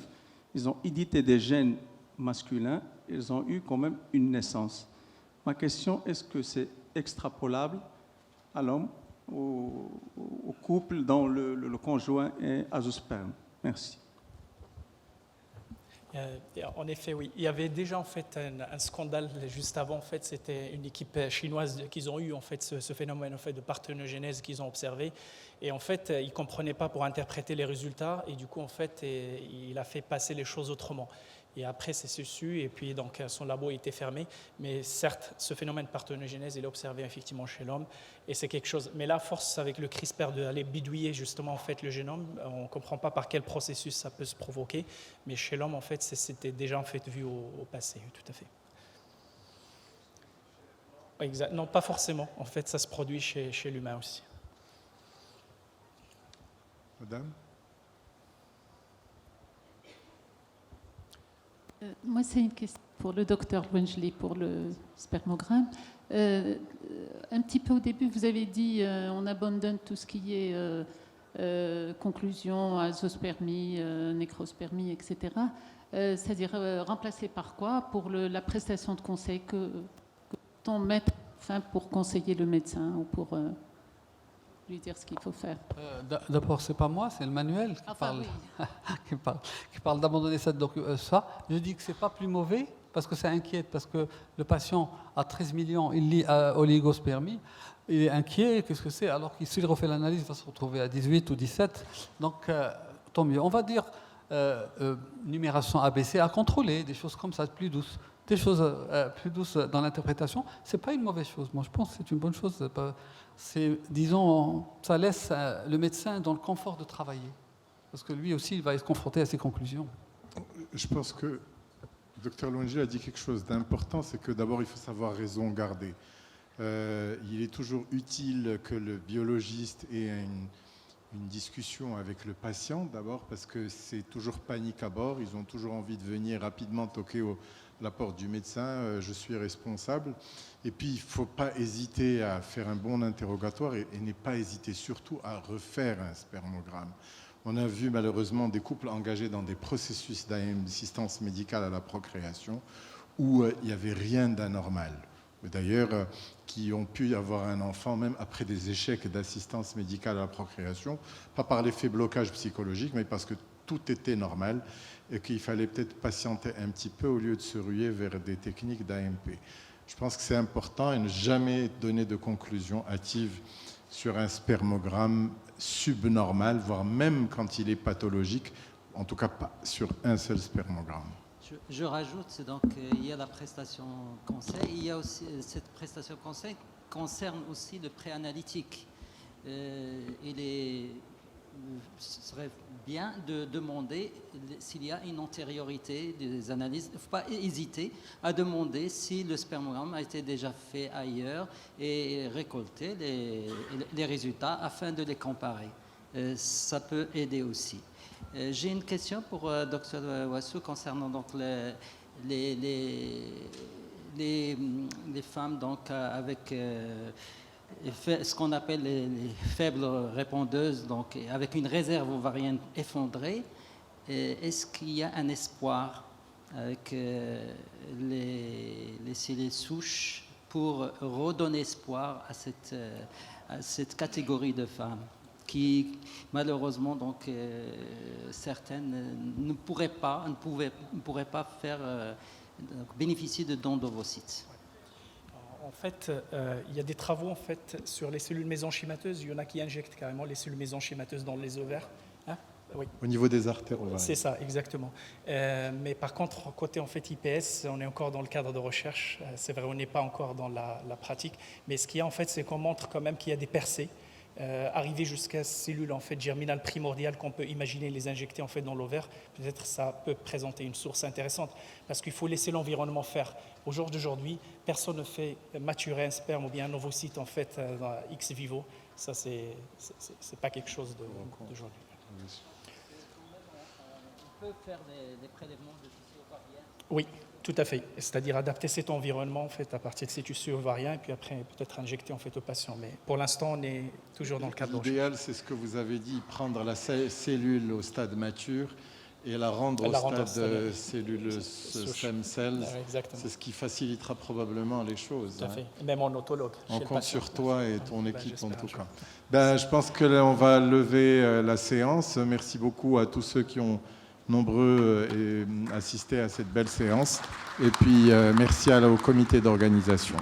ils ont édité des gènes masculins, ils ont eu quand même une naissance. Ma question, est-ce que c'est extrapolable à l'homme, au couple dont le conjoint est azoosperme? Merci. En effet, oui. Il y avait déjà en fait un scandale juste avant. En fait, c'était une équipe chinoise qu'ils ont eu en fait ce phénomène en fait de parthénogénèse qu'ils ont observé. Et en fait, ils comprenaient pas pour interpréter les résultats. Et du coup, en fait, il a fait passer les choses autrement. Et après, c'est su, et puis donc son labo était fermé. Mais certes, ce phénomène de parthénogénèse, il est observé effectivement chez l'homme, et c'est quelque chose. Mais là, force avec le CRISPR d'aller bidouiller justement en fait le génome, on ne comprend pas par quel processus ça peut se provoquer. Mais chez l'homme, en fait, c'était déjà en fait vu au passé, tout à fait. Exact. Non, pas forcément. En fait, ça se produit chez l'humain aussi. Madame? Moi, c'est une question pour le docteur Lwenjli, pour le spermogramme. Un petit peu au début, vous avez dit on abandonne tout ce qui est conclusion, azospermie, nécrospermie, etc. C'est-à-dire remplacé par quoi pour la prestation de conseil que on met pour conseiller le médecin ou pour lui dire ce qu'il faut faire. D'abord, c'est pas moi, c'est le manuel qui parle, oui. qui parle d'abandonner ça. Donc, ça, je dis que c'est pas plus mauvais parce que ça inquiète, parce que le patient a 13 millions, il lit oligospermie, il est inquiet, qu'est-ce que c'est? Alors qu'il s'il refait l'analyse, il va se retrouver à 18 ou 17. Donc, tant mieux. On va dire numération ABC à contrôler, des choses comme ça, plus douces. Des choses plus douces dans l'interprétation, c'est pas une mauvaise chose. Moi, je pense que c'est une bonne chose. C'est, disons, ça laisse le médecin dans le confort de travailler, parce que lui aussi, il va être confronté à ses conclusions. Je pense que le Dr Lwenjli a dit quelque chose d'important, c'est que d'abord, il faut savoir raison garder. Il est toujours utile que le biologiste ait une discussion avec le patient, d'abord, parce que c'est toujours panique à bord. Ils ont toujours envie de venir rapidement toquer la porte du médecin, je suis responsable. Et puis, il ne faut pas hésiter à faire un bon interrogatoire et ne pas hésiter surtout à refaire un spermogramme. On a vu malheureusement des couples engagés dans des processus d'assistance médicale à la procréation où il n'y avait rien d'anormal. D'ailleurs, qui ont pu avoir un enfant même après des échecs d'assistance médicale à la procréation, pas par l'effet blocage psychologique, mais parce que tout était normal et qu'il fallait peut-être patienter un petit peu au lieu de se ruer vers des techniques d'AMP. Je pense que c'est important et ne jamais donner de conclusion hâtive sur un spermogramme subnormal, voire même quand il est pathologique, en tout cas pas sur un seul spermogramme. Je rajoute, donc il y a la prestation conseil, il y a aussi cette prestation conseil concerne aussi le préanalytique. Ce serait bien de demander s'il y a une antériorité des analyses. Il ne faut pas hésiter à demander si le spermogramme a été déjà fait ailleurs et récolter les résultats afin de les comparer. Ça peut aider aussi. J'ai une question pour Dr Wassou concernant donc les femmes donc, avec ce qu'on appelle les faibles répondeuses, donc avec une réserve ovarienne effondrée. Est-ce qu'il y a un espoir avec les cellules souches pour redonner espoir à cette catégorie de femmes qui, malheureusement, donc, certaines ne pourraient pas faire bénéficier de dons d'ovocytes? En fait, il y a des travaux en fait, sur les cellules mésenchymateuses. Il y en a qui injectent carrément les cellules mésenchymateuses dans les ovaires. Hein? Oui. Au niveau des artères ovariennes. C'est ça, exactement. Mais par contre, côté en fait, IPS, on est encore dans le cadre de recherche. C'est vrai, on n'est pas encore dans la pratique. Mais ce qu'il y a, en fait, c'est qu'on montre quand même qu'il y a des percées arriver jusqu'à cellules en fait germinales primordiales qu'on peut imaginer les injecter en fait dans l'ovaire, peut-être ça peut présenter une source intéressante parce qu'il faut laisser l'environnement faire. Au jour d'aujourd'hui, personne ne fait maturer un sperme ou bien un ovocyte en fait dans ex vivo. Ça c'est pas quelque chose d'aujourd'hui. On peut faire des prélèvements de tissus ovariens? Oui, tout à fait. C'est-à-dire adapter cet environnement en fait à partir de ces tissus ovariens et puis après peut-être injecter en fait au patient. Mais pour l'instant, on est toujours dans le cadre. L'idéal, c'est ce que vous avez dit, prendre la cellule au stade mature et la rendre au stade cellule stem cells. C'est ce qui facilitera probablement les choses. Tout à fait. Même en autologue. On compte sur toi et ton équipe en tout cas. Je pense que là, on va lever la séance. Merci beaucoup à tous ceux qui ont nombreux assisté à cette belle séance. Et puis merci au comité d'organisation.